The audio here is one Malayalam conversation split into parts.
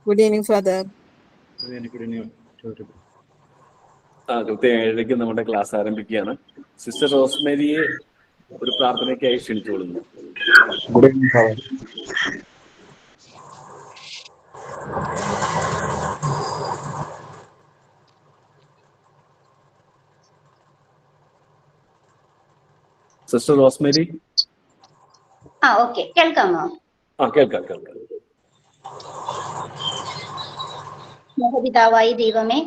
Good evening, Father. കൃത്യം 7:00 നമ്മുടെ ക്ലാസ് ആരംഭിക്കുകയാണ്. സിസ്റ്റർ റോസ്മേരിയെ ഒരു പ്രാർത്ഥനയ്ക്കായി ക്ഷണിച്ചുകൊള്ളുന്നു. Good evening father. Sister Rosemary. Okay, കേൾക്കാമോ? കേൾക്കാം. പിതാവായ ദൈവമേ,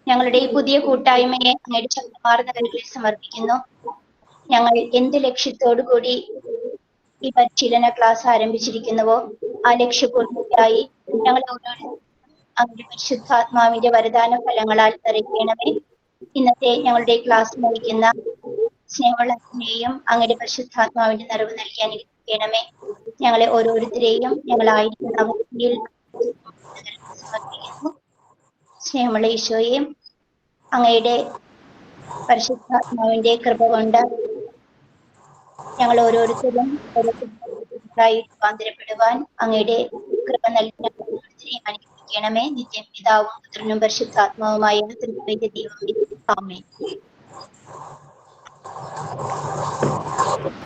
ഞങ്ങളുടെ ഈ പുതിയ കൂട്ടായ്മയെ അങ്ങയുടെ ശക്തമാർന്ന കരുതലിൽ സമർപ്പിക്കുന്നു. ഞങ്ങൾ എന്ത് ലക്ഷ്യത്തോടു കൂടി ഈ പരിശീലന ക്ലാസ് ആരംഭിച്ചിരിക്കുന്നുവോ ആ ലക്ഷ്യപൂർത്തിയായി ഞങ്ങൾ ഓരോരുത്തരും അങ്ങയുടെ പരിശുദ്ധാത്മാവിന്റെ വരദാന ഫലങ്ങളാൽ നിറയ്ക്കണമേ. ഇന്നത്തെ ഞങ്ങളുടെ ക്ലാസ് നയിക്കുന്ന സ്നേഹമുള്ളതിനെയും അങ്ങയുടെ പരിശുദ്ധാത്മാവിന്റെ നിറവ് നൽകി അനുഗ്രഹിക്കണമേ. ഞങ്ങളെ ഓരോരുത്തരെയും ഞങ്ങളായിരിക്കുന്ന അവസ്ഥയിൽ സമർപ്പിക്കുന്നു. സ്നേഹമുള്ള ഈശോയെ, അങ്ങയുടെ പരിശുദ്ധാത്മാവിന്റെ കൃപ കൊണ്ട് ഞങ്ങൾ ഓരോരുത്തരും രൂപാന്തരപ്പെടുവാൻ അങ്ങയുടെ കൃപ നൽകി അനുഗ്രഹിക്കണമേ. നിത്യം പിതാവും പുത്രനും പരിശുദ്ധാത്മാവുമായ ത്രിത്വൈക ദൈവമേ, ആമേൻ.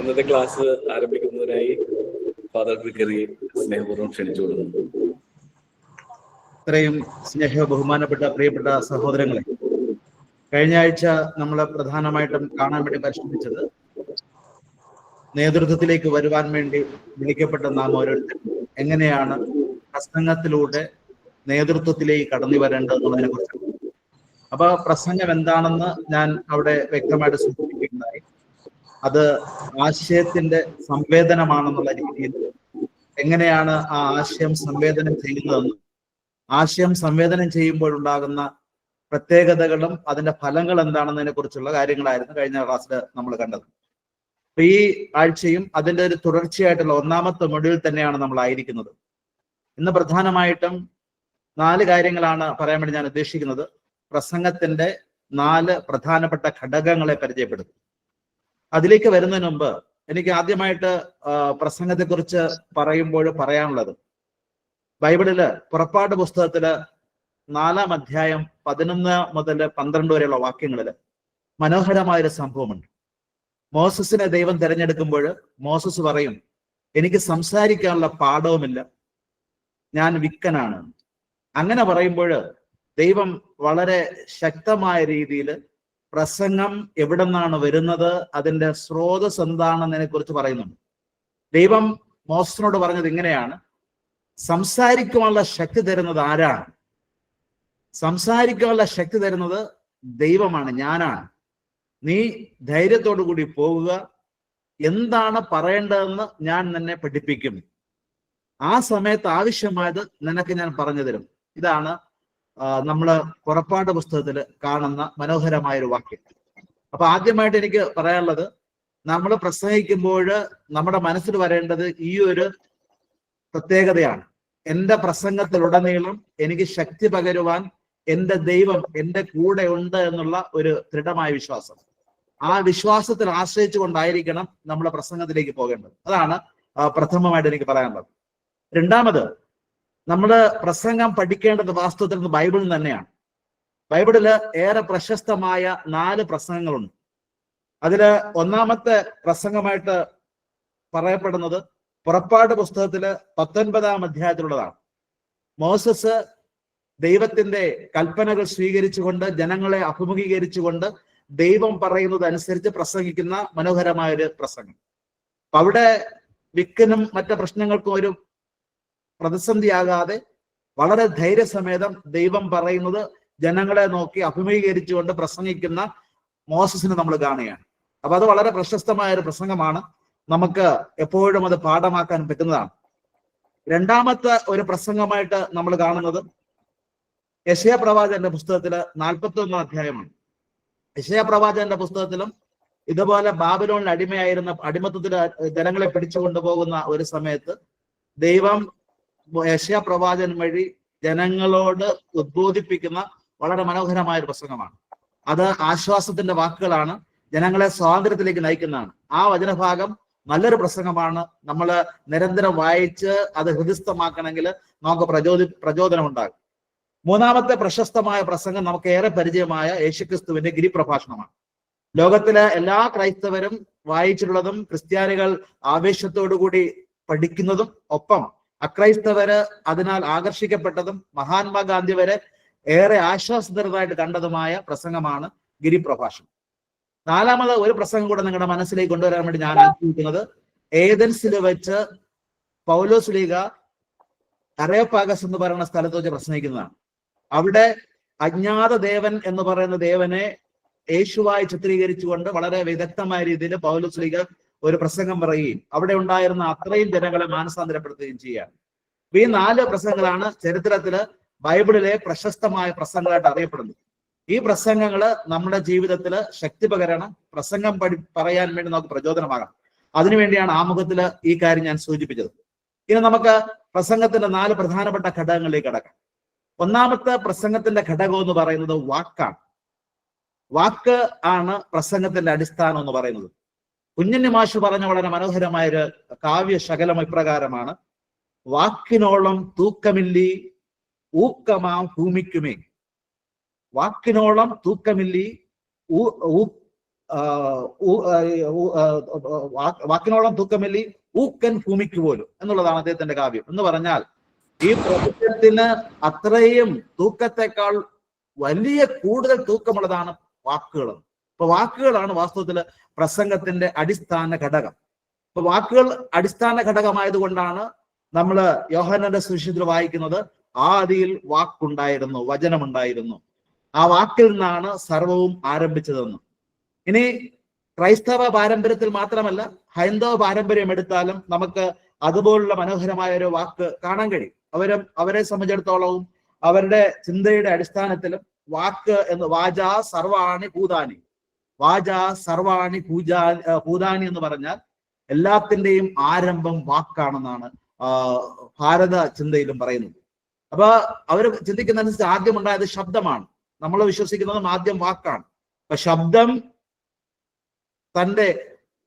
ഇന്നത്തെ ക്ലാസ് ആരംഭിക്കുന്നതിനായി ഫാദർ ഗ്രിഗറിയെ സ്നേഹപൂർവ്വം ക്ഷണിച്ചുകൊള്ളുന്നു. ഇത്രയും ബഹുമാനപ്പെട്ട പ്രിയപ്പെട്ട സഹോദരങ്ങളെ, കഴിഞ്ഞ ആഴ്ച നമ്മൾ പ്രധാനമായിട്ടും കാണാൻ വേണ്ടി പരിശ്രമിച്ചത് നേതൃത്വത്തിലേക്ക് വരുവാൻ വേണ്ടി വിളിക്കപ്പെട്ട നാം ഓരോരുത്തരും എങ്ങനെയാണ് പ്രസംഗത്തിലൂടെ നേതൃത്വത്തിലേക്ക് കടന്നു വരേണ്ടതെന്നുള്ളതിനെ കുറിച്ചാണ്. അപ്പൊ പ്രസംഗം എന്താണെന്ന് ഞാൻ അവിടെ വ്യക്തമായിട്ട് സൂചിപ്പിക്കുന്നതായി. അത് ആശയത്തിന്റെ സംവേദനമാണെന്നുള്ള രീതിയിൽ എങ്ങനെയാണ് ആ ആശയം സംവേദനം ചെയ്യുന്നതെന്ന്, ആശയം സംവേദനം ചെയ്യുമ്പോഴുണ്ടാകുന്ന പ്രത്യേകതകളും അതിന്റെ ഫലങ്ങൾ എന്താണെന്നതിനെ കുറിച്ചുള്ള കാര്യങ്ങളായിരുന്നു കഴിഞ്ഞ ക്ലാസ്സിൽ നമ്മൾ കണ്ടത്. അപ്പൊ ഈ ആഴ്ചയും അതിന്റെ ഒരു തുടർച്ചയായിട്ടുള്ള ഒന്നാമത്തെ മൊഡ്യൂൾ തന്നെയാണ് നമ്മൾ ആയിരിക്കുന്നത്. ഇന്ന് പ്രധാനമായിട്ടും 4 കാര്യങ്ങളാണ് പറയാൻ വേണ്ടി ഞാൻ ഉദ്ദേശിക്കുന്നത്. പ്രസംഗത്തിന്റെ 4 പ്രധാനപ്പെട്ട ഘടകങ്ങളെ പരിചയപ്പെടുത്തും. അതിലേക്ക് വരുന്നതിന് മുമ്പ് എനിക്ക് ആദ്യമായിട്ട് പ്രസംഗത്തെക്കുറിച്ച് പറയുമ്പോൾ പറയാനുള്ളത്, ബൈബിളില് പുറപ്പാട് പുസ്തകത്തില് 4-ാം അധ്യായം 11 മുതൽ 12 വരെയുള്ള വാക്യങ്ങളില് മനോഹരമായൊരു സംഭവമുണ്ട്. മോസസിനെ ദൈവം തിരഞ്ഞെടുക്കുമ്പോൾ മോസസ് പറയും, എനിക്ക് സംസാരിക്കാനുള്ള പാഠവുമില്ല, ഞാൻ വിക്കനാണ്. അങ്ങനെ പറയുമ്പോൾ ദൈവം വളരെ ശക്തമായ രീതിയിൽ പ്രസംഗം എവിടെ നിന്നാണ് വരുന്നത്, അതിന്റെ സ്രോതസ് എന്താണെന്നതിനെ കുറിച്ച് പറയുന്നുണ്ട്. ദൈവം മോസസിനോട് പറഞ്ഞത് ഇങ്ങനെയാണ്, സംസാരിക്കാനുള്ള ശക്തി തരുന്നത് ആരാണ്? സംസാരിക്കാനുള്ള ശക്തി തരുന്നത് ദൈവമാണ്, ഞാനാണ്. നീ ധൈര്യത്തോടു കൂടി പോവുക, എന്താണ് പറയേണ്ടതെന്ന് ഞാൻ നിന്നെ പഠിപ്പിക്കും, ആ സമയത്ത് ആവശ്യമായത് നിനക്ക് ഞാൻ പറഞ്ഞു തരും. ഇതാണ് നമ്മള് പുറപ്പാട് പുസ്തകത്തിൽ കാണുന്ന മനോഹരമായൊരു വാക്യം. അപ്പൊ ആദ്യമായിട്ട് എനിക്ക് പറയാനുള്ളത്, നമ്മൾ പ്രസംഗിക്കുമ്പോൾ നമ്മുടെ മനസ്സിൽ വരേണ്ടത് ഈ ഒരു പ്രത്യേകതയാണ്. എൻ്റെ പ്രസംഗത്തിലുടനീളം എനിക്ക് ശക്തി പകരുവാൻ എൻ്റെ ദൈവം എൻ്റെ കൂടെ ഉണ്ട് എന്നുള്ള ഒരു ദൃഢമായ വിശ്വാസം. ആ വിശ്വാസത്തിൽ ആശ്രയിച്ചു കൊണ്ടായിരിക്കണം നമ്മുടെ പ്രസംഗത്തിലേക്ക് പോകേണ്ടത്. അതാണ് പ്രഥമമായിട്ട് എനിക്ക് പറയാനുള്ളത്. രണ്ടാമത്, നമ്മൾ പ്രസംഗം പഠിക്കേണ്ടത് വാസ്തവത്തിൽ ബൈബിളിൽ തന്നെയാണ്. ബൈബിളില് ഏറെ പ്രശസ്തമായ 4 പ്രസംഗങ്ങളുണ്ട്. അതില് ഒന്നാമത്തെ പ്രസംഗമായിട്ട് പറയപ്പെടുന്നത് പുറപ്പാട് പുസ്തകത്തില് 19-ാം അധ്യായത്തിലുള്ളതാണ്. മോസസ് ദൈവത്തിന്റെ കൽപ്പനകൾ സ്വീകരിച്ചുകൊണ്ട് ജനങ്ങളെ അഭിമുഖീകരിച്ചുകൊണ്ട് ദൈവം പറയുന്നത് അനുസരിച്ച് പ്രസംഗിക്കുന്ന മനോഹരമായൊരു പ്രസംഗം. അപ്പൊ അവിടെ വിക്കനും മറ്റു പ്രശ്നങ്ങൾക്കും ഒരു പ്രതിസന്ധിയാകാതെ വളരെ ധൈര്യസമേതം ദൈവം പറയുന്നത് ജനങ്ങളെ നോക്കി അഭിമുഖീകരിച്ചുകൊണ്ട് പ്രസംഗിക്കുന്ന മോസസിനെ നമ്മൾ കാണുകയാണ്. അപ്പൊ അത് വളരെ പ്രശസ്തമായ ഒരു പ്രസംഗമാണ്, നമുക്ക് എപ്പോഴും അത് പാഠമാക്കാൻ പറ്റുന്നതാണ്. രണ്ടാമത്തെ ഒരു പ്രസംഗമായിട്ട് നമ്മൾ കാണുന്നത് യെശയ്യാ പ്രവാചകന്റെ പുസ്തകത്തില് 41-ാം അധ്യായമാണ്. യെശയ്യാ പ്രവാചകന്റെ പുസ്തകത്തിലും ഇതുപോലെ ബാബിലോണിൽ അടിമയായിരുന്ന, അടിമത്തത്തിൽ ജനങ്ങളെ പിടിച്ചു കൊണ്ടുപോകുന്ന ഒരു സമയത്ത് ദൈവം യെശയ്യാ പ്രവാചകൻ വഴി ജനങ്ങളോട് ഉദ്ബോധിപ്പിക്കുന്ന വളരെ മനോഹരമായ ഒരു പ്രസംഗമാണ്. അത് ആശ്വാസത്തിന്റെ വാക്കുകളാണ്, ജനങ്ങളെ സ്വാതന്ത്ര്യത്തിലേക്ക് നയിക്കുന്നതാണ്. ആ വചനഭാഗം നല്ലൊരു പ്രസംഗമാണ്. നമ്മൾ നിരന്തരം വായിച്ച് അത് ഹൃദിസ്ഥമാക്കണമെങ്കിൽ നമുക്ക് പ്രചോദനം ഉണ്ടാകും. മൂന്നാമത്തെ പ്രശസ്തമായ പ്രസംഗം നമുക്ക് ഏറെ പരിചയമായ യേശുക്രിസ്തുവിന്റെ ഗിരിപ്രഭാഷണമാണ്. ലോകത്തിലെ എല്ലാ ക്രൈസ്തവരും വായിച്ചിട്ടുള്ളതും ക്രിസ്ത്യാനികൾ ആവേശത്തോടുകൂടി പഠിക്കുന്നതും ഒപ്പം അക്രൈസ്തവര് അതിനാൽ ആകർഷിക്കപ്പെട്ടതും മഹാത്മാഗാന്ധി വരെ ഏറെ ആശ്വാസതരമായിട്ട് കണ്ടതുമായ പ്രസംഗമാണ് ഗിരിപ്രഭാഷണം. നാലാമത് ഒരു പ്രസംഗം കൂടെ നിങ്ങളുടെ മനസ്സിലേക്ക് കൊണ്ടുവരാൻ വേണ്ടി ഞാൻ ആഗ്രഹിക്കുന്നത്, ഏതൻസിൽ വെച്ച് പൗലോസ് ലീഗ അരേപ്പാഗസ് എന്ന് പറയുന്ന സ്ഥലത്ത് വെച്ച് പ്രസംഗിക്കുന്നതാണ്. അവിടെ അജ്ഞാത ദേവൻ എന്ന് പറയുന്ന ദേവനെ യേശുവായി ചിത്രീകരിച്ചുകൊണ്ട് വളരെ വിദഗ്ധമായ രീതിയിൽ പൗലോസ് ലീഗ ഒരു പ്രസംഗം പറയുകയും അവിടെ ഉണ്ടായിരുന്ന അത്രയും ജനങ്ങളെ മാനസാന്തരപ്പെടുത്തുകയും ചെയ്യുകയാണ്. ഈ 4 പ്രസംഗങ്ങളാണ് ചരിത്രത്തില് ബൈബിളിലെ പ്രശസ്തമായ പ്രസംഗങ്ങളായിട്ട് അറിയപ്പെടുന്നത്. ഈ പ്രസംഗങ്ങള് നമ്മുടെ ജീവിതത്തിൽ ശക്തി പകരണം, പ്രസംഗം പറയാൻ വേണ്ടി നമുക്ക് പ്രചോദനമാകണം. അതിനുവേണ്ടിയാണ് ആമുഖത്തിൽ ഈ കാര്യം ഞാൻ സൂചിപ്പിച്ചത്. ഇനി നമുക്ക് പ്രസംഗത്തിന്റെ 4 പ്രധാനപ്പെട്ട ഘടകങ്ങളിലേക്ക് കടക്കാം. ഒന്നാമത്തെ പ്രസംഗത്തിന്റെ ഘടകം എന്ന് പറയുന്നത് വാക്കാണ്. വാക്ക് ആണ് പ്രസംഗത്തിന്റെ അടിസ്ഥാനം എന്ന് പറയുന്നത്. കുഞ്ഞുണ്ണി മാഷ് പറഞ്ഞ വളരെ മനോഹരമായൊരു കാവ്യ ശകലം ഇപ്രകാരമാണ്: വാക്കിനോളം തൂക്കമില്ലി ഊക്കമാം ഭൂമിക്കുമേ. വാക്കിനോളം തൂക്കമില്ലി വാക്കിനോളം തൂക്കമില്ലി ഊക്കൻ ഭൂമിക്ക് പോലും എന്നുള്ളതാണ് അദ്ദേഹത്തിന്റെ കാവ്യം. എന്ന് പറഞ്ഞാൽ ഈ പ്രപഞ്ചത്തിന് അത്രയും തൂക്കത്തെക്കാൾ വലിയ കൂടുതൽ തൂക്കമുള്ളതാണ് വാക്കുകൾ. ഇപ്പൊ വാക്കുകളാണ് വാസ്തവത്തില് പ്രസംഗത്തിന്റെ അടിസ്ഥാന ഘടകം. ഇപ്പൊ വാക്കുകൾ അടിസ്ഥാന ഘടകമായതുകൊണ്ടാണ് നമ്മൾ യോഹന്നാന്റെ സുവിശേഷത്തിൽ വായിക്കുന്നത്, ആദിയിൽ വാക്കുണ്ടായിരുന്നു, വചനമുണ്ടായിരുന്നു, ആ വാക്കിൽ നിന്നാണ് സർവവും ആരംഭിച്ചതെന്ന്. ഇനി ക്രൈസ്തവ പാരമ്പര്യത്തിൽ മാത്രമല്ല, ഹൈന്ദവ പാരമ്പര്യം എടുത്താലും നമുക്ക് അതുപോലുള്ള മനോഹരമായ ഒരു വാക്ക് കാണാൻ കഴിയും. അവരെ സംബന്ധിച്ചിടത്തോളവും അവരുടെ ചിന്തയുടെ അടിസ്ഥാനത്തിലും വാക്ക് എന്ന് വാച സർവാണി ഭൂതാനി, വാച സർവാണി ഭൂതാനി എന്ന് പറഞ്ഞാൽ എല്ലാത്തിന്റെയും ആരംഭം വാക്കാണെന്നാണ് ഭാരത ചിന്തയിലും പറയുന്നത്. അപ്പൊ അവർ ചിന്തിക്കുന്നതനുസരിച്ച് ആദ്യം ഉണ്ടായത് ശബ്ദമാണ്. നമ്മൾ വിശ്വസിക്കുന്നതും ആദ്യം വാക്കാണ്. അപ്പൊ ശബ്ദം തന്റെ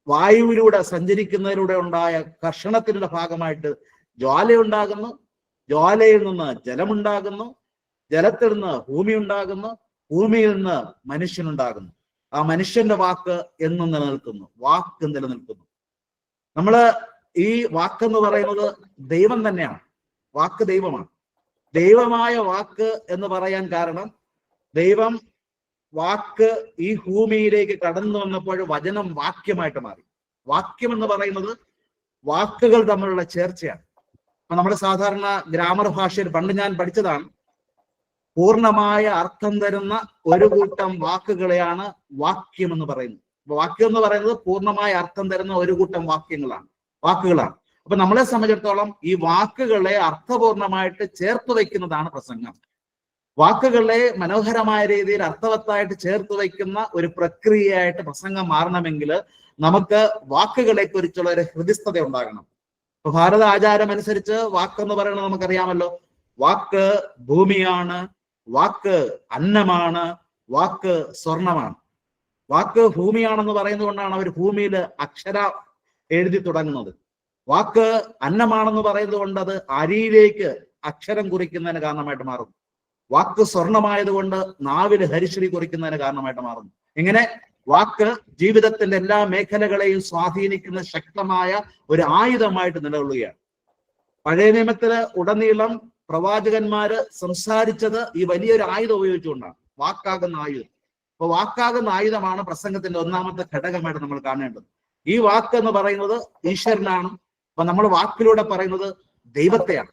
വായുവിലൂടെ സഞ്ചരിക്കുന്നതിലൂടെ ഉണ്ടായ കർഷണത്തിന്റെ ഭാഗമായിട്ട് ജ്വാലയുണ്ടാകുന്നു, ജ്വാലയിൽ നിന്ന് ജലമുണ്ടാകുന്നു, ജലത്തിൽ നിന്ന് ഭൂമി ഉണ്ടാകുന്നു, ഭൂമിയിൽ നിന്ന് മനുഷ്യനുണ്ടാകുന്നു. ആ മനുഷ്യന്റെ വാക്ക് എന്നും നിലനിൽക്കുന്നു, വാക്ക് നിലനിൽക്കുന്നു. നമ്മള് ഈ വാക്കെന്ന് പറയുന്നത് ദൈവം തന്നെയാണ്. വാക്ക് ദൈവമാണ്. ദൈവമായ വാക്ക് എന്ന് പറയാൻ കാരണം, ദൈവം വാക്ക് ഈ ഭൂമിയിലേക്ക് കടന്നു വന്നപ്പോൾ വചനം വാക്യമായിട്ട് മാറി. വാക്യം എന്ന് പറയുന്നത് വാക്കുകൾ തമ്മിലുള്ള ചേർച്ചയാണ്. അപ്പൊ നമ്മുടെ സാധാരണ ഗ്രാമർ ഭാഷയിൽ പണ്ട് ഞാൻ പഠിച്ചതാണ്, പൂർണ്ണമായ അർത്ഥം തരുന്ന ഒരു കൂട്ടം വാക്കുകളെയാണ് വാക്യം എന്ന് പറയുന്നത്. അപ്പൊ വാക്യം എന്ന് പറയുന്നത് പൂർണ്ണമായ അർത്ഥം തരുന്ന ഒരു കൂട്ടം വാക്കുകളാണ്. അപ്പൊ നമ്മളെ സംബന്ധിച്ചിടത്തോളം ഈ വാക്കുകളെ അർത്ഥപൂർണമായിട്ട് ചേർത്ത് വയ്ക്കുന്നതാണ് പ്രസംഗം. വാക്കുകളെ മനോഹരമായ രീതിയിൽ അർത്ഥവത്തായിട്ട് ചേർത്ത് വയ്ക്കുന്ന ഒരു പ്രക്രിയയായിട്ട് പ്രസംഗം മാറണമെങ്കിൽ നമുക്ക് വാക്കുകളെ കുറിച്ചുള്ള ഒരു ഹൃദിസ്ഥത ഉണ്ടാകണം. ഇപ്പൊ ഭാരത ആചാരം അനുസരിച്ച് വാക്കെന്ന് പറയുന്നത് നമുക്കറിയാമല്ലോ. വാക്ക് ഭൂമിയാണ്, വാക്ക് അന്നമാണ്, വാക്ക് സ്വർണമാണ്. വാക്ക് ഭൂമിയാണെന്ന് പറയുന്നത് കൊണ്ടാണ് അവർ ഭൂമിയിൽ അക്ഷര എഴുതി തുടങ്ങുന്നത്. വാക്ക് അന്നമാണെന്ന് പറയുന്നത് കൊണ്ട് അത് അരിയിലേക്ക് അക്ഷരം കുറിക്കുന്നതിന് കാരണമായിട്ട് മാറുന്നു. വാക്ക് സ്വർണമായതുകൊണ്ട് നാവില് ഹരിശ്രീ കുറിക്കുന്നതിന് കാരണമായിട്ട് മാറുന്നു. ഇങ്ങനെ വാക്ക് ജീവിതത്തിന്റെ എല്ലാ മേഖലകളെയും സ്വാധീനിക്കുന്ന ശക്തമായ ഒരു ആയുധമായിട്ട് നിലകൊള്ളുകയാണ്. പഴയ നിയമത്തില് ഉടനീളം പ്രവാചകന്മാര് സംസാരിച്ചത് ഈ വലിയൊരു ആയുധം ഉപയോഗിച്ചുകൊണ്ടാണ്, വാക്കാകുന്ന ആയുധം. അപ്പൊ വാക്കാകുന്ന ആയുധമാണ് പ്രസംഗത്തിന്റെ ഒന്നാമത്തെ ഘടകമായിട്ട് നമ്മൾ കാണേണ്ടത്. ഈ വാക്ക് എന്ന് പറയുന്നത് ഈശ്വരനാണ്. അപ്പൊ നമ്മൾ വാക്കിലൂടെ പറയുന്നത് ദൈവത്തെയാണ്.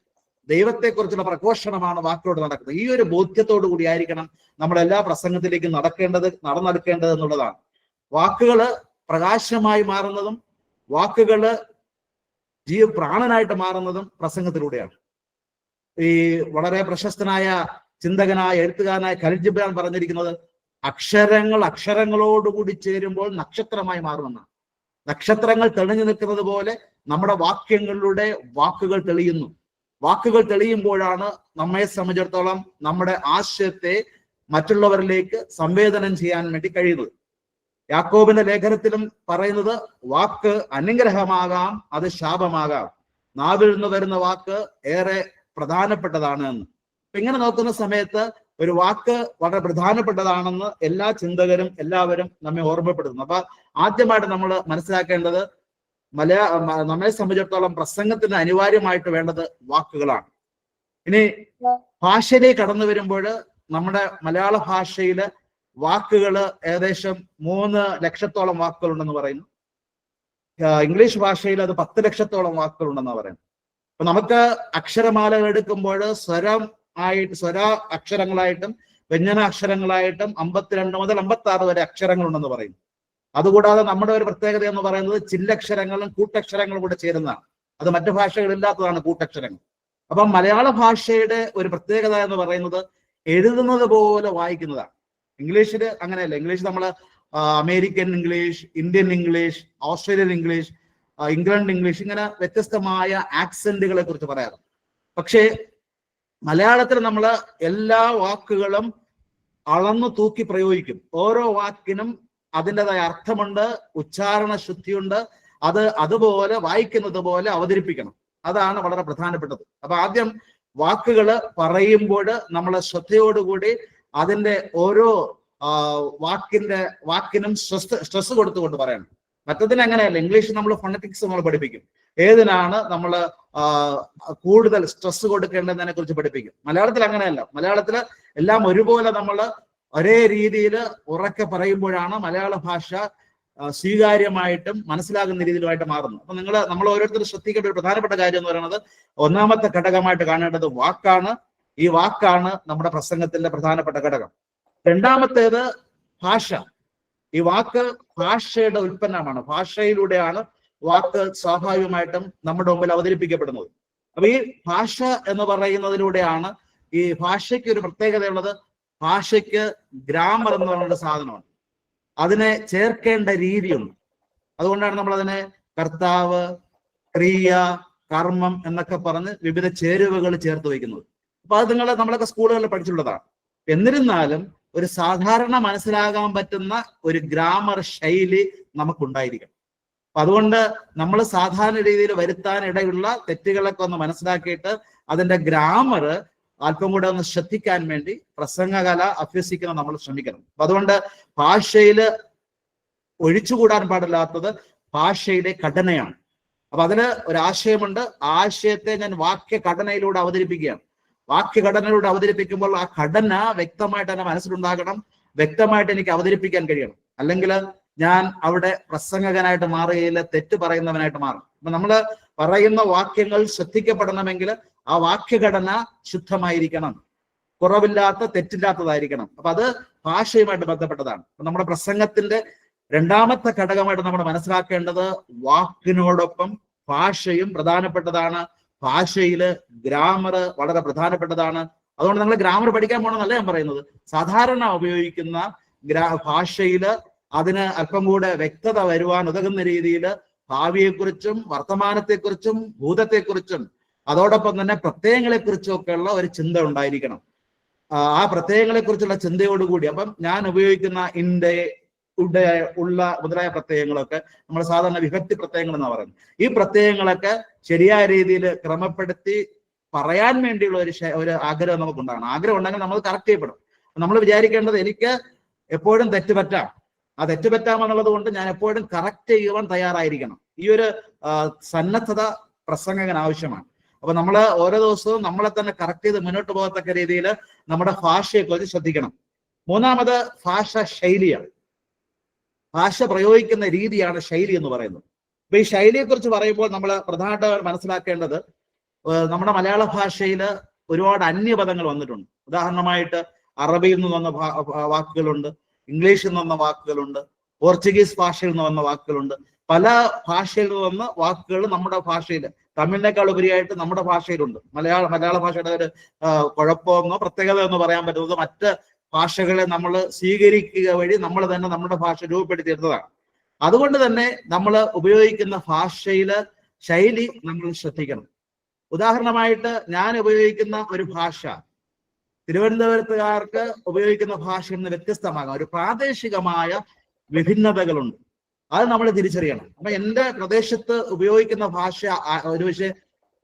ദൈവത്തെക്കുറിച്ചുള്ള പ്രഘോഷണമാണ് വാക്കിലൂടെ നടക്കുന്നത്. ഈ ഒരു ബോധ്യത്തോടു കൂടി ആയിരിക്കണം നമ്മളെല്ലാ പ്രസംഗത്തിലേക്കും നടന്നെടുക്കേണ്ടത് എന്നുള്ളതാണ്. വാക്കുകള് പ്രകാശമായി മാറുന്നതും വാക്കുകള് പ്രാണനായിട്ട് മാറുന്നതും പ്രസംഗത്തിലൂടെയാണ്. ഈ വളരെ പ്രശസ്തനായ ചിന്തകനായ എഴുത്തുകാരനായ ഖലീൽ ജിബ്രാൻ പറഞ്ഞിരിക്കുന്നത്, അക്ഷരങ്ങളോടുകൂടി ചേരുമ്പോൾ നക്ഷത്രമായി മാറുമെന്നാണ്. നക്ഷത്രങ്ങൾ തെളിഞ്ഞു നിൽക്കുന്നത് പോലെ നമ്മുടെ വാക്യങ്ങളിലൂടെ വാക്കുകൾ തെളിയുന്നു. വാക്കുകൾ തെളിയുമ്പോഴാണ് നമ്മെ സംബന്ധിച്ചിടത്തോളം നമ്മുടെ ആശയത്തെ മറ്റുള്ളവരിലേക്ക് സംവേദനം ചെയ്യാൻ വേണ്ടി കഴിയുന്നത്. യാക്കോബിന്റെ ലേഖനത്തിലും പറയുന്നത് വാക്ക് അനുഗ്രഹമാകാം, അത് ശാപമാകാം. നാവിൽ നിന്ന് വരുന്ന വാക്ക് ഏറെ പ്രധാനപ്പെട്ടതാണ് എന്ന്. ഇങ്ങനെ നോക്കുന്ന സമയത്ത് ഒരു വാക്ക് വളരെ പ്രധാനപ്പെട്ടതാണെന്ന് എല്ലാ ചിന്തകരും എല്ലാവരും നമ്മെ ഓർമ്മപ്പെടുത്തുന്നു. അപ്പൊ ആദ്യമായിട്ട് നമ്മൾ മനസ്സിലാക്കേണ്ടത് നമ്മെ സംബന്ധിച്ചിടത്തോളം പ്രസംഗത്തിന് അനിവാര്യമായിട്ട് വേണ്ടത് വാക്കുകളാണ്. ഇനി ഭാഷയിലേക്ക് കടന്നു വരുമ്പോൾ നമ്മുടെ മലയാള ഭാഷയില് വാക്കുകൾ ഏകദേശം 3 ലക്ഷത്തോളം വാക്കുകളുണ്ടെന്ന് പറയുന്നു. ഇംഗ്ലീഷ് ഭാഷയിൽ അത് 10 ലക്ഷത്തോളം വാക്കുകളുണ്ടെന്ന് പറയുന്നു. അപ്പൊ നമുക്ക് അക്ഷരമാലകൾ എടുക്കുമ്പോൾ സ്വര അക്ഷരങ്ങളായിട്ടും വ്യഞ്ജന അക്ഷരങ്ങളായിട്ടും 52 മുതൽ 56 വരെ അക്ഷരങ്ങളുണ്ടെന്ന് പറയുന്നു. അതുകൂടാതെ നമ്മുടെ ഒരു പ്രത്യേകത എന്ന് പറയുന്നത് ചില്ലക്ഷരങ്ങളും കൂട്ടക്ഷരങ്ങളും കൂടെ ചേരുന്നതാണ്. അത് മറ്റു ഭാഷകളില്ലാത്തതാണ് കൂട്ടക്ഷരങ്ങൾ. അപ്പം മലയാള ഭാഷയുടെ ഒരു പ്രത്യേകത എന്ന് പറയുന്നത് എഴുതുന്നത് പോലെ വായിക്കുന്നതാണ്. ഇംഗ്ലീഷിൽ അങ്ങനെയല്ല. ഇംഗ്ലീഷ് നമ്മൾ American English, Indian English, Australian English, England English, ഇങ്ങനെ വ്യത്യസ്തമായ ആക്സെന്റുകളെ കുറിച്ച് പറയാറുണ്ട്. പക്ഷേ മലയാളത്തിൽ നമ്മൾ എല്ലാ വാക്കുകളും അളന്നു തൂക്കി പ്രയോഗിക്കും. ഓരോ വാക്കിനും അതിൻ്റെതായ അർത്ഥമുണ്ട്, ഉച്ചാരണ ശുദ്ധിയുണ്ട്. അത് അതുപോലെ വായിക്കുന്നത് പോലെ അവതരിപ്പിക്കണം. അതാണ് വളരെ പ്രധാനപ്പെട്ടത്. അപ്പൊ ആദ്യം വാക്കുകൾ പറയുമ്പോൾ നമ്മൾ ശ്രദ്ധയോടുകൂടി അതിന്റെ ഓരോ വാക്കിനും സ്ട്രെസ് കൊടുത്തുകൊണ്ട് പറയണം. മറ്റതിന് അങ്ങനെയല്ല. ഇംഗ്ലീഷ് നമ്മൾ ഫോണറ്റിക്സ് നമ്മൾ പഠിപ്പിക്കും. ഏതിനാണ് നമ്മൾ കൂടുതൽ സ്ട്രെസ് കൊടുക്കേണ്ടതിനെ കുറിച്ച് പഠിപ്പിക്കും. മലയാളത്തിൽ അങ്ങനെയല്ല. മലയാളത്തിൽ എല്ലാം ഒരുപോലെ നമ്മൾ ഒരേ രീതിയിൽ ഉറക്കെ പറയുമ്പോഴാണ് മലയാള ഭാഷ സ്വീകാര്യമായിട്ടും മനസ്സിലാകുന്ന രീതിയിലുമായിട്ട് മാറുന്നു. അപ്പൊ നമ്മൾ ഓരോരുത്തരും ശ്രദ്ധിക്കേണ്ട ഒരു പ്രധാനപ്പെട്ട കാര്യം എന്ന് പറയുന്നത്, ഒന്നാമത്തെ ഘടകമായിട്ട് കാണേണ്ടത് വാക്കാണ്. ഈ വാക്കാണ് നമ്മുടെ പ്രസംഗത്തിന്റെ പ്രധാനപ്പെട്ട ഘടകം. രണ്ടാമത്തേത് ഭാഷ. ഈ വാക്ക് ഭാഷയുടെ ഉൽപ്പന്നമാണ്. ഭാഷയിലൂടെയാണ് വാക്ക് സ്വാഭാവികമായിട്ടും നമ്മുടെ മുമ്പിൽ അവതരിപ്പിക്കപ്പെടുന്നത്. അപ്പൊ ഈ ഭാഷ എന്ന് പറയുന്നതിലൂടെയാണ് ഈ ഭാഷയ്ക്ക് ഒരു പ്രത്യേകതയുള്ളത്. ഭാഷയ്ക്ക് ഗ്രാമർ എന്ന് പറയുന്ന സാധനമാണ്. അതിനെ ചേർക്കേണ്ട രീതിയുണ്ട്. അതുകൊണ്ടാണ് നമ്മൾ അതിനെ കർത്താവ്, ക്രിയ, കർമ്മം എന്നൊക്കെ പറഞ്ഞ് വിവിധ ചേരുവകൾ ചേർത്ത് വയ്ക്കുന്നത്. അപ്പൊ അത് നമ്മളൊക്കെ സ്കൂളുകളിൽ പഠിച്ചിട്ടുള്ളതാണ്. എന്നിരുന്നാലും ഒരു സാധാരണ മനസ്സിലാകാൻ പറ്റുന്ന ഒരു ഗ്രാമർ ശൈലി നമുക്കുണ്ടായിരിക്കണം. അപ്പൊ അതുകൊണ്ട് നമ്മൾ സാധാരണ രീതിയിൽ വരുത്താൻ ഇടയുള്ള തെറ്റുകളൊക്കെ ഒന്ന് മനസ്സിലാക്കിയിട്ട് അതിന്റെ ഗ്രാമർ അല്പം കൂടെ ഒന്ന് ശ്രദ്ധിക്കാൻ വേണ്ടി പ്രസംഗകല അഭ്യസിക്കുന്ന നമ്മൾ ശ്രമിക്കണം. അപ്പൊ അതുകൊണ്ട് ഭാഷയിൽ ഒഴിച്ചുകൂടാൻ പാടില്ലാത്തത് ഭാഷയിലെ ഘടനയാണ്. അപ്പൊ അതിന് ഒരാശയമുണ്ട്. ആശയത്തെ ഞാൻ വാക്യഘടനയിലൂടെ അവതരിപ്പിക്കുകയാണ്. വാക്യഘടനയിലൂടെ അവതരിപ്പിക്കുമ്പോൾ ആ ഘടന വ്യക്തമായിട്ട് എന്റെ മനസ്സിലുണ്ടാകണം, വ്യക്തമായിട്ട് എനിക്ക് അവതരിപ്പിക്കാൻ കഴിയണം. അല്ലെങ്കിൽ ഞാൻ അവിടെ പ്രസംഗകനായിട്ട് മാറുകയില്ല, തെറ്റ് പറയുന്നവനായിട്ട് മാറും. അപ്പൊ നമ്മൾ പറയുന്ന വാക്യങ്ങൾ ശ്രദ്ധിക്കപ്പെടണമെങ്കിൽ ആ വാക്യഘടന ശുദ്ധമായിരിക്കണം, കുറവില്ലാത്ത തെറ്റില്ലാത്തതായിരിക്കണം. അപ്പൊ അത് ഭാഷയുമായിട്ട് ബന്ധപ്പെട്ടതാണ്. അപ്പൊ നമ്മുടെ പ്രസംഗത്തിന്റെ രണ്ടാമത്തെ ഘടകമായിട്ട് നമ്മൾ മനസ്സിലാക്കേണ്ടത് വാക്കിനോടൊപ്പം ഭാഷയും പ്രധാനപ്പെട്ടതാണ്. ഭാഷയില് ഗ്രാമർ വളരെ പ്രധാനപ്പെട്ടതാണ്. അതുകൊണ്ട് നിങ്ങൾ ഗ്രാമർ പഠിക്കാൻ പോകണമെന്നല്ല ഞാൻ പറയുന്നത്. സാധാരണ ഉപയോഗിക്കുന്ന ഭാഷയില് അതിന് അല്പം കൂടെ വ്യക്തത വരുവാൻ ഉതകുന്ന രീതിയിൽ ഭാവിയെക്കുറിച്ചും വർത്തമാനത്തെക്കുറിച്ചും ഭൂതത്തെക്കുറിച്ചും അതോടൊപ്പം തന്നെ പ്രത്യയങ്ങളെക്കുറിച്ചും ഒക്കെയുള്ള ഒരു ചിന്ത ഉണ്ടായിരിക്കണം. ആ പ്രത്യയങ്ങളെക്കുറിച്ചുള്ള ചിന്തയോടുകൂടി അപ്പം ഞാൻ ഉപയോഗിക്കുന്ന ഇന്റെ, ഉടെ, ഉള്ള മുതലായ പ്രത്യയങ്ങളൊക്കെ നമ്മൾ സാധാരണ വിഭക്തി പ്രത്യയങ്ങൾ എന്നാണ് പറയുന്നത്. ഈ പ്രത്യയങ്ങളൊക്കെ ശരിയായ രീതിയിൽ ക്രമപ്പെടുത്തി പറയാൻ വേണ്ടിയുള്ള ഒരു ആഗ്രഹം നമുക്കുണ്ടാകണം. ആഗ്രഹം ഉണ്ടെങ്കിൽ നമ്മൾ കറക്റ്റ് ചെയ്യപ്പെടും. നമ്മൾ വിചാരിക്കേണ്ടത് എനിക്ക് എപ്പോഴും തെറ്റുപറ്റാം. ആ തെറ്റുപറ്റാമെന്നുള്ളത് കൊണ്ട് ഞാൻ എപ്പോഴും കറക്റ്റ് ചെയ്യുവാൻ തയ്യാറായിരിക്കണം. ഈ ഒരു സന്നദ്ധത പ്രസംഗകന് ആവശ്യമാണ്. അപ്പൊ നമ്മൾ ഓരോ ദിവസവും നമ്മളെ തന്നെ കറക്റ്റ് ചെയ്ത് മുന്നോട്ട് പോകത്തക്ക രീതിയിൽ നമ്മുടെ ഭാഷയെക്കുറിച്ച് ശ്രദ്ധിക്കണം. മൂന്നാമത് ഭാഷ ശൈലിയാണ്. ഭാഷ പ്രയോഗിക്കുന്ന രീതിയാണ് ശൈലി എന്ന് പറയുന്നത്. അപ്പൊ ഈ ശൈലിയെക്കുറിച്ച് പറയുമ്പോൾ നമ്മൾ പ്രധാനമായിട്ട് മനസ്സിലാക്കേണ്ടത്, നമ്മുടെ മലയാള ഭാഷയിൽ ഒരുപാട് അന്യപദങ്ങൾ വന്നിട്ടുണ്ട്. ഉദാഹരണമായിട്ട് അറബിയിൽ നിന്ന് വന്ന വാക്കുകളുണ്ട്, ഇംഗ്ലീഷിൽ നിന്ന് വന്ന വാക്കുകളുണ്ട്, പോർച്ചുഗീസ് ഭാഷയിൽ നിന്ന് വന്ന വാക്കുകളുണ്ട്. പല ഭാഷയിൽ നിന്ന് വന്ന വാക്കുകൾ നമ്മുടെ ഭാഷയിൽ, തമിഴിനേക്കാൾ ഉപരിയായിട്ട് നമ്മുടെ ഭാഷയിലുണ്ട്. മലയാള ഭാഷയുടെ ഒരു കുഴപ്പമെന്നോ പ്രത്യേകത എന്ന് പറയാൻ പറ്റുന്നത് മറ്റ് ഭാഷകളെ നമ്മൾ സ്വീകരിക്കുക വഴി നമ്മൾ തന്നെ നമ്മുടെ ഭാഷ രൂപപ്പെടുത്തിയെടുത്തതാണ്. അതുകൊണ്ട് തന്നെ നമ്മൾ ഉപയോഗിക്കുന്ന ഭാഷയില് ശൈലി നമ്മൾ ശ്രദ്ധിക്കണം. ഉദാഹരണമായിട്ട് ഞാൻ ഉപയോഗിക്കുന്ന ഒരു ഭാഷ തിരുവനന്തപുരത്തുകാർക്ക് ഉപയോഗിക്കുന്ന ഭാഷയിൽ നിന്ന് വ്യത്യസ്തമാകാം. ഒരു പ്രാദേശികമായ വിഭിന്നതകളുണ്ട്. അത് നമ്മൾ തിരിച്ചറിയണം. അപ്പൊ എന്റെ പ്രദേശത്ത് ഉപയോഗിക്കുന്ന ഭാഷ ഒരു പക്ഷേ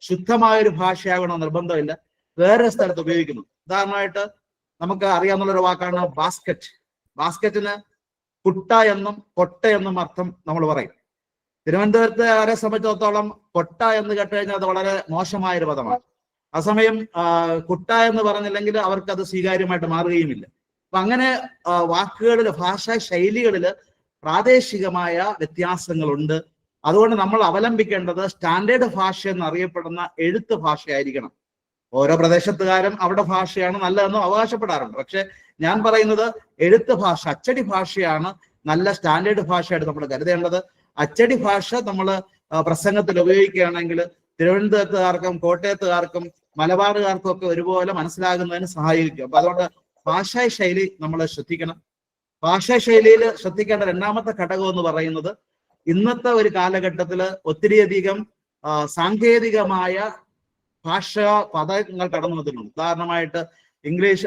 ശുദ്ധമായ ഒരു ഭാഷയാകണമെന്ന് നിർബന്ധമില്ല, വേറെ സ്ഥലത്ത് ഉപയോഗിക്കുന്നു. ഉദാഹരണമായിട്ട് നമുക്ക് അറിയാവുന്ന ഒരു വാക്കാണ് ബാസ്ക്കറ്റ്. ബാസ്ക്കറ്റിന് കുട്ട എന്നും കൊട്ട എന്നും അർത്ഥം നമ്മൾ പറയും. തിരുവനന്തപുരത്തെ ആരെ സംബന്ധിച്ചിടത്തോളം കൊട്ട എന്ന് കേട്ട് കഴിഞ്ഞാൽ അത് വളരെ മോശമായൊരു പദമാണ്. അസമയം കുട്ട എന്ന് പറഞ്ഞില്ലെങ്കിൽ അവർക്ക് അത് സ്വീകാര്യമായിട്ട് മാറുകയുമില്ല. അപ്പൊ അങ്ങനെ വാക്കുകളിൽ, ഭാഷാ ശൈലികളിൽ പ്രാദേശികമായ വ്യത്യാസങ്ങളുണ്ട്. അതുകൊണ്ട് നമ്മൾ അവലംബിക്കേണ്ടത് സ്റ്റാൻഡേർഡ് ഭാഷ എന്നറിയപ്പെടുന്ന എഴുത്ത് ഭാഷയായിരിക്കണം. ഓരോ പ്രദേശത്തുകാരും അവരുടെ ഭാഷയാണ് നല്ലതെന്നും അവകാശപ്പെടാറുണ്ട്. പക്ഷെ ഞാൻ പറയുന്നത് എഴുത്ത് ഭാഷ, അച്ചടി ഭാഷയാണ് നല്ല സ്റ്റാൻഡേർഡ് ഭാഷയായിട്ട് നമ്മൾ കരുതേണ്ടത്. അച്ചടി ഭാഷ നമ്മൾ പ്രസംഗത്തിൽ ഉപയോഗിക്കുകയാണെങ്കിൽ തിരുവനന്തപുരത്തുകാർക്കും കോട്ടയത്തുകാർക്കും മലബാറുകാർക്കും ഒക്കെ ഒരുപോലെ മനസ്സിലാകുന്നതിന് സഹായിക്കും. അപ്പൊ അതുകൊണ്ട് ഭാഷാ ശൈലി നമ്മൾ ശ്രദ്ധിക്കണം. ഭാഷാ ശൈലിയിൽ ശ്രദ്ധിക്കേണ്ട രണ്ടാമത്തെ ഘടകം എന്ന് പറയുന്നത് ഇന്നത്തെ ഒരു കാലഘട്ടത്തിൽ ഒത്തിരിയധികം സാങ്കേതികമായ ഭാഷാ പദങ്ങൾ കടന്നു വന്നിട്ടുണ്ട്. ഉദാഹരണമായിട്ട് ഇംഗ്ലീഷ്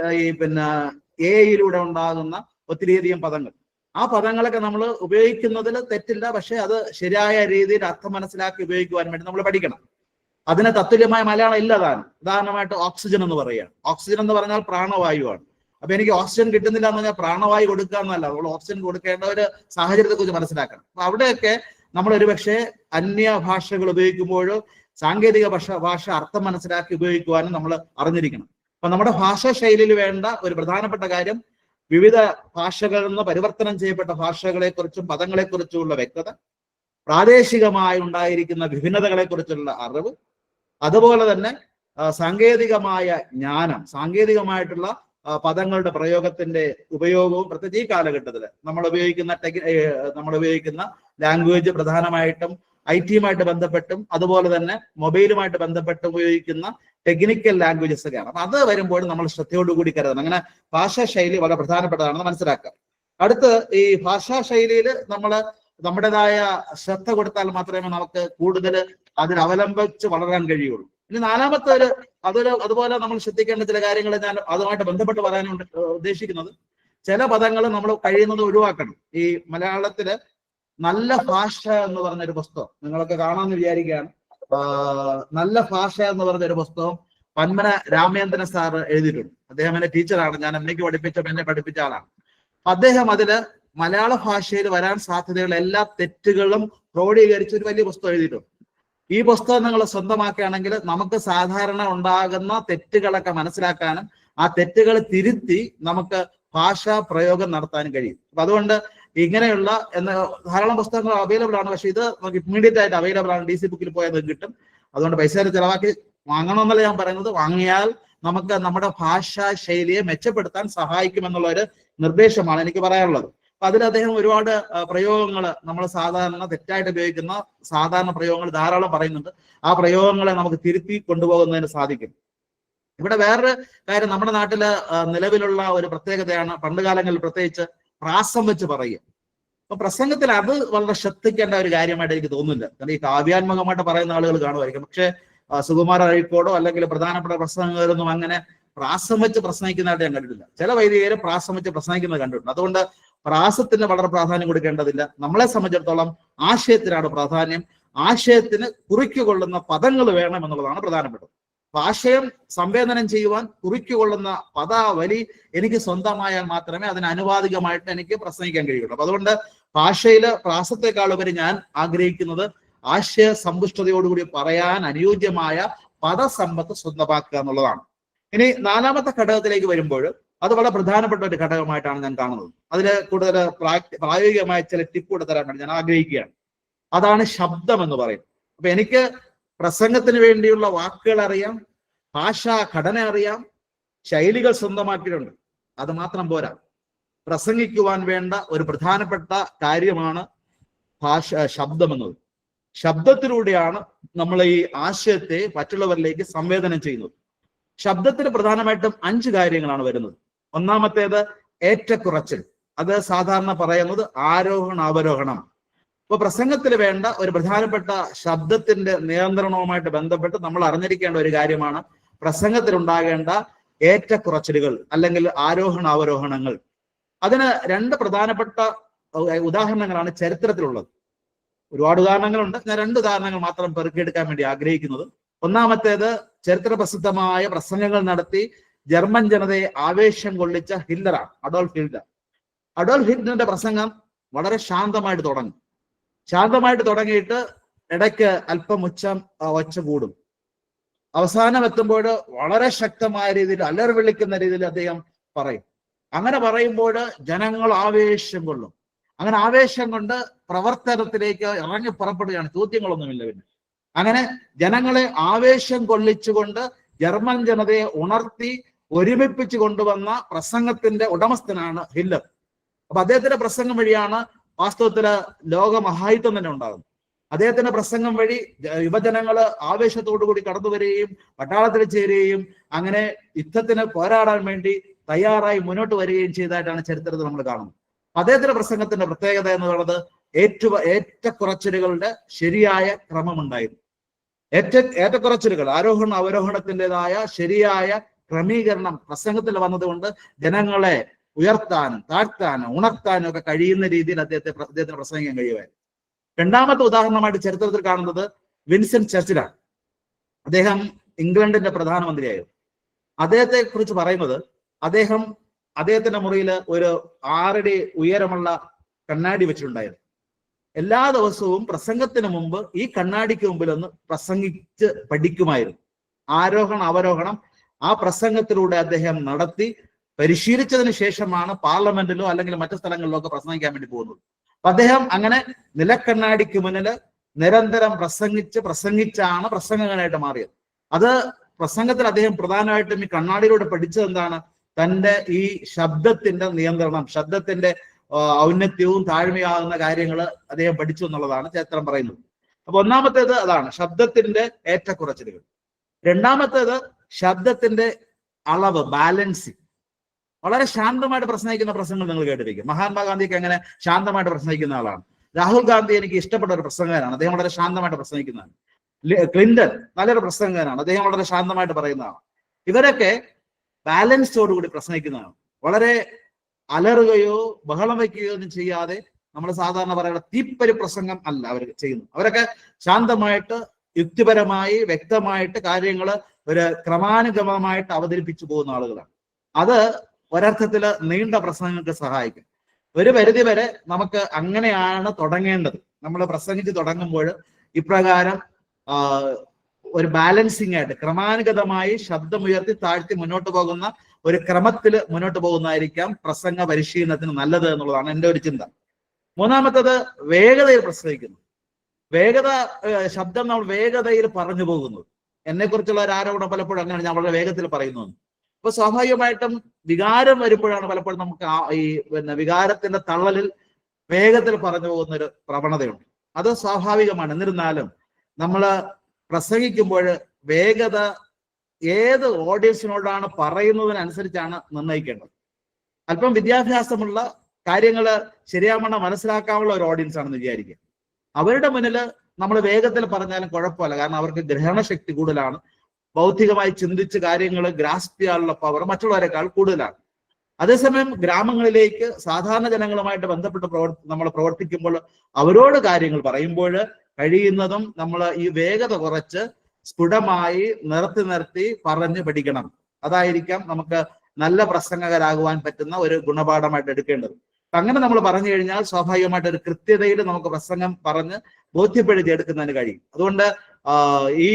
AI ഉണ്ടാകുന്ന ഒത്തിരിയധികം പദങ്ങൾ, ആ പദങ്ങളൊക്കെ നമ്മൾ ഉപയോഗിക്കുന്നതിൽ തെറ്റില്ല. പക്ഷെ അത് ശരിയായ രീതിയിൽ അർത്ഥം മനസ്സിലാക്കി ഉപയോഗിക്കുവാൻ വേണ്ടി നമ്മൾ പഠിക്കണം. അതിന് തത്തുല്യമായ മലയാളം ഇല്ലതാണ്. ഉദാഹരണമായിട്ട് ഓക്സിജൻ എന്ന് പറയുകയാണ്. ഓക്സിജൻ എന്ന് പറഞ്ഞാൽ പ്രാണവായുവാണ്. അപ്പൊ എനിക്ക് ഓക്സിജൻ കിട്ടുന്നില്ല എന്ന് പറഞ്ഞാൽ പ്രാണവായു കൊടുക്കുക എന്നല്ല, നമ്മൾ ഓക്സിജൻ കൊടുക്കേണ്ട ഒരു സാഹചര്യത്തെ കുറിച്ച് മനസ്സിലാക്കണം. അപ്പൊ അവിടെയൊക്കെ നമ്മൾ ഒരുപക്ഷെ അന്യ ഭാഷകൾ ഉപയോഗിക്കുമ്പോഴോ സാങ്കേതിക ഭാഷ അർത്ഥം മനസ്സിലാക്കി ഉപയോഗിക്കുവാനും നമ്മൾ അറിഞ്ഞിരിക്കണം. അപ്പൊ നമ്മുടെ ഭാഷാ ശൈലിയിൽ വേണ്ട ഒരു പ്രധാനപ്പെട്ട കാര്യം വിവിധ ഭാഷകളിൽ നിന്ന് പരിവർത്തനം ചെയ്യപ്പെട്ട ഭാഷകളെ കുറിച്ചും പദങ്ങളെ കുറിച്ചുമുള്ള വ്യക്തത, പ്രാദേശികമായി ഉണ്ടായിരിക്കുന്ന വിഭിന്നതകളെ കുറിച്ചുള്ള അറിവ്, അതുപോലെ തന്നെ സാങ്കേതികമായ ജ്ഞാനം, സാങ്കേതികമായിട്ടുള്ള പദങ്ങളുടെ പ്രയോഗത്തിന്റെ ഉപയോഗവും പ്രത്യേകിച്ച് ഈ കാലഘട്ടത്തിൽ നമ്മൾ ഉപയോഗിക്കുന്ന ലാംഗ്വേജ് പ്രധാനമായിട്ടും IT-യുമായിട്ട് ബന്ധപ്പെട്ടും അതുപോലെ തന്നെ മൊബൈലുമായിട്ട് ബന്ധപ്പെട്ട് ഉപയോഗിക്കുന്ന ടെക്നിക്കൽ ലാംഗ്വേജസ് ഒക്കെയാണ്. അപ്പൊ അത് വരുമ്പോൾ നമ്മൾ ശ്രദ്ധയോടുകൂടി കരുതണം. അങ്ങനെ ഭാഷാ ശൈലി വളരെ പ്രധാനപ്പെട്ടതാണെന്ന് മനസ്സിലാക്കാം. അടുത്ത് ഈ ഭാഷാ ശൈലിയിൽ നമ്മൾ നമ്മുടേതായ ശ്രദ്ധ കൊടുത്താൽ മാത്രമേ നമുക്ക് കൂടുതൽ അതിൽ അവലംബിച്ച് വളരാൻ കഴിയുള്ളൂ. ഇനി നാലാമത്തെ അതുപോലെ നമ്മൾ ശ്രദ്ധിക്കേണ്ട ചില കാര്യങ്ങൾ ഞാൻ അതുമായിട്ട് ബന്ധപ്പെട്ട് പറയാനുണ്ട് ഉദ്ദേശിക്കുന്നത്. ചില പദങ്ങൾ നമ്മൾ കഴിയുന്നത് ഒഴിവാക്കണം. ഈ മലയാളത്തില് നല്ല ഭാഷ എന്ന് പറഞ്ഞൊരു പുസ്തകം നിങ്ങളൊക്കെ കാണാമെന്ന് വിചാരിക്കുകയാണ്. നല്ല ഭാഷ എന്ന് പറഞ്ഞൊരു പുസ്തകം പന്മന രാമേന്ദ്രൻ സാർ എഴുതിയിട്ടുണ്ട്. അദ്ദേഹം എന്റെ ടീച്ചറാണ്, ഞാൻ എന്നെ പഠിപ്പിച്ച ആളാണ്. അദ്ദേഹം അതില് മലയാള ഭാഷയിൽ വരാൻ സാധ്യതയുള്ള എല്ലാ തെറ്റുകളും ക്രോഡീകരിച്ച് ഒരു വലിയ പുസ്തകം എഴുതിയിട്ടുണ്ട്. ഈ പുസ്തകം നിങ്ങൾ സ്വന്തമാക്കുകയാണെങ്കിൽ നമുക്ക് സാധാരണ ഉണ്ടാകുന്ന തെറ്റുകളൊക്കെ മനസ്സിലാക്കാനും ആ തെറ്റുകൾ തിരുത്തി നമുക്ക് ഭാഷാ പ്രയോഗം നടത്താനും കഴിയും. അപ്പൊ അതുകൊണ്ട് ഇങ്ങനെയുള്ള ധാരാളം പുസ്തകങ്ങൾ അവൈലബിൾ ആണ്. പക്ഷെ ഇത് നമുക്ക് ഇമ്മീഡിയറ്റ് ആയിട്ട് അവൈലബിൾ ആണ്, DC ബുക്കിൽ പോയാൽ അത് കിട്ടും. അതുകൊണ്ട് പൈസ ചിലവാക്കി വാങ്ങണമെന്നല്ല ഞാൻ പറയുന്നത്, വാങ്ങിയാൽ നമുക്ക് നമ്മുടെ ഭാഷാ ശൈലിയെ മെച്ചപ്പെടുത്താൻ സഹായിക്കുമെന്നുള്ള ഒരു നിർദ്ദേശമാണ് എനിക്ക് പറയാനുള്ളത്. അപ്പൊ അതിൽ അദ്ദേഹം ഒരുപാട് പ്രയോഗങ്ങൾ നമ്മൾ സാധാരണ തെറ്റായിട്ട് ഉപയോഗിക്കുന്ന സാധാരണ പ്രയോഗങ്ങൾ ധാരാളം പറയുന്നുണ്ട്. ആ പ്രയോഗങ്ങളെ നമുക്ക് തിരുത്തി കൊണ്ടുപോകുന്നതിന് സാധിക്കും. ഇവിടെ വേറൊരു കാര്യം നമ്മുടെ നാട്ടില് നിലവിലുള്ള ഒരു പ്രത്യേകതയാണ്, പണ്ടുകാലങ്ങളിൽ പ്രത്യേകിച്ച് പ്രാസം വെച്ച് പറയുക. അപ്പൊ പ്രസംഗത്തിൽ അത് വളരെ ശ്രദ്ധിക്കേണ്ട ഒരു കാര്യമായിട്ട് എനിക്ക് തോന്നുന്നില്ല. കാരണം ഈ കാവ്യാത്മകമായിട്ട് പറയുന്ന ആളുകൾ കാണുമായിരിക്കും. പക്ഷെ സുകുമാര അഴീക്കോടോ അല്ലെങ്കിൽ പ്രധാനപ്പെട്ട പ്രസംഗകരൊന്നും അങ്ങനെ പ്രാസം വെച്ച് പ്രസംഗിക്കുന്നതായിട്ട് ഞാൻ കണ്ടിട്ടില്ല. ചില വൈദികര് പ്രാസം വെച്ച് പ്രസംഗിക്കുന്നത് കണ്ടിട്ടുണ്ട്. അതുകൊണ്ട് പ്രാസത്തിന് വളരെ പ്രാധാന്യം കൊടുക്കേണ്ടതില്ല. നമ്മളെ സംബന്ധിച്ചിടത്തോളം ആശയത്തിനാണ് പ്രാധാന്യം. ആശയത്തിന് കുറിക്കുകൊള്ളുന്ന പദങ്ങൾ വേണം എന്നുള്ളതാണ് പ്രധാനപ്പെട്ടത്. ആശയം സംവേദനം ചെയ്യുവാൻ കുറിക്കുകൊള്ളുന്ന പദാവലി എനിക്ക് സ്വന്തമായാൽ മാത്രമേ അതിന് അനുവാദികമായിട്ട് എനിക്ക് പ്രസംഗിക്കാൻ കഴിയുള്ളൂ. അപ്പൊ അതുകൊണ്ട് ഭാഷയില് പ്രാസത്തെക്കാൾ ഉപരി ഞാൻ ആഗ്രഹിക്കുന്നത് ആശയ സമ്പുഷ്ടതയോടുകൂടി പറയാൻ അനുയോജ്യമായ പദസമ്പത്ത് സ്വന്തമാക്കുക എന്നുള്ളതാണ്. ഇനി നാലാമത്തെ ഘടകത്തിലേക്ക് വരുമ്പോൾ അത് വളരെ പ്രധാനപ്പെട്ട ഒരു ഘടകമായിട്ടാണ് ഞാൻ കാണുന്നത്. അതിൽ കൂടുതൽ പ്രായോഗികമായ ചില ടിപ്പ് കൂടെ തരാൻ വേണ്ടി ഞാൻ ആഗ്രഹിക്കുകയാണ്. അതാണ് ശബ്ദം എന്ന് പറയും. അപ്പൊ എനിക്ക് പ്രസംഗത്തിന് വേണ്ടിയുള്ള വാക്കുകൾ അറിയാം, ഭാഷാ ഘടന അറിയാം, ശൈലികൾ സ്വന്തമാക്കിയിട്ടുണ്ട്. അത് മാത്രം പോരാ, പ്രസംഗിക്കുവാൻ വേണ്ട ഒരു പ്രധാനപ്പെട്ട കാര്യമാണ് ശബ്ദം എന്നത്. ശബ്ദത്തിലൂടെയാണ് നമ്മൾ ഈ ആശയത്തെ മറ്റുള്ളവരിലേക്ക് സംവേദനം ചെയ്യുന്നത്. ശബ്ദത്തിന് പ്രധാനമായിട്ടും 5 കാര്യങ്ങളാണ് വരുന്നത്. ഒന്നാമത്തേത് ഏറ്റക്കുറച്ചിൽ. അത് സാധാരണ പറയുന്നത് ആരോഹണ അവരോഹണം. അപ്പൊ പ്രസംഗത്തിൽ വേണ്ട ഒരു പ്രധാനപ്പെട്ട ശബ്ദത്തിന്റെ നിയന്ത്രണവുമായിട്ട് ബന്ധപ്പെട്ട് നമ്മൾ അറിഞ്ഞിരിക്കേണ്ട ഒരു കാര്യമാണ് പ്രസംഗത്തിൽ ഉണ്ടാകേണ്ട ഏറ്റക്കുറച്ചിലുകൾ അല്ലെങ്കിൽ ആരോഹണ അവരോഹണങ്ങൾ. അതിന് 2 പ്രധാനപ്പെട്ട ഉദാഹരണങ്ങളാണ് ചരിത്രത്തിലുള്ളത്. ഒരുപാട് ഉദാഹരണങ്ങളുണ്ട്. ഞാൻ 2 ഉദാഹരണങ്ങൾ മാത്രം പെറുക്കിയെടുക്കാൻ വേണ്ടി ആഗ്രഹിക്കുന്നത്. ഒന്നാമത്തേത് ചരിത്ര പ്രസിദ്ധമായ പ്രസംഗങ്ങൾ നടത്തി ജർമ്മൻ ജനതയെ ആവേശം കൊള്ളിച്ച ഹിറ്റ്ലറാണ്, അഡോൾഫ് ഹിറ്റ്ലർ. അഡോൾഫ് ഹിറ്റ്ലറിന്റെ പ്രസംഗം വളരെ ശാന്തമായിട്ട് തുടങ്ങും. ശാന്തമായിട്ട് തുടങ്ങിയിട്ട് ഇടയ്ക്ക് അല്പം ഒച്ച കൂടും. അവസാനം എത്തുമ്പോൾ വളരെ ശക്തമായ രീതിയിൽ അലറി വിളിക്കുന്ന രീതിയിൽ അദ്ദേഹം പറയും. അങ്ങനെ പറയുമ്പോൾ ജനങ്ങൾ ആവേശം കൊള്ളും. അങ്ങനെ ആവേശം കൊണ്ട് പ്രവർത്തനത്തിലേക്ക് ഇറങ്ങി പുറപ്പെടുകയാണ്. ചോദ്യങ്ങളൊന്നുമില്ല. പിന്നെ അങ്ങനെ ജനങ്ങളെ ആവേശം കൊള്ളിച്ചുകൊണ്ട് ജർമ്മൻ ജനതയെ ഉണർത്തി ഒരുമിപ്പിച്ച് കൊണ്ടുവന്ന പ്രസംഗത്തിന്റെ ഉടമസ്ഥനാണ് ഹിറ്റ്ലർ. അപ്പൊ അദ്ദേഹത്തിന്റെ പ്രസംഗം വഴിയാണ് വാസ്തവത്തില് ലോകമഹായുദ്ധം തന്നെ ഉണ്ടാകുന്നത്. അദ്ദേഹത്തിന്റെ പ്രസംഗം വഴി യുവജനങ്ങള് ആവേശത്തോടു കൂടി കടന്നു വരികയും പട്ടാളത്തിൽ ചേരുകയും അങ്ങനെ യുദ്ധത്തിന് പോരാടാൻ വേണ്ടി തയ്യാറായി മുന്നോട്ട് വരികയും ചെയ്തതായിട്ടാണ് ചരിത്രത്തിൽ നമ്മൾ കാണുന്നത്. അദ്ദേഹത്തിന്റെ പ്രസംഗത്തിന്റെ പ്രത്യേകത എന്ന് പറയുന്നത് ഏറ്റക്കുറച്ചിലുകളുടെ ശരിയായ ക്രമമുണ്ടായിരുന്നു. ഏറ്റക്കുറച്ചിലുകൾ, ആരോഹണ അവരോഹണത്തിൻ്റെതായ ശരിയായ ക്രമീകരണം പ്രസംഗത്തിൽ വന്നതുകൊണ്ട് ജനങ്ങളെ ഉയർത്താനും താഴ്ത്താനും ഉണർത്താനും ഒക്കെ കഴിയുന്ന രീതിയിൽ അദ്ദേഹത്തിന് പ്രസംഗിക്കാൻ കഴിയുമായിരുന്നു. രണ്ടാമത്തെ ഉദാഹരണമായിട്ട് ചരിത്രത്തിൽ കാണുന്നത് വിൻസെന്റ് ചർച്ചിലാണ്. അദ്ദേഹം ഇംഗ്ലണ്ടിന്റെ പ്രധാനമന്ത്രിയായിരുന്നു. അദ്ദേഹത്തെ കുറിച്ച് പറയുന്നത് അദ്ദേഹത്തിന്റെ മുറിയിൽ ഒരു 6 അടി ഉയരമുള്ള കണ്ണാടി വെച്ചിട്ടുണ്ടായിരുന്നു. എല്ലാ ദിവസവും പ്രസംഗത്തിന് മുമ്പ് ഈ കണ്ണാടിക്ക് മുമ്പിൽ ഒന്ന് പ്രസംഗിച്ച് പഠിക്കുമായിരുന്നു. ആരോഹണം അവരോഹണം ആ പ്രസംഗത്തിലൂടെ അദ്ദേഹം നടത്തി പരിശീലിച്ചതിന് ശേഷമാണ് പാർലമെന്റിലോ അല്ലെങ്കിൽ മറ്റു സ്ഥലങ്ങളിലോ ഒക്കെ പ്രസംഗിക്കാൻ വേണ്ടി പോകുന്നത്. അപ്പൊ അദ്ദേഹം അങ്ങനെ നിലക്കണ്ണാടിക്ക് മുന്നിൽ നിരന്തരം പ്രസംഗിച്ചാണ് പ്രസംഗകനായിട്ട് മാറിയത്. അത് പ്രസംഗത്തിൽ അദ്ദേഹം പ്രധാനമായിട്ടും ഈ കണ്ണാടിയിലൂടെ പഠിച്ചത് എന്താണ്? തന്റെ ഈ ശബ്ദത്തിന്റെ നിയന്ത്രണം, ശബ്ദത്തിന്റെ ഔന്നത്യവും താഴ്മയാകുന്ന കാര്യങ്ങൾ അദ്ദേഹം പഠിച്ചു എന്നുള്ളതാണ് ചരിത്രം പറയുന്നത്. അപ്പൊ ഒന്നാമത്തേത് അതാണ്, ശബ്ദത്തിന്റെ ഏറ്റക്കുറച്ചിലുകൾ. രണ്ടാമത്തേത് ശബ്ദത്തിന്റെ അളവ്, ബാലൻസിങ്. വളരെ ശാന്തമായിട്ട് പ്രസംഗിക്കുന്ന പ്രസംഗങ്ങൾ നിങ്ങൾ കേട്ടിരിക്കും. മഹാത്മാഗാന്ധിക്ക് അങ്ങനെ ശാന്തമായിട്ട് പ്രസംഗിക്കുന്ന ആളാണ്. രാഹുൽ ഗാന്ധി എനിക്ക് ഇഷ്ടപ്പെട്ട ഒരു പ്രസംഗകനാണ്, അദ്ദേഹം വളരെ ശാന്തമായിട്ട് പ്രസംഗിക്കുന്നതാണ്. ക്ലിന്റൺ നല്ലൊരു പ്രസംഗകനാണ്, അദ്ദേഹം വളരെ ശാന്തമായിട്ട് പറയുന്നതാണ്. ഇവരൊക്കെ ബാലൻസോടുകൂടി പ്രസംഗിക്കുന്നതാണ്. വളരെ അലറുകയോ ബഹളം വയ്ക്കുകയോ ഒന്നും ചെയ്യാതെ നമ്മൾ സാധാരണ പറയുന്ന തീപ്പരി പ്രസംഗം അല്ല അവർ ചെയ്യുന്നത്. അവരൊക്കെ ശാന്തമായിട്ട് യുക്തിപരമായി വ്യക്തമായിട്ട് കാര്യങ്ങൾ ഒരു ക്രമാനുഗമമായിട്ട് അവതരിപ്പിച്ചു പോകുന്ന ആളുകളാണ്. അത് ഒരർത്ഥത്തില് നീണ്ട പ്രസംഗങ്ങൾക്ക് സഹായിക്കും. ഒരു പരിധി വരെ നമുക്ക് അങ്ങനെയാണ് തുടങ്ങേണ്ടത്. നമ്മൾ പ്രസംഗിച്ച് തുടങ്ങുമ്പോൾ ഇപ്രകാരം ഒരു ബാലൻസിങ് ആയിട്ട് ക്രമാനുഗതമായി ശബ്ദമുയർത്തി താഴ്ത്തി മുന്നോട്ട് പോകുന്ന ഒരു ക്രമത്തിൽ മുന്നോട്ട് പോകുന്നതായിരിക്കാം പ്രസംഗ പരിശീലനത്തിന് നല്ലത് എന്നുള്ളതാണ് എൻ്റെ ഒരു ചിന്ത. മൂന്നാമത്തത് വേഗതയിൽ പ്രസംഗിക്കുന്നു. ശബ്ദം നമ്മൾ വേഗതയിൽ പറഞ്ഞു പോകുന്നത്. എന്നെക്കുറിച്ചുള്ള ഒരു ആരോപണം പലപ്പോഴും അങ്ങനെയാണ്, ഞാൻ വളരെ വേഗത്തിൽ പറയുന്നു. അപ്പൊ സ്വാഭാവികമായിട്ടും വികാരം വരുമ്പോഴാണ് പലപ്പോഴും നമുക്ക് ഈ വികാരത്തിന്റെ തള്ളലിൽ വേഗത്തിൽ പറഞ്ഞു പോകുന്ന ഒരു പ്രവണതയുണ്ട്. അത് സ്വാഭാവികമാണ്. എന്നിരുന്നാലും നമ്മൾ പ്രസംഗിക്കുമ്പോൾ വേഗത ഏത് ഓഡിയൻസിനോടാണ് പറയുന്നതിനനുസരിച്ചാണ് നിർണ്ണയിക്കേണ്ടത്. അല്പം വിദ്യാഭ്യാസമുള്ള കാര്യങ്ങൾ ശരിയാവണ്ണം മനസ്സിലാക്കാനുള്ള ഒരു ഓഡിയൻസ് ആണെന്ന് വിചാരിക്കുക. അവരുടെ മുന്നിൽ നമ്മൾ വേഗത്തിൽ പറഞ്ഞാലും കുഴപ്പമില്ല, കാരണം അവർക്ക് ഗ്രഹണശക്തി കൂടുതലാണ്. ബൗദ്ധികമായി ചിന്തിച്ച് കാര്യങ്ങൾ ഗ്രാസ്പ് ചെയ്യാനുള്ള പവർ മറ്റുള്ളവരെക്കാൾ കൂടുതലാണ്. അതേസമയം ഗ്രാമങ്ങളിലേക്ക് സാധാരണ ജനങ്ങളുമായിട്ട് ബന്ധപ്പെട്ട് നമ്മൾ പ്രവർത്തിക്കുമ്പോൾ അവരോട് കാര്യങ്ങൾ പറയുമ്പോൾ കഴിയുന്നതും നമ്മൾ ഈ വേഗത കുറച്ച് സ്ഫുടമായി നിർത്തി പറഞ്ഞ് പഠിക്കണം. അതായിരിക്കാം നമുക്ക് നല്ല പ്രസംഗകരാകുവാൻ പറ്റുന്ന ഒരു ഗുണപാഠമായിട്ട് എടുക്കേണ്ടത്. അങ്ങനെ നമ്മൾ പറഞ്ഞു കഴിഞ്ഞാൽ സ്വാഭാവികമായിട്ട് ഒരു കൃത്യതയിൽ നമുക്ക് പ്രസംഗം പറഞ്ഞ് ബോധ്യപ്പെടുത്തി എടുക്കുന്നതിന് കഴിയും. അതുകൊണ്ട് ഈ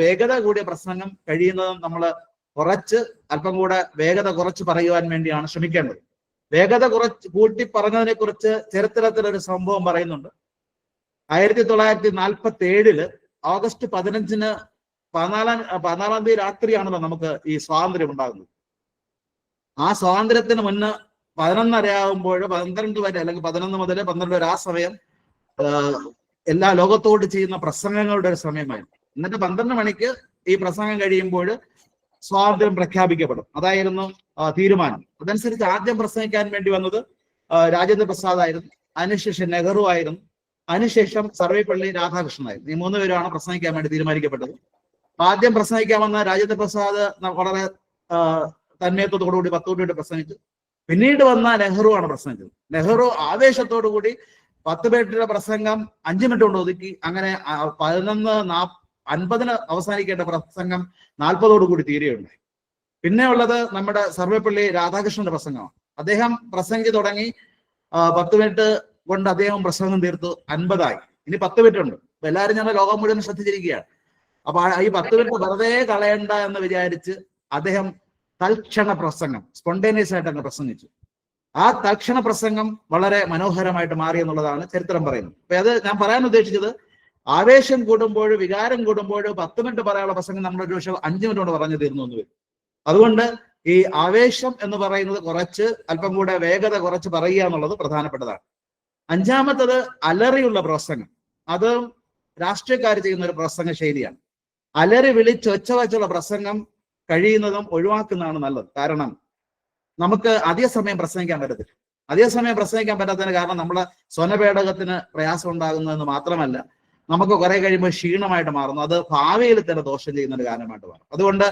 വേഗത കൂടിയ പ്രസംഗം കഴിയുന്നതും നമ്മൾ അല്പം കൂടെ വേഗത കുറച്ച് പറയുവാൻ വേണ്ടിയാണ് ശ്രമിക്കേണ്ടത്. വേഗത കൂട്ടി പറഞ്ഞതിനെ കുറിച്ച് ചരിത്രത്തിലൊരു സംഭവം പറയുന്നുണ്ട്. 1947 ഓഗസ്റ്റ് 15 14 തീയതി രാത്രിയാണല്ലോ നമുക്ക് ഈ സ്വാതന്ത്ര്യം ഉണ്ടാകുന്നത്. ആ സ്വാതന്ത്ര്യത്തിന് മുന്നേ 11:30 ആകുമ്പോൾ 12 വരെ അല്ലെങ്കിൽ 11 മുതൽ 12 വരെ ആ സമയം എല്ലാ ലോകത്തോട് ചെയ്യുന്ന പ്രസംഗങ്ങളുടെ ഒരു സമയമായിരുന്നു. എന്നിട്ട് 12 മണിക്ക് ഈ പ്രസംഗം കഴിയുമ്പോൾ സ്വാതന്ത്ര്യം പ്രഖ്യാപിക്കപ്പെടും. അതായിരുന്നു തീരുമാനം. അതനുസരിച്ച് ആദ്യം പ്രസംഗിക്കാൻ വേണ്ടി വന്നത് രാജേന്ദ്ര പ്രസാദ് ആയിരുന്നു, അതിനുശേഷം നെഹ്റു ആയിരുന്നു, അതിനുശേഷം സർവേപ്പള്ളി രാധാകൃഷ്ണനായിരുന്നു. ഈ 3 പേരാണ് പ്രസംഗിക്കാൻ വേണ്ടി തീരുമാനിക്കപ്പെട്ടത്. ആദ്യം പ്രസംഗിക്കാൻ വന്ന രാജേന്ദ്ര പ്രസാദ് വളരെ തന്മയത്വത്തോടുകൂടി 10 മിനിറ്റ് പ്രസംഗിച്ചു. പിന്നീട് വന്ന നെഹ്റു ആണ് പ്രസംഗിച്ചത്. നെഹ്റു ആവേശത്തോടു കൂടി 10 മിനിറ്റിന്റെ പ്രസംഗം 5 മിനിറ്റ് കൊണ്ട് ഒതുക്കി. അങ്ങനെ 11:50 അവസാനിക്കേണ്ട പ്രസംഗം 40 കൂടി തീരുകയുണ്ടായി. പിന്നെ ഉള്ളത് നമ്മുടെ സർവേപ്പള്ളി രാധാകൃഷ്ണന്റെ പ്രസംഗമാണ്. അദ്ദേഹം പ്രസംഗിച്ച് തുടങ്ങി 10 മിനിറ്റ് കൊണ്ട് അദ്ദേഹം പ്രസംഗം തീർത്തു, 50 ആയി. ഇനി 10 മിനിറ്റ് ഉണ്ട്. അപ്പൊ എല്ലാവരും ഞങ്ങൾ ലോകം മുഴുവൻ ശ്രദ്ധിച്ചിരിക്കുകയാണ്. അപ്പൊ ഈ 10 മിനിറ്റ് വെറുതെ കളയണ്ട എന്ന് വിചാരിച്ച് അദ്ദേഹം തൽക്ഷണ പ്രസംഗം സ്പോണ്ടേനിയസ് ആയിട്ട് അങ്ങ് പ്രസംഗിച്ചു. ആ തൽക്ഷണ പ്രസംഗം വളരെ മനോഹരമായിട്ട് മാറി എന്നുള്ളതാണ് ചരിത്രം പറയുന്നത്. അപ്പൊ അത് ഞാൻ പറയാൻ ഉദ്ദേശിച്ചത്, ആവേശം കൂടുമ്പോൾ, വികാരം കൂടുമ്പോൾ 10 മിനിറ്റ് പറയാനുള്ള പ്രസംഗം നമ്മൾ ഒരു പക്ഷേ 5 മിനിറ്റ് കൊണ്ട് പറഞ്ഞു തീർന്നു എന്ന് വരും. അതുകൊണ്ട് ഈ ആവേശം എന്ന് പറയുന്നത് കുറച്ച് അല്പം കൂടെ വേഗത കുറച്ച് പറയുക എന്നുള്ളത് പ്രധാനപ്പെട്ടതാണ്. അഞ്ചാമത്തത് അലറിയുള്ള പ്രസംഗം. അത് രാഷ്ട്രീയക്കാർ ചെയ്യുന്ന ഒരു പ്രസംഗ ശൈലിയാണ്. അലറി വിളിച്ച് ഒച്ച വച്ചുള്ള പ്രസംഗം കഴിയുന്നതും ഒഴിവാക്കുന്നതാണ് നല്ലത്. കാരണം നമുക്ക് അധിക സമയം പ്രസംഗിക്കാൻ പറ്റത്തില്ല. അധിക സമയം പ്രസംഗിക്കാൻ പറ്റാത്തതിന് കാരണം നമ്മളെ സ്വനപേടകത്തിന് പ്രയാസം ഉണ്ടാകുന്നതെന്ന് മാത്രമല്ല, നമുക്ക് കുറെ കഴിയുമ്പോൾ ക്ഷീണമായിട്ട് മാറുന്നു. അത് ഭാവിയിൽ തന്നെ ദോഷം ചെയ്യുന്ന ഒരു കാരണമായിട്ട് മാറും. അതുകൊണ്ട്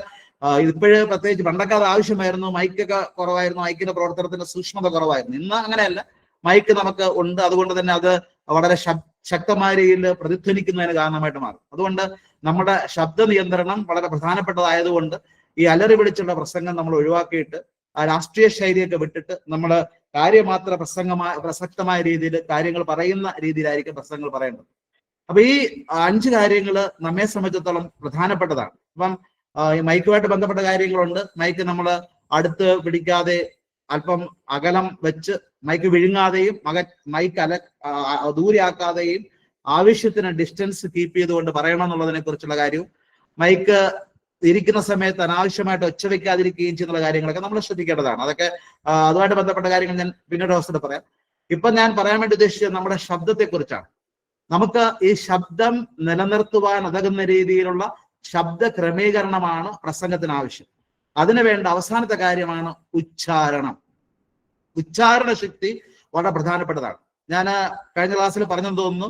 ഇപ്പോഴ് പ്രത്യേകിച്ച് പണ്ടൊക്കെ അത് ആവശ്യമായിരുന്നു. മൈക്കൊക്കെ കുറവായിരുന്നു, മൈക്കിന്റെ പ്രവർത്തനത്തിന്റെ സൂക്ഷ്മത കുറവായിരുന്നു. ഇന്ന് അങ്ങനെയല്ല, മൈക്ക് നമുക്ക് ഉണ്ട്. അതുകൊണ്ട് തന്നെ അത് വളരെ ശക്തമായ രീതിയിൽ പ്രതിധ്വനിക്കുന്നതിന് കാരണമായിട്ട് മാറും. അതുകൊണ്ട് നമ്മുടെ ശബ്ദ നിയന്ത്രണം വളരെ പ്രധാനപ്പെട്ടതായതുകൊണ്ട് ഈ അലറി വിളിച്ചുള്ള പ്രസംഗം നമ്മൾ ഒഴിവാക്കിയിട്ട് ആ രാഷ്ട്രീയ ശൈലിയൊക്കെ വിട്ടിട്ട് നമ്മൾ കാര്യമാത്ര പ്രസക്തമായ രീതിയിൽ കാര്യങ്ങൾ പറയുന്ന രീതിയിലായിരിക്കും പ്രസംഗങ്ങൾ പറയേണ്ടത്. അപ്പൊ ഈ 5 കാര്യങ്ങൾ നമ്മെ സംബന്ധിച്ചിടത്തോളം പ്രധാനപ്പെട്ടതാണ്. അപ്പം ഈ മൈക്കുമായിട്ട് ബന്ധപ്പെട്ട കാര്യങ്ങളുണ്ട്. മൈക്ക് നമ്മൾ അടുത്ത് പിടിക്കാതെ അല്പം അകലം വെച്ച്, മൈക്ക് വിഴുങ്ങാതെയും മൈക്ക് ദൂരെയാക്കാതെയും ആവശ്യത്തിന് ഡിസ്റ്റൻസ് കീപ്പ് ചെയ്തുകൊണ്ട് പറയണം എന്നുള്ളതിനെ കുറിച്ചുള്ള കാര്യവും, മൈക്ക് ഇരിക്കുന്ന സമയത്ത് അനാവശ്യമായിട്ട് ഒച്ച വെക്കാതിരിക്കുകയും ചെയ്യുന്ന കാര്യങ്ങളൊക്കെ നമ്മൾ ശ്രദ്ധിക്കേണ്ടതാണ്. അതൊക്കെ അതുമായിട്ട് ബന്ധപ്പെട്ട കാര്യങ്ങൾ ഞാൻ പിന്നീട് അവസരത്തിൽ പറയാം. ഇപ്പൊ ഞാൻ പറയാൻ വേണ്ടി ഉദ്ദേശിച്ചത് നമ്മുടെ ശബ്ദത്തെ കുറിച്ചാണ്. നമുക്ക് ഈ ശബ്ദം നിലനിർത്തുവാൻ ഉതകുന്ന രീതിയിലുള്ള ശബ്ദ ക്രമീകരണമാണ് പ്രസംഗത്തിന് ആവശ്യം. അതിനു വേണ്ട അവസാനത്തെ കാര്യമാണ് ഉച്ചാരണം. ഉച്ചാരണ ശക്തി വളരെ പ്രധാനപ്പെട്ടതാണ്. ഞാൻ കഴിഞ്ഞ ക്ലാസ്സിൽ പറഞ്ഞെന്ന് തോന്നുന്നു,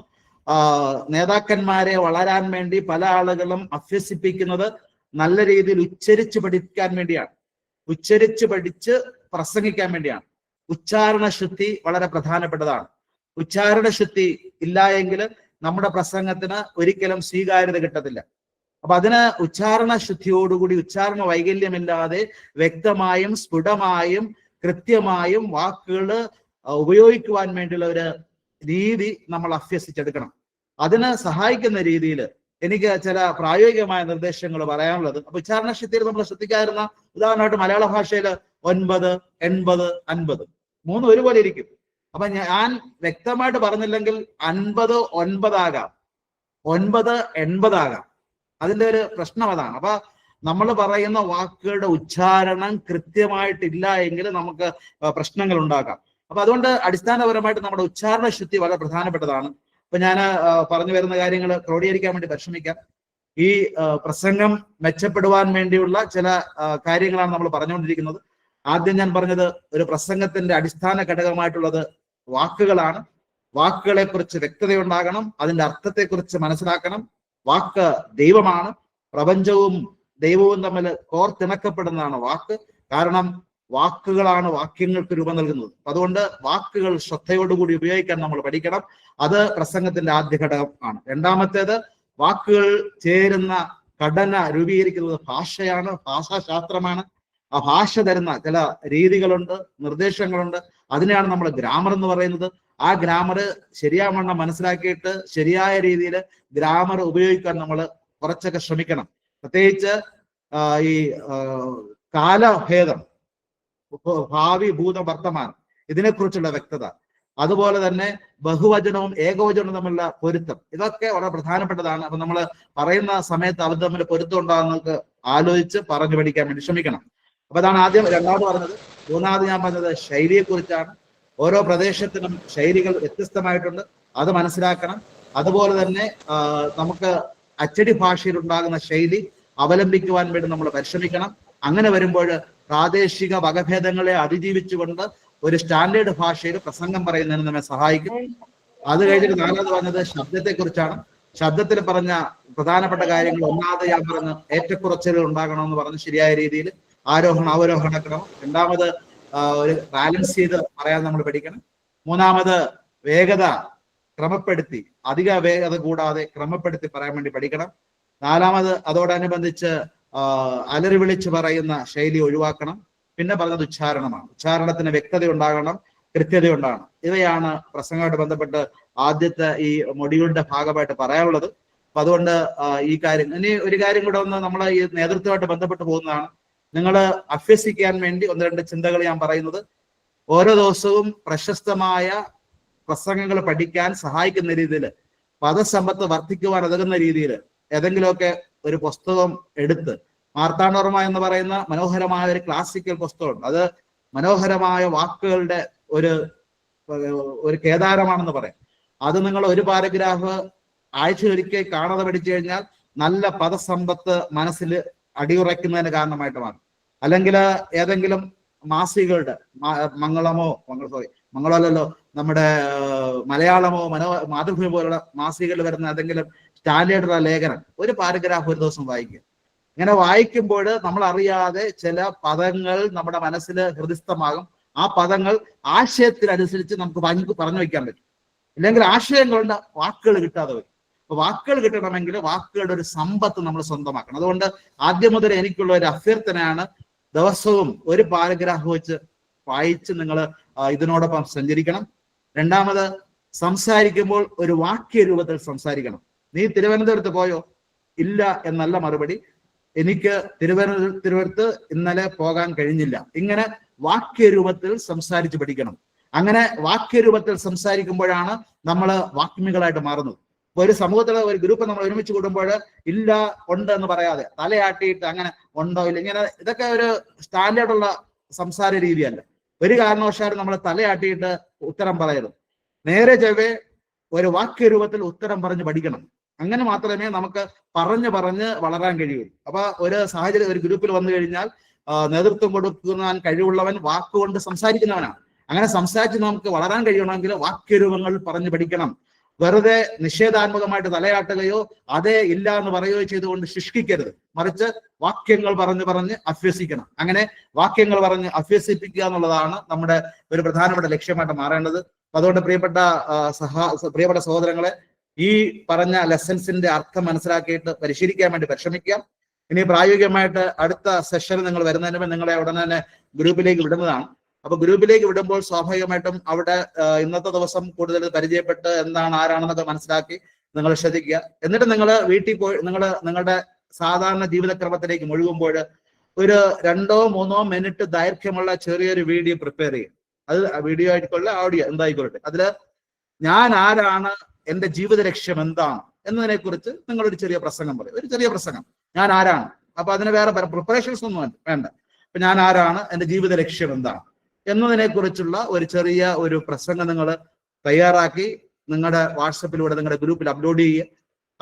നേതാക്കന്മാരെ വളരാൻ വേണ്ടി പല ആളുകളും അഭ്യസിപ്പിക്കുന്നത് നല്ല രീതിയിൽ ഉച്ചരിച്ച് പഠിക്കാൻ വേണ്ടിയാണ്, ഉച്ചരിച്ച് പഠിച്ച് പ്രസംഗിക്കാൻ വേണ്ടിയാണ്. ഉച്ചാരണ ശുദ്ധി വളരെ പ്രധാനപ്പെട്ടതാണ്. ഉച്ചാരണ ശുദ്ധി ഇല്ല എങ്കിൽ നമ്മുടെ പ്രസംഗത്തിന് ഒരിക്കലും സ്വീകാര്യത കിട്ടത്തില്ല. അപ്പൊ അതിന് ഉച്ചാരണ ശുദ്ധിയോടുകൂടി, ഉച്ചാരണ വൈകല്യമില്ലാതെ വ്യക്തമായും സ്ഫുടമായും കൃത്യമായും വാക്കുകൾ ഉപയോഗിക്കുവാൻ വേണ്ടിയുള്ള ഒരു രീതി നമ്മൾ അഭ്യസിച്ചെടുക്കണം. അതിന് സഹായിക്കുന്ന രീതിയിൽ എനിക്ക് ചില പ്രായോഗികമായ നിർദ്ദേശങ്ങൾ പറയാനുള്ളത്. അപ്പൊ ഉച്ചാരണ ശുദ്ധിയിൽ നമ്മൾ ശ്രദ്ധിക്കാതിരുന്ന, ഉദാഹരണമായിട്ട് മലയാള ഭാഷയിൽ 9, 80, 50 മൂന്നും ഒരുപോലെ ഇരിക്കും. അപ്പൊ ഞാൻ വ്യക്തമായിട്ട് പറഞ്ഞില്ലെങ്കിൽ 50 9 ആകാം, 9 80 ആകാം. അതിന്റെ ഒരു പ്രശ്നം അതാണ്. അപ്പൊ നമ്മൾ പറയുന്ന വാക്കുകളുടെ ഉച്ചാരണം കൃത്യമായിട്ടില്ല എങ്കിൽ നമുക്ക് പ്രശ്നങ്ങൾ ഉണ്ടാക്കാം. അപ്പൊ അതുകൊണ്ട് അടിസ്ഥാനപരമായിട്ട് നമ്മുടെ ഉച്ചാരണ ശുദ്ധി വളരെ പ്രധാനപ്പെട്ടതാണ്. അപ്പൊ ഞാൻ പറഞ്ഞു വരുന്ന കാര്യങ്ങൾ ക്രോഡീകരിക്കാൻ വേണ്ടി പരിശ്രമിക്കാം. ഈ പ്രസംഗം മെച്ചപ്പെടുവാൻ വേണ്ടിയുള്ള ചില കാര്യങ്ങളാണ് നമ്മൾ പറഞ്ഞുകൊണ്ടിരിക്കുന്നത്. ആദ്യം ഞാൻ പറഞ്ഞത്, ഒരു പ്രസംഗത്തിന്റെ അടിസ്ഥാന ഘടകമായിട്ടുള്ളത് വാക്കുകളാണ്. വാക്കുകളെ കുറിച്ച് വ്യക്തതയുണ്ടാകണം, അതിന്റെ അർത്ഥത്തെക്കുറിച്ച് മനസ്സിലാക്കണം. വാക്ക് ദൈവമാണ്. പ്രപഞ്ചവും ദൈവവും തമ്മിൽ കോർത്തിണക്കപ്പെടുന്നതാണ് വാക്ക്. കാരണം വാക്കുകളാണ് വാക്യങ്ങൾക്ക് രൂപം നൽകുന്നത്. അതുകൊണ്ട് വാക്കുകൾ ശ്രദ്ധയോടുകൂടി ഉപയോഗിക്കാൻ നമ്മൾ പഠിക്കണം. അത് പ്രസംഗത്തിന്റെ ആദ്യ ഘടകം ആണ്. രണ്ടാമത്തേത്, വാക്കുകൾ ചേരുന്ന ഘടന രൂപീകരിക്കുന്നത് ഭാഷയാണ്, ഭാഷാശാസ്ത്രമാണ്. ആ ഭാഷ തരുന്ന ചില രീതികളുണ്ട്, നിർദ്ദേശങ്ങളുണ്ട്. അതിനെയാണ് നമ്മൾ ഗ്രാമർ എന്ന് പറയുന്നത്. ആ ഗ്രാമർ ശരിയാവണ്ണം മനസ്സിലാക്കിയിട്ട് ശരിയായ രീതിയിൽ ഗ്രാമർ ഉപയോഗിക്കാൻ നമ്മൾ കുറച്ചൊക്കെ ശ്രമിക്കണം. പ്രത്യേകിച്ച് ഈ കാലഭേദം, ഭാവി, ഭൂതം, വർത്തമാനം, ഇതിനെക്കുറിച്ചുള്ള വ്യക്തത, അതുപോലെ തന്നെ ബഹുവചനവും ഏകവചനവും തമ്മിലുള്ള പൊരുത്തം, ഇതൊക്കെ വളരെ പ്രധാനപ്പെട്ടതാണ്. അപ്പൊ നമ്മൾ പറയുന്ന സമയത്ത് അവർ തമ്മിൽ പൊരുത്തം ഉണ്ടാകുന്നതൊക്കെ ആലോചിച്ച് പറഞ്ഞു പഠിക്കാൻ വേണ്ടി ശ്രമിക്കണം. അപ്പൊ അതാണ് ആദ്യം. രണ്ടാമത് പറഞ്ഞത്. മൂന്നാമത് ഞാൻ പറഞ്ഞത് ശൈലിയെ കുറിച്ചാണ്. ഓരോ പ്രദേശത്തിനും ശൈലികൾ വ്യത്യസ്തമായിട്ടുണ്ട്, അത് മനസ്സിലാക്കണം. അതുപോലെ തന്നെ നമുക്ക് അച്ചടി ഭാഷയിൽ ഉണ്ടാകുന്ന ശൈലി അവലംബിക്കുവാൻ വേണ്ടി നമ്മൾ പരിശ്രമിക്കണം. അങ്ങനെ വരുമ്പോൾ പ്രാദേശിക വകഭേദങ്ങളെ അതിജീവിച്ചുകൊണ്ട് ഒരു സ്റ്റാൻഡേർഡ് ഭാഷയിൽ പ്രസംഗം പറയുന്നതിന് നമ്മെ സഹായിക്കും. അത് കഴിഞ്ഞിട്ട് നാലാമത് പറഞ്ഞത് ശബ്ദത്തെ കുറിച്ചാണ്. ശബ്ദത്തിൽ പറഞ്ഞ പ്രധാനപ്പെട്ട കാര്യങ്ങൾ, ഒന്നാമത് ഞാൻ പറഞ്ഞ ഏറ്റക്കുറച്ചിലുകൾ ഉണ്ടാകണമെന്ന് പറഞ്ഞ് ശരിയായ രീതിയിൽ ആരോഹണ അവരോഹണ ക്രമം. രണ്ടാമത് ഒരു ബാലൻസ് ചെയ്ത് പറയാൻ നമ്മൾ പഠിക്കണം. മൂന്നാമത് വേഗത ക്രമപ്പെടുത്തി, അധിക വേഗത കൂടാതെ ക്രമപ്പെടുത്തി പറയാൻ വേണ്ടി പഠിക്കണം. നാലാമത് അതോടനുബന്ധിച്ച് അലറി വിളിച്ച് പറയുന്ന ശൈലി ഒഴിവാക്കണം. പിന്നെ പറഞ്ഞത് ഉച്ചാരണമാണ്. ഉച്ചാരണത്തിന് വ്യക്തത ഉണ്ടാകണം, കൃത്യത ഉണ്ടാകണം. ഇവയാണ് പ്രസംഗമായിട്ട് ബന്ധപ്പെട്ട് ആദ്യത്തെ ഈ മൊഡ്യൂളിന്റെ ഭാഗമായിട്ട് പറയാനുള്ളത്. അപ്പൊ അതുകൊണ്ട് ഈ കാര്യം, ഇനി ഒരു കാര്യം കൂടെ ഒന്ന് നമ്മൾ ഈ നേതൃത്വമായിട്ട് ബന്ധപ്പെട്ട് പോകുന്നതാണ്. നിങ്ങൾ അഭ്യസിക്കാൻ വേണ്ടി ഒന്ന് രണ്ട് ചിന്തകൾ ഞാൻ പറയുന്നത്. ഓരോ ദിവസവും പ്രശസ്തമായ പ്രസംഗങ്ങൾ പഠിക്കാൻ സഹായിക്കുന്ന രീതിയിൽ, പദസമ്പത്ത് വർദ്ധിക്കുവാൻ ഉതകുന്ന രീതിയിൽ ഏതെങ്കിലുമൊക്കെ ഒരു പുസ്തകം എടുത്ത്, മാർത്താണ്ഡവർമ്മ എന്ന് പറയുന്ന മനോഹരമായ ഒരു ക്ലാസിക്കൽ പുസ്തകമുണ്ട്. അത് മനോഹരമായ വാക്കുകളുടെ ഒരു കേദാരമാണെന്ന് പറയാം. അത് നിങ്ങൾ ഒരു പാരഗ്രാഫ് ആഴ്ചയൊരിക്കൽ കാണാതെ പഠിച്ചു കഴിഞ്ഞാൽ നല്ല പദസമ്പത്ത് മനസ്സിൽ അടിയുറയ്ക്കുന്നതിന് കാരണമായിട്ട് മാറും. അല്ലെങ്കിൽ ഏതെങ്കിലും മാസികകളുടെ മംഗളമല്ലല്ലോ, നമ്മുടെ മലയാളമോ മാതൃഭൂമി പോലുള്ള മാസികകളിൽ വരുന്ന ഏതെങ്കിലും സ്റ്റാൻഡേർഡുള്ള ലേഖനം ഒരു പാരഗ്രാഫ് ഒരു ദിവസം വായിക്കുക. ഇങ്ങനെ വായിക്കുമ്പോൾ നമ്മൾ അറിയാതെ ചില പദങ്ങൾ നമ്മുടെ മനസ്സിൽ ഹൃദിസ്ഥമാകും. ആ പദങ്ങൾ ആശയത്തിനനുസരിച്ച് നമുക്ക് പറഞ്ഞു വയ്ക്കാൻ പറ്റും. ഇല്ലെങ്കിൽ ആശയങ്ങളുടെ വാക്കുകൾ കിട്ടാതെ വരും. അപ്പൊ വാക്കുകൾ കിട്ടണമെങ്കിൽ വാക്കുകളുടെ ഒരു സമ്പത്ത് നമ്മൾ സ്വന്തമാക്കണം. അതുകൊണ്ട് ആദ്യം മുതൽ എനിക്കുള്ള ഒരു അഭ്യർത്ഥനയാണ്, ദിവസവും ഒരു പാരഗ്രാഫ് വെച്ച് വായിച്ച് നിങ്ങൾ ഇതിനോടൊപ്പം സഞ്ചരിക്കണം. രണ്ടാമത്, സംസാരിക്കുമ്പോൾ ഒരു വാക്യ രൂപത്തിൽ സംസാരിക്കണം. നീ തിരുവനന്തപുരത്ത് പോയോ? ഇല്ല എന്നല്ല മറുപടി. എനിക്ക് തിരുവനന്തപുരത്ത് ഇന്നലെ പോകാൻ കഴിഞ്ഞില്ല. ഇങ്ങനെ വാക്യരൂപത്തിൽ സംസാരിച്ച് പഠിക്കണം. അങ്ങനെ വാക്യരൂപത്തിൽ സംസാരിക്കുമ്പോഴാണ് നമ്മൾ വാഗ്മികളായിട്ട് മാറുന്നത്. ഇപ്പൊ ഒരു സമൂഹത്തിലെ ഒരു ഗ്രൂപ്പ് നമ്മൾ ഒരുമിച്ച് കൂടുമ്പോൾ ഇല്ല ഉണ്ട് എന്ന് പറയാതെ തലയാട്ടിയിട്ട് അങ്ങനെ ഉണ്ടോ ഇല്ല ഇങ്ങനെ, ഇതൊക്കെ ഒരു സ്റ്റാൻഡേർഡുള്ള സംസാര രീതിയല്ല. ഒരു കാരണവശാലും നമ്മൾ തലയാട്ടിയിട്ട് ഉത്തരം പറയരുത്. നേരെ ചൊവ്വേ ഒരു വാക്യരൂപത്തിൽ ഉത്തരം പറഞ്ഞ് പഠിക്കണം. അങ്ങനെ മാത്രമേ നമുക്ക് പറഞ്ഞ് വളരാൻ കഴിയുള്ളൂ. അപ്പൊ ഒരു സാഹചര്യം ഒരു ഗ്രൂപ്പിൽ വന്നു കഴിഞ്ഞാൽ നേതൃത്വം കൊടുക്കുവാൻ കഴിവുള്ളവൻ വാക്കുകൊണ്ട് സംസാരിക്കുന്നവനാണ്. അങ്ങനെ സംസാരിച്ച് നമുക്ക് വളരാൻ കഴിയണമെങ്കിൽ വാക്യരൂപങ്ങൾ പറഞ്ഞു പഠിക്കണം. വെറുതെ നിഷേധാത്മകമായിട്ട് തലയാട്ടുകയോ അതേ ഇല്ല എന്ന് പറയുകയോ ചെയ്തുകൊണ്ട് ശുഷ്കിക്കരുത്. മറിച്ച് വാക്യങ്ങൾ പറഞ്ഞ് അഭ്യസിക്കണം. അങ്ങനെ വാക്യങ്ങൾ പറഞ്ഞ് അഭ്യസിപ്പിക്കുക എന്നുള്ളതാണ് നമ്മുടെ ഒരു പ്രധാനപ്പെട്ട ലക്ഷ്യമായിട്ട് മാറേണ്ടത്. അതുകൊണ്ട് പ്രിയപ്പെട്ട സഹോദരങ്ങളെ, ഈ പറഞ്ഞ ലെസൺസിന്റെ അർത്ഥം മനസ്സിലാക്കിയിട്ട് പരിശീലിക്കാൻ വേണ്ടി പരിശ്രമിക്കാം. ഇനി പ്രായോഗികമായിട്ട് അടുത്ത സെഷനിൽ നിങ്ങൾ വരുന്നതിന് മുമ്പ് നിങ്ങളെ ഉടനെ തന്നെ ഗ്രൂപ്പിലേക്ക് വിടുന്നതാണ്. അപ്പൊ ഗ്രൂപ്പിലേക്ക് വിടുമ്പോൾ സ്വാഭാവികമായിട്ടും അവിടെ ഇന്നത്തെ ദിവസം കൂടുതൽ പരിചയപ്പെട്ട് എന്താണ് ആരാണെന്നൊക്കെ മനസ്സിലാക്കി നിങ്ങൾ ശ്രദ്ധിക്കുക. എന്നിട്ട് നിങ്ങൾ വീട്ടിൽ പോയി നിങ്ങളുടെ സാധാരണ ജീവിതക്രമത്തിലേക്ക് മുഴുകുമ്പോൾ ഒരു 2-3 മിനിറ്റ് ദൈർഘ്യമുള്ള ചെറിയൊരു വീഡിയോ പ്രിപ്പയർ ചെയ്യും. അത് വീഡിയോ ആയിക്കോട്ടെ, ഓഡിയോ എന്തായിക്കോട്ടെ, അതില് ഞാൻ ആരാണ്, എന്റെ ജീവിത ലക്ഷ്യം എന്താണ് എന്നതിനെ കുറിച്ച് നിങ്ങളൊരു ചെറിയ പ്രസംഗം പറയും. ഒരു ചെറിയ പ്രസംഗം, ഞാൻ ആരാണ്. അപ്പൊ അതിന് വേറെ പ്രിപ്പറേഷൻസ് ഒന്നും വേണ്ട. അപ്പൊ ഞാൻ ആരാണ്, എന്റെ ജീവിത ലക്ഷ്യം എന്താണ് എന്നതിനെ കുറിച്ചുള്ള ഒരു ചെറിയ ഒരു പ്രസംഗം നിങ്ങൾ തയ്യാറാക്കി നിങ്ങളുടെ വാട്സപ്പിലൂടെ നിങ്ങളുടെ ഗ്രൂപ്പിൽ അപ്ലോഡ് ചെയ്യുക.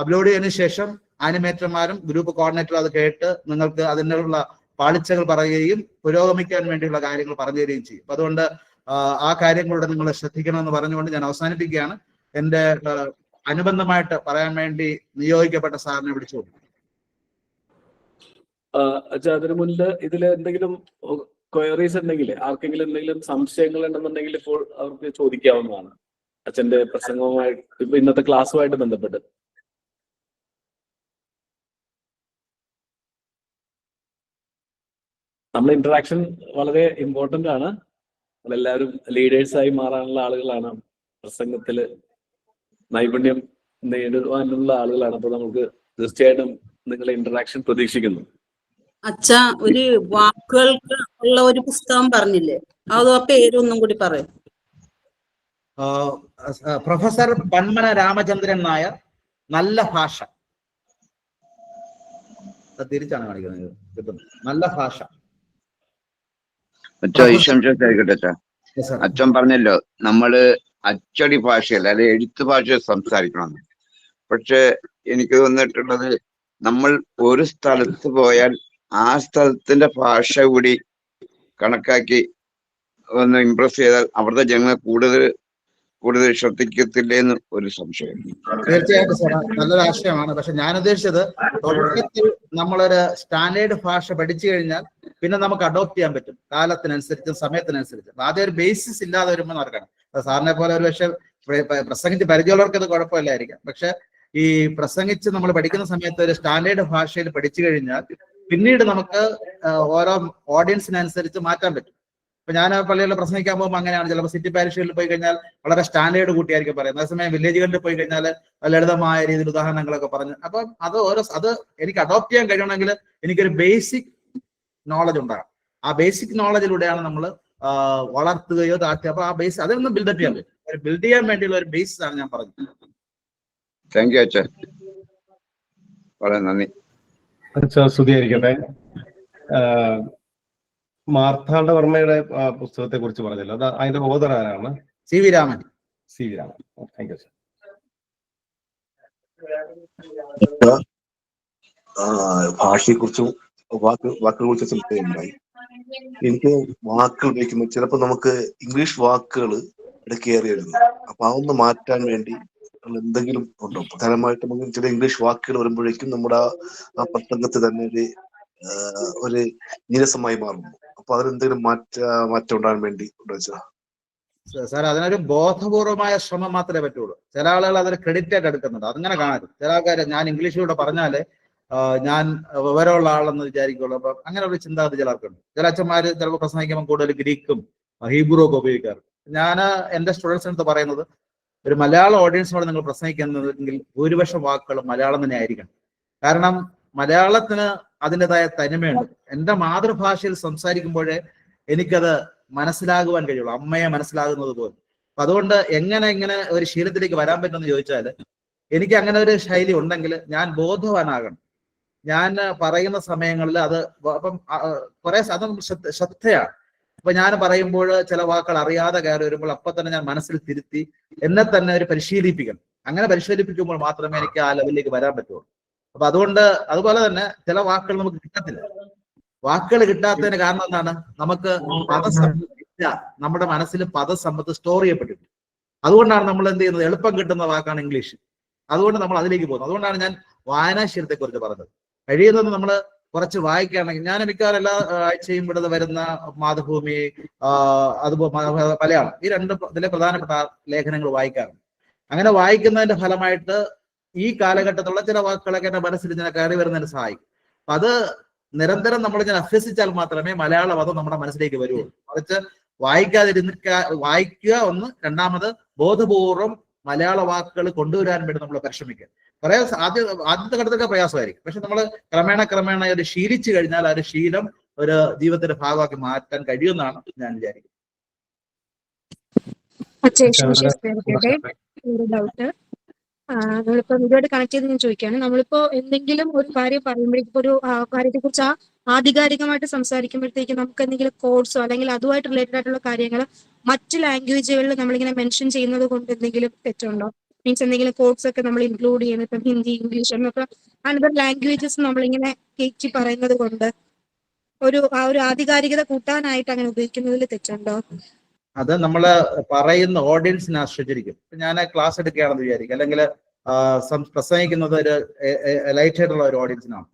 അപ്ലോഡ് ചെയ്തതിനു ശേഷം ആനിമേറ്റർമാരും ഗ്രൂപ്പ് കോർഡിനേറ്ററും അത് കേട്ട് നിങ്ങൾക്ക് അതിനുള്ള പാളിച്ചകൾ പറയുകയും പുരോഗമിക്കാൻ വേണ്ടിയുള്ള കാര്യങ്ങൾ പറഞ്ഞു തരികയും ചെയ്യും. അപ്പൊ അതുകൊണ്ട് ആ കാര്യങ്ങളുടെ നിങ്ങൾ ശ്രദ്ധിക്കണമെന്ന് പറഞ്ഞുകൊണ്ട് ഞാൻ അവസാനിപ്പിക്കുകയാണ്. എന്റെ അനുബന്ധമായിട്ട് പറയാൻ വേണ്ടി നിയോഗിക്കപ്പെട്ട സാറിനെ വിളിച്ചോളൂ. അതിനു മുന്നിൽ ഇതിൽ എന്തെങ്കിലും ക്വയറീസ് ഉണ്ടെങ്കിൽ, ആർക്കെങ്കിലും എന്തെങ്കിലും സംശയങ്ങൾ ഉണ്ടെന്നുണ്ടെങ്കിൽ ഇപ്പോൾ അവർക്ക് ചോദിക്കാവുന്നതാണ് അച്ഛന്റെ പ്രസംഗവുമായിട്ട്, ഇപ്പൊ ഇന്നത്തെ ക്ലാസ്സുമായിട്ട് ബന്ധപ്പെട്ട്. നമ്മൾ ഇന്ററാക്ഷൻ വളരെ ഇമ്പോർട്ടന്റ് ആണ്. നമ്മളെല്ലാവരും ലീഡേഴ്സായി മാറാനുള്ള ആളുകളാണ്, പ്രസംഗത്തില് നൈപുണ്യം നേടുവാനുള്ള ആളുകളാണ്. അപ്പൊ നമുക്ക് തീർച്ചയായിട്ടും നിങ്ങളെ ഇന്ററാക്ഷൻ പ്രതീക്ഷിക്കുന്നു. അച്ഛാ, ഒരു വാക്കുകൾക്ക് ഉള്ള ഒരു പുസ്തകം പറഞ്ഞില്ലേ, അത് ആ പേരൊന്നും കൂടി പറയും. പ്രൊഫസർ പന്മന രാമചന്ദ്രൻ നായർ, നല്ല ഭാഷ. തിരിച്ചാണ് കാണിക്കുന്നത്, നല്ല ഭാഷ. അച്ഛൻ പറഞ്ഞല്ലോ നമ്മള് അച്ചടി ഭാഷയല്ല, അല്ലെ എഴുത്ത് ഭാഷ സംസാരിക്കണം. പക്ഷെ എനിക്ക് തോന്നിയിട്ടുള്ളത്, നമ്മൾ ഒരു സ്ഥലത്ത് പോയാൽ ആ സ്ഥലത്തിന്റെ ഭാഷ കൂടി കണക്കാക്കി ഒന്ന് ഇംപ്രസ് ചെയ്താൽ അവിടുത്തെ ജനങ്ങൾ കൂടുതൽ ശ്രദ്ധിക്കത്തില്ലേന്ന് ഒരു സംശയം. തീർച്ചയായിട്ടും സാർ, നല്ലൊരു ആശയമാണ്. പക്ഷെ ഞാൻ ഉദ്ദേശിച്ചത്, തുടക്കത്തിൽ നമ്മളൊരു സ്റ്റാൻഡേർഡ് ഭാഷ പഠിച്ചു കഴിഞ്ഞാൽ പിന്നെ നമുക്ക് അഡോപ്റ്റ് ചെയ്യാൻ പറ്റും കാലത്തിനനുസരിച്ചും സമയത്തിനനുസരിച്ചും. ആദ്യം ഒരു ബേസിസ് ഇല്ലാതെ വരുമ്പോൾ നടക്കണം. സാറിനെ പോലെ ഒരു പക്ഷേ പ്രസംഗിച്ച് പരിചയമുള്ളവർക്ക് അത് കുഴപ്പമില്ലായിരിക്കാം. പക്ഷെ ഈ പ്രസംഗിച്ച് നമ്മൾ പഠിക്കുന്ന സമയത്ത് ഒരു സ്റ്റാൻഡേർഡ് ഭാഷയിൽ പഠിച്ചു കഴിഞ്ഞാൽ പിന്നീട് നമുക്ക് ഓരോ ഓഡിയൻസിനനുസരിച്ച് മാറ്റാൻ പറ്റും. ഇപ്പൊ ഞാൻ പള്ളികളിൽ പ്രസംഗിക്കാൻ പോകുമ്പോൾ അങ്ങനെയാണ്. ചിലപ്പോൾ സിറ്റി പാരിഷുകളിൽ പോയി കഴിഞ്ഞാൽ വളരെ സ്റ്റാൻഡേർഡ് കൂട്ടിയായിരിക്കും പറയുന്നത്. അതേസമയം വില്ലേജുകളിൽ പോയി കഴിഞ്ഞാൽ ലളിതമായ രീതിയിൽ ഉദാഹരണങ്ങളൊക്കെ പറഞ്ഞു. അപ്പം അത് എനിക്ക് അഡോപ്റ്റ് ചെയ്യാൻ കഴിയണമെങ്കിൽ എനിക്കൊരു ബേസിക് നോളജ് ഉണ്ടാകും. ആ ബേസിക് നോളജിലൂടെയാണ് നമ്മൾ വളർത്തുകയോ താഴ്ത്തുക. അപ്പൊ ആ ബേസ് അതൊന്നും ബിൽഡപ്പ് ചെയ്യാൻ പറ്റും. ഒരു ബിൽഡ് ചെയ്യാൻ വേണ്ടിയുള്ള ഒരു ബേസിസ് ആണ് ഞാൻ പറഞ്ഞത്. താങ്ക് യു അച്ഛൻ, വളരെ നന്ദി. സ്തുതിയായിരിക്കട്ടെ. മാർത്താണ്ഡവർമ്മയുടെ പുസ്തകത്തെ കുറിച്ച് പറഞ്ഞല്ലോ, അത് അതിന്റെ ഓതർ ആരാണ്? C V Raman. Thank you sir. ഭാഷയെക്കുറിച്ചും വാക്കുകളെ കുറിച്ചും സംസാരിക്കുന്നുണ്ടായി. എനിക്ക് വാക്കുകൾ ഉപയോഗിക്കുമ്പോൾ ചിലപ്പോൾ നമുക്ക് ഇംഗ്ലീഷ് വാക്കുകൾ ഇടയ്ക്കേറി വരുന്നു. അപ്പൊ അതൊന്ന് മാറ്റാൻ വേണ്ടി എന്തെങ്കിലും ഉണ്ടോ? പ്രധാനമായിട്ടും നമുക്ക് ചില ഇംഗ്ലീഷ് വാക്കുകൾ വരുമ്പോഴേക്കും നമ്മുടെ ആ പ്രസംഗത്തിൽ തന്നെ ഒരു നീരസമായി മാറുന്നു. അപ്പൊ അതിനെന്തെങ്കിലും മാറ്റം ഉണ്ടാകാൻ വേണ്ടി ഉണ്ടോ വെച്ചാൽ? സാർ, അതിനൊരു ബോധപൂർവമായ ശ്രമം മാത്രമേ പറ്റുള്ളൂ. ചില ആളുകൾ അതൊരു ക്രെഡിറ്റ് ആയിട്ട് എടുക്കുന്നുണ്ട്. അങ്ങനെ കാണരുത്. ചില ആൾക്കാർ ഞാൻ ഇംഗ്ലീഷിലൂടെ പറഞ്ഞാല് ഞാൻ വിവരമുള്ള ആളെന്ന് വിചാരിക്കുള്ളൂ. അപ്പൊ അങ്ങനെ ഒരു ചിന്താഗതി ചിലർക്കുണ്ട്. ചില അച്ഛന്മാര് ചിലപ്പോൾ പ്രസംഗിക്കുമ്പോൾ കൂടുതൽ ഗ്രീക്കും ഹീബ്രു ഒക്കെ ഉപയോഗിക്കാറ്. ഞാൻ എന്റെ സ്റ്റുഡൻസിന് അടുത്ത് പറയുന്നത്, ഒരു മലയാള ഓഡിയൻസിനോട് നിങ്ങൾ പ്രസംഗിക്കുന്നെങ്കിൽ ഭൂരിപക്ഷം വാക്കുകൾ മലയാളം തന്നെ ആയിരിക്കണം. കാരണം മലയാളത്തിന് അതിൻ്റെതായ തനിമയുണ്ട്. എൻ്റെ മാതൃഭാഷയിൽ സംസാരിക്കുമ്പോഴേ എനിക്കത് മനസ്സിലാകുവാൻ കഴിയുള്ളൂ, അമ്മയെ മനസ്സിലാകുന്നത് പോലെ. അപ്പൊ അതുകൊണ്ട് ഇങ്ങനെ ഒരു ശീലത്തിലേക്ക് വരാൻ പറ്റുമെന്ന് ചോദിച്ചാൽ, എനിക്ക് അങ്ങനെ ഒരു ശൈലി ഉണ്ടെങ്കിൽ ഞാൻ ബോധവാനാകണം. ഞാൻ പറയുന്ന സമയങ്ങളിൽ അത് അപ്പം കുറെ അതും ശ്രദ്ധയാണ്. അപ്പൊ ഞാൻ പറയുമ്പോൾ ചില വാക്കുകൾ അറിയാതെ കയറി വരുമ്പോൾ അപ്പൊ തന്നെ ഞാൻ മനസ്സിൽ തിരുത്തി എന്നെ തന്നെ ഒരു പരിശീലിപ്പിക്കണം. അങ്ങനെ പരിശീലിപ്പിക്കുമ്പോൾ മാത്രമേ എനിക്ക് ആ ലെവലിലേക്ക് വരാൻ പറ്റുള്ളൂ. അപ്പൊ അതുകൊണ്ട് അതുപോലെ തന്നെ ചില വാക്കുകൾ നമുക്ക് കിട്ടത്തില്ല. വാക്കുകൾ കിട്ടാത്തതിന് കാരണം എന്താണ്? നമുക്ക് പദസമ്പത്ത് നമ്മുടെ മനസ്സിൽ പദസമ്പത്ത് സ്റ്റോർ ചെയ്യപ്പെട്ടിട്ടുണ്ട്. അതുകൊണ്ടാണ് നമ്മൾ എന്ത് ചെയ്യുന്നത്? എളുപ്പം കിട്ടുന്ന വാക്കാണ് ഇംഗ്ലീഷ്. അതുകൊണ്ട് നമ്മൾ അതിലേക്ക് പോകുന്നത്. അതുകൊണ്ടാണ് ഞാൻ വായനാശീലത്തെ കുറിച്ച് പറഞ്ഞത്. കഴിയുന്നത് നമ്മൾ കുറച്ച് വായിക്കുകയാണെങ്കിൽ, ഞാൻ മിക്കവാറും എല്ലാ ആഴ്ചയും ഇവിടെ വരുന്ന മാതൃഭൂമി, അതുപോലെ മലയാളം, ഈ രണ്ട് ഇതിലെ പ്രധാനപ്പെട്ട ലേഖനങ്ങൾ വായിക്കാറുണ്ട്. അങ്ങനെ വായിക്കുന്നതിന്റെ ഫലമായിട്ട് ഈ കാലഘട്ടത്തിലുള്ള ചില വാക്കുകളൊക്കെ എന്റെ മനസ്സിൽ ഇങ്ങനെ കയറി വരുന്നതിന് സഹായിക്കും. അപ്പൊ അത് നിരന്തരം നമ്മൾ ഇങ്ങനെ അഭ്യസിച്ചാൽ മാത്രമേ മലയാള പദം നമ്മുടെ മനസ്സിലേക്ക് വരുള്ളൂ. മറിച്ച് വായിക്കുക ഒന്ന്, രണ്ടാമത് ബോധപൂർവം മലയാള വാക്കുകൾ കൊണ്ടുവരാൻ വേണ്ടി നമ്മൾ പരിശ്രമിക്കുക. ആദ്യത്തെ ഘട്ടത്തൊക്കെ പ്രയാസമായിരിക്കും. പക്ഷെ നമ്മൾ ക്രമേണ ഒരു ശീലിച്ചു കഴിഞ്ഞാൽ ആ ഒരു ശീലം ഒരു ജീവിതത്തിന്റെ ഭാഗമാക്കി മാറ്റാൻ കഴിയുമെന്നാണ് ഞാൻ വിചാരിക്കുന്നത്. നമ്മളിപ്പോ ഇതോട് കണക്ട് ചെയ്ത് ഞാൻ ചോദിക്കുകയാണ്, നമ്മളിപ്പോ എന്തെങ്കിലും ഒരു കാര്യം പറയുമ്പോഴേക്കും ഒരു കാര്യത്തെ കുറിച്ച് ആധികാരികമായിട്ട് സംസാരിക്കുമ്പോഴത്തേക്ക് നമുക്ക് എന്തെങ്കിലും കോഡ്സോ അല്ലെങ്കിൽ അതുമായിട്ട് റിലേറ്റഡ് ആയിട്ടുള്ള കാര്യങ്ങൾ മറ്റ് ലാംഗ്വേജുകളിൽ നമ്മളിങ്ങനെ മെൻഷൻ ചെയ്യുന്നത് കൊണ്ട് എന്തെങ്കിലും തെറ്റുണ്ടോ? മീൻസ് എന്തെങ്കിലും കോഡ്സ് ഒക്കെ നമ്മൾ ഇൻക്ലൂഡ് ചെയ്യുന്നത്, ഇപ്പം ഹിന്ദി, ഇംഗ്ലീഷ് എന്നൊക്കെ അനദർ ലാംഗ്വേജസ് നമ്മളിങ്ങനെ കേറ്റി പറയുന്നത് കൊണ്ട് ആ ഒരു ആധികാരികത കൂട്ടാനായിട്ട് അങ്ങനെ ഉപയോഗിക്കുന്നതിൽ തെറ്റുണ്ടോ? അത് നമ്മള് പറയുന്ന ഓഡിയൻസിനെ ആശ്രയിച്ചിരിക്കും. ഞാൻ ക്ലാസ് എടുക്കുകയാണെന്ന് വിചാരിക്കും, അല്ലെങ്കിൽ പ്രസംഗിക്കുന്നത് ഒരു ലൈറ്റ് ആയിട്ടുള്ള ഒരു ഓഡിയൻസിനാണ്.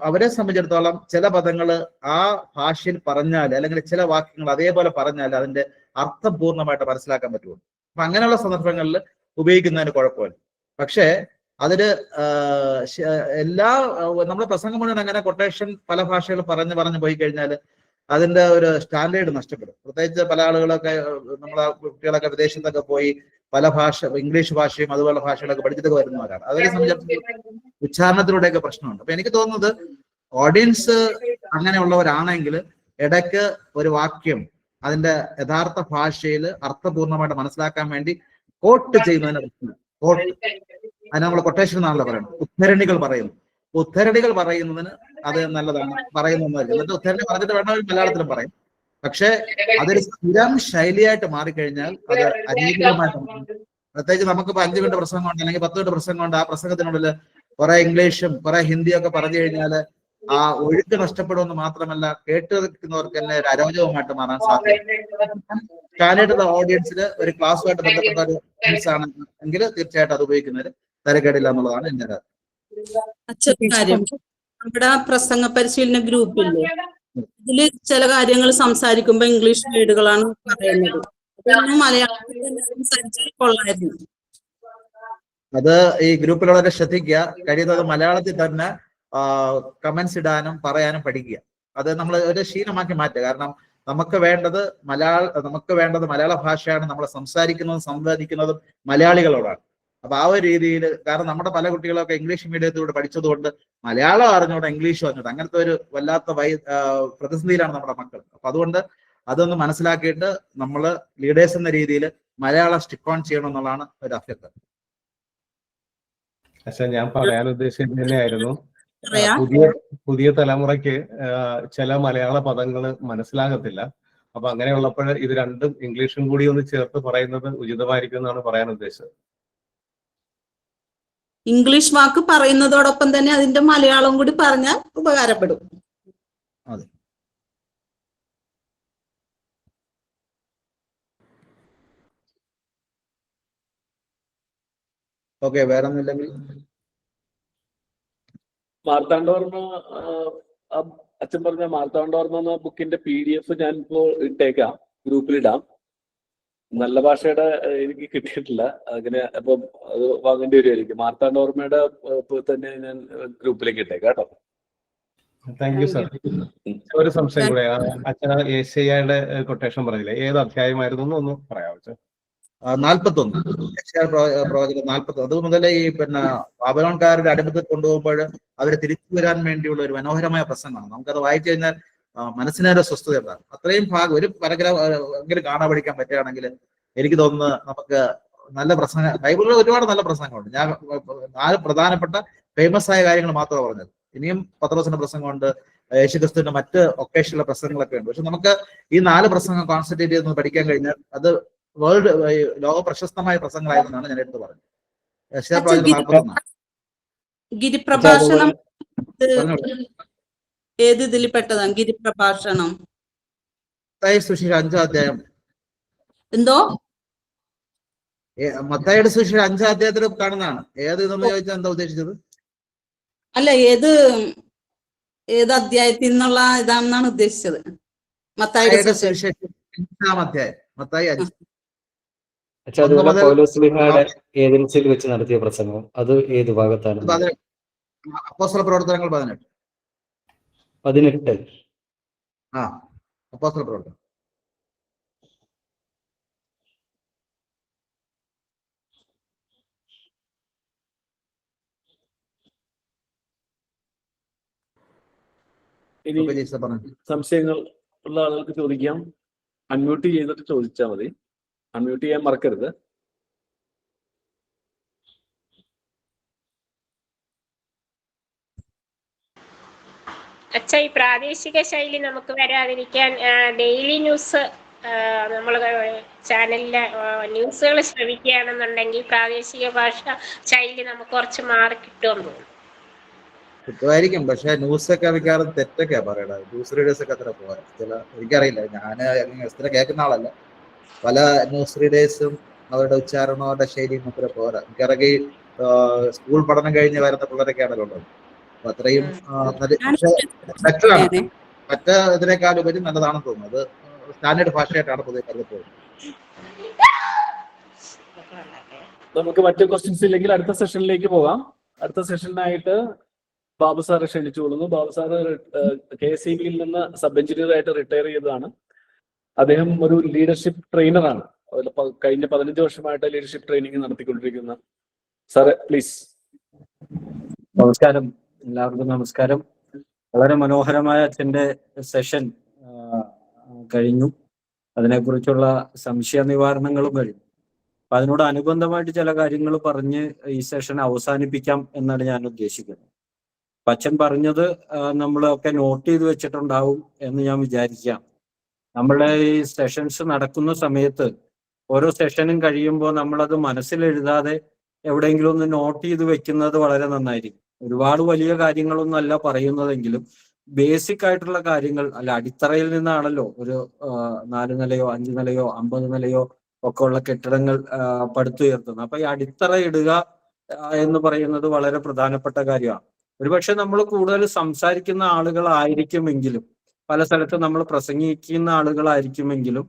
അവരെ സംബന്ധിച്ചിടത്തോളം ചില പദങ്ങൾ ആ ഭാഷയിൽ പറഞ്ഞാൽ, അല്ലെങ്കിൽ ചില വാക്യങ്ങൾ അതേപോലെ പറഞ്ഞാൽ അതിന്റെ അർത്ഥം പൂർണ്ണമായിട്ട് മനസ്സിലാക്കാൻ പറ്റുള്ളൂ. അപ്പൊ അങ്ങനെയുള്ള സന്ദർഭങ്ങളിൽ ഉപയോഗിക്കുന്നതിന് കുഴപ്പമില്ല. പക്ഷേ അതില് നമ്മുടെ പ്രസംഗം മുഴുവൻ അങ്ങനെ കൊട്ടേഷൻ പല ഭാഷകൾ പറഞ്ഞു പോയി കഴിഞ്ഞാൽ അതിന്റെ ഒരു സ്റ്റാൻഡേർഡ് നഷ്ടപ്പെടും. പ്രത്യേകിച്ച് പല ആളുകളൊക്കെ, നമ്മളെ കുട്ടികളൊക്കെ വിദേശത്തൊക്കെ പോയി പല ഇംഗ്ലീഷ് ഭാഷയും അതുപോലെ ഭാഷകളൊക്കെ പഠിച്ചിട്ടൊക്കെ വരുന്നവരാണ്. അതിനെ സംബന്ധിച്ചിടത്തോളം ഉച്ചാരണത്തിലൂടെയൊക്കെ പ്രശ്നമുണ്ട്. അപ്പൊ എനിക്ക് തോന്നുന്നത് ഓഡിയൻസ് അങ്ങനെയുള്ളവരാണെങ്കിൽ ഇടയ്ക്ക് ഒരു വാക്യം അതിന്റെ യഥാർത്ഥ ഭാഷയിൽ അർത്ഥപൂർണ്ണമായിട്ട് മനസ്സിലാക്കാൻ വേണ്ടി കോട്ട് ചെയ്യുന്നതിന് കോട്ട്, അതിന് നമ്മൾ കൊട്ടേഷൻ എന്നാണല്ലോ പറയുന്നത്. ഉദ്ധരണികൾ പറയുന്നു. ഉദ്ധരണികൾ പറയുന്നതിന് അത് നല്ലതാണ്, പറയുന്നൊന്നുമല്ല. എന്നിട്ട് ഉദ്ധരണി പറഞ്ഞിട്ട് വേണമെങ്കിൽ മലയാളത്തിലും പറയും. പക്ഷെ അതൊരു സ്ഥിരം ശൈലിയായിട്ട് മാറിക്കഴിഞ്ഞാൽ അത് അനീതികമായിട്ട്, പ്രത്യേകിച്ച് നമുക്കിപ്പോ 5 മിനിറ്റ് പ്രസംഗം കൊണ്ട് അല്ലെങ്കിൽ 10 മിനിറ്റ് പ്രസംഗം കൊണ്ട് ആ പ്രസംഗത്തിനുള്ളിൽ കുറെ ഇംഗ്ലീഷും കുറെ ഹിന്ദിയും ഒക്കെ പറഞ്ഞു കഴിഞ്ഞാൽ ആ ഒഴുക്ക് നഷ്ടപ്പെടുമെന്ന് മാത്രമല്ല, കേട്ട് നിൽക്കുന്നവർക്ക് തന്നെ ഒരു അരോചകമായിട്ട് മാറാൻ സാധ്യത. സ്റ്റാൻഡേർഡ് ഓഡിയൻസിൽ ഒരു ക്ലാസ്സുമായിട്ട് ബന്ധപ്പെട്ട ഒരു ആണ് എങ്കിൽ തീർച്ചയായിട്ടും അത് ഉപയോഗിക്കുന്നതിൽ തരക്കേടില്ല എന്നുള്ളതാണ് എന്റെ അച്ഛൻ കാര്യം. നമ്മുടെ പ്രസംഗ പരിശീലന ഗ്രൂപ്പില്ലേ, ഇതില് ചില കാര്യങ്ങൾ സംസാരിക്കുമ്പോ ഇംഗ്ലീഷ് വേർഡുകളാണ് പറയുന്നത്. അതൊന്നും മലയാളത്തിൽ തന്നെ സംസാരിച്ചാൽ കൊള്ളായിരുന്നു. അത് ഈ ഗ്രൂപ്പിലുള്ളവരെ ശ്രദ്ധിക്കുക, കഴിയുന്നത് മലയാളത്തിൽ തന്നെ കമന്റ്സ് ഇടാനും പറയാനും പഠിക്കുക. അത് നമ്മൾ ഒരു ശീലമാക്കി മാറ്റുക. കാരണം നമുക്ക് വേണ്ടത് മലയാള ഭാഷയാണ്. നമ്മൾ സംസാരിക്കുന്നതും സംവദിക്കുന്നതും മലയാളികളോടാണ്. അപ്പൊ ആ ഒരു രീതിയിൽ, കാരണം നമ്മുടെ പല കുട്ടികളൊക്കെ ഇംഗ്ലീഷ് മീഡിയത്തിലൂടെ പഠിച്ചതുകൊണ്ട് മലയാളം അറിഞ്ഞൂടെ ഇംഗ്ലീഷ് അറിഞ്ഞൂടെ, അങ്ങനത്തെ ഒരു വല്ലാത്ത പ്രതിസന്ധിയിലാണ് നമ്മുടെ മക്കൾ. അപ്പൊ അതുകൊണ്ട് അതൊന്ന് മനസ്സിലാക്കിയിട്ട് നമ്മൾ ലീഡേഴ്സ് എന്ന രീതിയിൽ മലയാളം സ്റ്റിക്ക് ഓൺ ചെയ്യണം എന്നുള്ളതാണ് ഒരു അഭ്യർത്ഥന. പക്ഷെ ഞാൻ പറയാൻ ഉദ്ദേശിച്ചത് തന്നെയായിരുന്നു, പറയാം. പുതിയ തലമുറയ്ക്ക് ചില മലയാള പദങ്ങൾ മനസ്സിലാകത്തില്ല. അപ്പൊ അങ്ങനെയുള്ളപ്പോൾ ഇത് രണ്ടും ഇംഗ്ലീഷും കൂടി ഒന്ന് ചേർത്ത് പറയുന്നത് ഉചിതമായിരിക്കും എന്നാണ് പറയാൻ ഉദ്ദേശിച്ചത്. ഇംഗ്ലീഷ് വാക്ക് പറയുന്നതോടൊപ്പം തന്നെ അതിന്റെ മലയാളം കൂടി പറഞ്ഞാൽ ഉപകാരപ്പെടും. അതെ. ഓക്കെ, വേറെ ഒന്നുമില്ലെങ്കിൽ മാർത്താണ്ഡവർമ്മ, അച്ഛൻ പറഞ്ഞ മാർത്താണ്ഡവർമ്മ എന്ന ബുക്കിന്റെ PDF ഞാനിപ്പോ ഇട്ടേക്കാം, ഗ്രൂപ്പിലിടാം. നല്ല ഭാഷയുടെ എനിക്ക് കിട്ടിയിട്ടില്ല, അങ്ങനെ അപ്പം അത് വാങ്ങേണ്ടി വരുമായിരിക്കും. മാർത്താണ്ഡവർമ്മയുടെ തന്നെ ഞാൻ ഗ്രൂപ്പിലേക്ക് ഇട്ടേക്കാം കേട്ടോ. Thank you sir. ഒരു സംശയം കൂടെ, അച്ഛന യേശയ്യയുടെ കൊട്ടേഷൻ പറഞ്ഞില്ലേ, ഏത് അധ്യായമായിരുന്നു ഒന്ന് പറയാമോ? 41 പ്രവചനം 41. അത് മുതലേ ഈ ബാബിലോൺകാരുടെ അടിമത്തിൽ കൊണ്ടുപോകുമ്പോൾ അവരെ തിരിച്ചു വരാൻ വേണ്ടിയുള്ള ഒരു മനോഹരമായ പ്രസംഗമാണ്. നമുക്കത് വായിച്ചു കഴിഞ്ഞാൽ മനസ്സിനൊരു സ്വസ്ഥത ഉണ്ടാകും. അത്രയും ഭാഗം ഒരു പാരഗ്രാഫ് എങ്കിലും കാണാൻ പഠിക്കാൻ പറ്റുകയാണെങ്കിൽ എനിക്ക് തോന്നുന്നു നമുക്ക് നല്ല പ്രസംഗം, ബൈബിളിൽ ഒരുപാട് നല്ല പ്രസംഗങ്ങളുണ്ട്. ഞാൻ 4 പ്രധാനപ്പെട്ട ഫേമസ് ആയ കാര്യങ്ങൾ മാത്രമാണ് പറഞ്ഞത്. ഇനിയും പത്രോസിന്റെ പ്രസംഗമുണ്ട്, യേശുക്രിസ്തുവിന്റെ മറ്റ് ഒക്കേഷനുള്ള പ്രസംഗങ്ങളൊക്കെ ഉണ്ട്. പക്ഷെ നമുക്ക് ഈ 4 പ്രസംഗം കോൺസെൻട്രേറ്റ് ചെയ്ത് പഠിക്കാൻ കഴിഞ്ഞാൽ അത് ലോക പ്രശസ്തമായ പ്രസംഗങ്ങളായിരുന്നാണ് ഞാൻ എടുത്ത് പറഞ്ഞത്. ഗിരിപ്രഭാഷണം ഏത് ഇതിൽ പെട്ടതാണ്? ഗിരിപ്രഭാഷണം സുശേഷം 5-ാം അധ്യായം. എന്തോ മത്തായിയുടെ സുശേഷം 5-ാം അധ്യായത്തിൽ കാണുന്നതാണ്. ഏത് ഇതെന്ന് ചോദിച്ചാൽ എന്താ ഉദ്ദേശിച്ചത്? അല്ല, ഏത് അധ്യായത്തിൽ നിന്നുള്ള ഇതാണെന്നാണ് ഉദ്ദേശിച്ചത്. മത്തായിയുടെ സുവിശേഷം 5-ാം അധ്യായം, മത്തായി 5. അതുപോലെ പൗലോസ്ലീഹായുടെ ഏതൻസിൽ വെച്ച് നടത്തിയ പ്രസംഗം അത് ഏത് ഭാഗത്താണ്? അപ്പോസ്തല പ്രവർത്തനങ്ങൾ 18. അപ്പോസ്തല പ്രവർത്തനം. ഇനി സംശയങ്ങൾ ഉള്ള ആളുകൾക്ക് ചോദിക്കാം. അൺമ്യൂട്ട് ചെയ്തിട്ട് ചോദിച്ചാൽ മതി. അൺമ്യൂട്ട് ചെയ്യാൻ മറക്കരുത്. അച്ഛാ, ഈ പ്രാദേശിക ശൈലി നമുക്ക് വരാതിരിക്കാൻ ഡെയിലി ന്യൂസ് നമ്മൾ ചാനലിലെ ന്യൂസുകൾ ശ്രവിക്കുകയാണെന്നുണ്ടെങ്കിൽ പ്രാദേശിക ഭാഷ ശൈലി നമുക്ക് കുറച്ച് മാറി കിട്ടുമെന്ന് തോന്നുന്നു. കിട്ടുമായിരിക്കും. പക്ഷെ ന്യൂസൊക്കെ മിക്കവാറും തെറ്റൊക്കെയാ പറയണത്. ന്യൂസ് റീഡേഴ്സ് ഒക്കെ അത്ര പോരാ. എനിക്കറിയില്ല, ഞാൻ സ്ഥിര കേൾക്കുന്ന ആളല്ല. പല ന്യൂസ് റീഡേഴ്സും അവരുടെ ഉച്ചാരണവും അവരുടെ ശൈലിയും അത്ര പോരാ. എനിക്കിറങ്ങി സ്കൂൾ പഠനം കഴിഞ്ഞ് വരുന്ന പിള്ളേരൊക്കെയാണല്ലോ ഉള്ളത്. അപ്പൊ അത്രയും ബെറ്ററാണ്. മറ്റേ ഇതിനേക്കാളുപരി നല്ലതാണെന്ന് തോന്നുന്നു. അത് സ്റ്റാൻഡേർഡ് ഭാഷയായിട്ടാണ് പൊതുവെ കരുതപ്പെടുന്നത്. നമുക്ക് മറ്റു ക്വസ്റ്റ്യൻസ് ഇല്ലെങ്കിൽ അടുത്ത സെഷനിലേക്ക് പോകാം. അടുത്ത സെഷനായിട്ട് ബാബു സാറെ ക്ഷണിച്ചുകൊള്ളുന്നു. ബാബു സാറ് KSEB-യിൽ നിന്ന് സബ് എഞ്ചിനീയർ ആയിട്ട് റിട്ടയർ ചെയ്തതാണ്. അദ്ദേഹം ഒരു ലീഡർഷിപ്പ് ട്രെയിനറാണ്. കഴിഞ്ഞ 15 വർഷമായിട്ട് ലീഡർഷിപ്പ് ട്രെയിനിങ് നടത്തിക്കൊണ്ടിരിക്കുന്ന സാറ്, പ്ലീസ്. നമസ്കാരം, എല്ലാവർക്കും നമസ്കാരം. വളരെ മനോഹരമായ അച്ഛൻ്റെ സെഷൻ കഴിഞ്ഞു. അതിനെക്കുറിച്ചുള്ള സംശയ നിവാരണങ്ങളും കഴിഞ്ഞു. അപ്പൊ അതിനോട് അനുബന്ധമായിട്ട് ചില കാര്യങ്ങൾ പറഞ്ഞ് ഈ സെഷൻ അവസാനിപ്പിക്കാം എന്നാണ് ഞാൻ ഉദ്ദേശിക്കുന്നത്. അച്ഛൻ പറഞ്ഞത് നമ്മളൊക്കെ നോട്ട് ചെയ്ത് വെച്ചിട്ടുണ്ടാവും എന്ന് ഞാൻ വിചാരിക്കാം. നമ്മളെ ഈ സെഷൻസ് നടക്കുന്ന സമയത്ത് ഓരോ സെഷനും കഴിയുമ്പോൾ നമ്മളത് മനസ്സിലെഴുതാതെ എവിടെയെങ്കിലും ഒന്ന് നോട്ട് ചെയ്ത് വെക്കുന്നത് വളരെ നന്നായിരിക്കും. ഒരുപാട് വലിയ കാര്യങ്ങളൊന്നും അല്ല പറയുന്നതെങ്കിലും ബേസിക് ആയിട്ടുള്ള കാര്യങ്ങൾ അല്ല, അടിത്തറയിൽ നിന്നാണല്ലോ ഒരു 4 നിലയോ 5 നിലയോ 50 നിലയോ ഒക്കെ ഉള്ള കെട്ടിടങ്ങൾ പടുത്തുയർത്തുന്നത്. അപ്പൊ ഈ അടിത്തറ ഇടുക എന്ന് പറയുന്നത് വളരെ പ്രധാനപ്പെട്ട കാര്യമാണ്. ഒരുപക്ഷെ നമ്മൾ കൂടുതൽ സംസാരിക്കുന്ന ആളുകളായിരിക്കുമെങ്കിലും പല സ്ഥലത്തും നമ്മൾ പ്രസംഗിക്കുന്ന ആളുകളായിരിക്കുമെങ്കിലും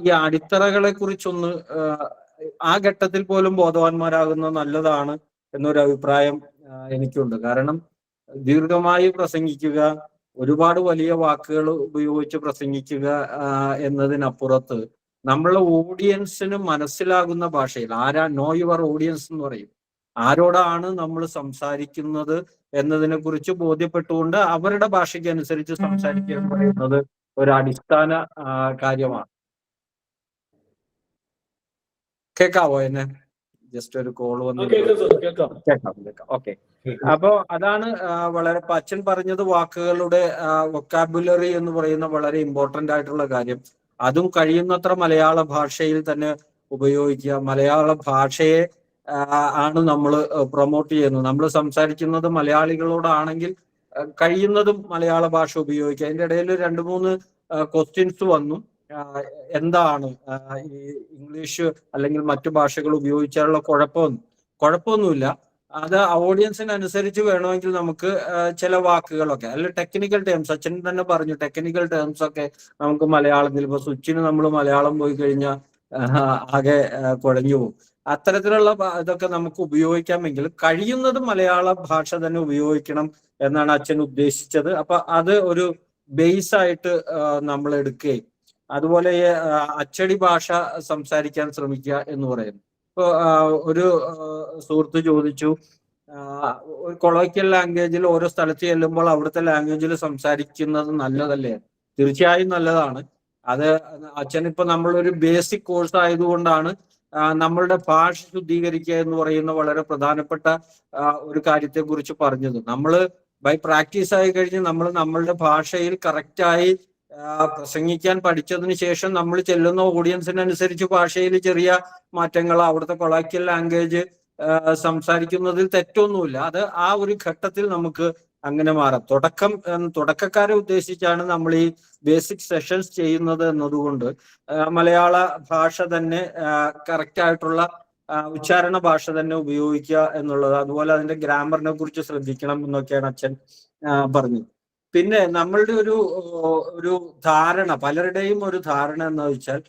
ഈ അടിത്തറകളെ കുറിച്ചൊന്ന് ആ ഘട്ടത്തിൽ പോലും ബോധവാന്മാരാകുന്നത് നല്ലതാണ് എന്നൊരു അഭിപ്രായം എനിക്കുണ്ട്. കാരണം ദീർഘമായി പ്രസംഗിക്കുക, ഒരുപാട് വലിയ വാക്കുകൾ ഉപയോഗിച്ച് പ്രസംഗിക്കുക എന്നതിനപ്പുറത്ത് നമ്മളെ ഓഡിയൻസിന് മനസ്സിലാകുന്ന ഭാഷയിൽ നോ യുവർ ഓഡിയൻസ് എന്ന് പറയും, ആരോടാണ് നമ്മൾ സംസാരിക്കുന്നത് എന്നതിനെ കുറിച്ച് ബോധ്യപ്പെട്ടുകൊണ്ട് അവരുടെ ഭാഷയ്ക്ക് അനുസരിച്ച് സംസാരിക്കുക എന്ന് പറയുന്നത് ഒരു അടിസ്ഥാന കാര്യമാണ്. കേൾക്കാവോ എന്നെ? ജസ്റ്റ് ഒരു കോൾ വന്നു. കേൾക്കാം. ഓക്കെ. അപ്പോ അതാണ് വളരെ അച്ഛൻ പറഞ്ഞത്, വാക്കുകളുടെ വൊക്കാബുലറി എന്ന് പറയുന്ന വളരെ ഇമ്പോർട്ടന്റ് ആയിട്ടുള്ള കാര്യം. അതും കഴിയുന്നത്ര മലയാള ഭാഷയിൽ തന്നെ ഉപയോഗിക്കുക. മലയാള ഭാഷയെ ആണ് നമ്മൾ പ്രൊമോട്ട് ചെയ്യുന്നത്. നമ്മൾ സംസാരിക്കുന്നത് മലയാളികളോടാണെങ്കിൽ കഴിയുന്നതും മലയാള ഭാഷ ഉപയോഗിക്കുക. അതിന്റെ ഇടയിൽ 2-3 ക്വസ്റ്റ്യൻസ് വന്നു. എന്താണ് ഈ ഇംഗ്ലീഷ് അല്ലെങ്കിൽ മറ്റു ഭാഷകൾ ഉപയോഗിച്ചാലുള്ള കുഴപ്പമൊന്നുമില്ല. അത് ഓഡിയൻസിനനുസരിച്ച് വേണമെങ്കിൽ നമുക്ക് ചില വാക്കുകളൊക്കെ അല്ല ടെക്നിക്കൽ ടേംസ്, അച്ഛൻ തന്നെ പറഞ്ഞു, ടെക്നിക്കൽ ടേംസ് ഒക്കെ നമുക്ക് മലയാളത്തിൽ ഇപ്പൊ സ്വിച്ചിന് നമ്മൾ മലയാളം പോയി കഴിഞ്ഞാൽ ആകെ കുഴഞ്ഞു പോകും. അത്തരത്തിലുള്ള ഇതൊക്കെ നമുക്ക് ഉപയോഗിക്കാമെങ്കിൽ കഴിയുന്നതും മലയാള ഭാഷ തന്നെ ഉപയോഗിക്കണം എന്നാണ് അച്ഛൻ ഉദ്ദേശിച്ചത്. അപ്പൊ അത് ഒരു ബേസ് ആയിട്ട് നമ്മൾ എടുക്കുകയും അതുപോലെ അച്ചടി ഭാഷ സംസാരിക്കാൻ ശ്രമിക്കുക എന്ന് പറയുന്നു. ഇപ്പൊ ഒരു സുഹൃത്ത് ചോദിച്ചു, ഒരു കൊളോക്കിയൽ ലാംഗ്വേജിൽ ഓരോ സ്ഥലത്ത് ചെല്ലുമ്പോൾ അവിടുത്തെ ലാംഗ്വേജിൽ സംസാരിക്കുന്നത് നല്ലതല്ലേ? തീർച്ചയായും നല്ലതാണ്. അത് അച്ഛനിപ്പോ നമ്മളൊരു ബേസിക് കോഴ്സ് ആയതുകൊണ്ടാണ് നമ്മളുടെ ഭാഷ ശുദ്ധീകരിക്കുക എന്ന് പറയുന്ന വളരെ പ്രധാനപ്പെട്ട ഒരു കാര്യത്തെ കുറിച്ച് പറഞ്ഞത്. നമ്മൾ ബൈ പ്രാക്ടീസ് ആയി കഴിഞ്ഞ് നമ്മൾ നമ്മളുടെ ഭാഷയിൽ കറക്റ്റായി പ്രസംഗിക്കാൻ പഠിച്ചതിന് ശേഷം നമ്മൾ ചെല്ലുന്ന ഓഡിയൻസിനനുസരിച്ച് ഭാഷയിൽ ചെറിയ മാറ്റങ്ങൾ, അവിടുത്തെ കൊളോക്കിയൽ ലാംഗ്വേജ് സംസാരിക്കുന്നതിൽ തെറ്റൊന്നുമില്ല. അത് ആ ഒരു ഘട്ടത്തിൽ നമുക്ക് അങ്ങനെ മാറാം. തുടക്കക്കാരെ ഉദ്ദേശിച്ചാണ് നമ്മൾ ഈ ബേസിക് സെഷൻസ് ചെയ്യുന്നത് എന്നതുകൊണ്ട് മലയാള ഭാഷ തന്നെ കറക്റ്റ് ആയിട്ടുള്ള ഉച്ചാരണ ഭാഷ തന്നെ ഉപയോഗിക്കുക എന്നുള്ളത്, അതുപോലെ അതിന്റെ ഗ്രാമറിനെ കുറിച്ച് ശ്രദ്ധിക്കണം എന്നൊക്കെയാണ് അച്ഛൻ പറഞ്ഞത്. പിന്നെ നമ്മളുടെ ഒരു ധാരണ, പലരുടെയും ഒരു ധാരണ എന്ന് വെച്ചാൽ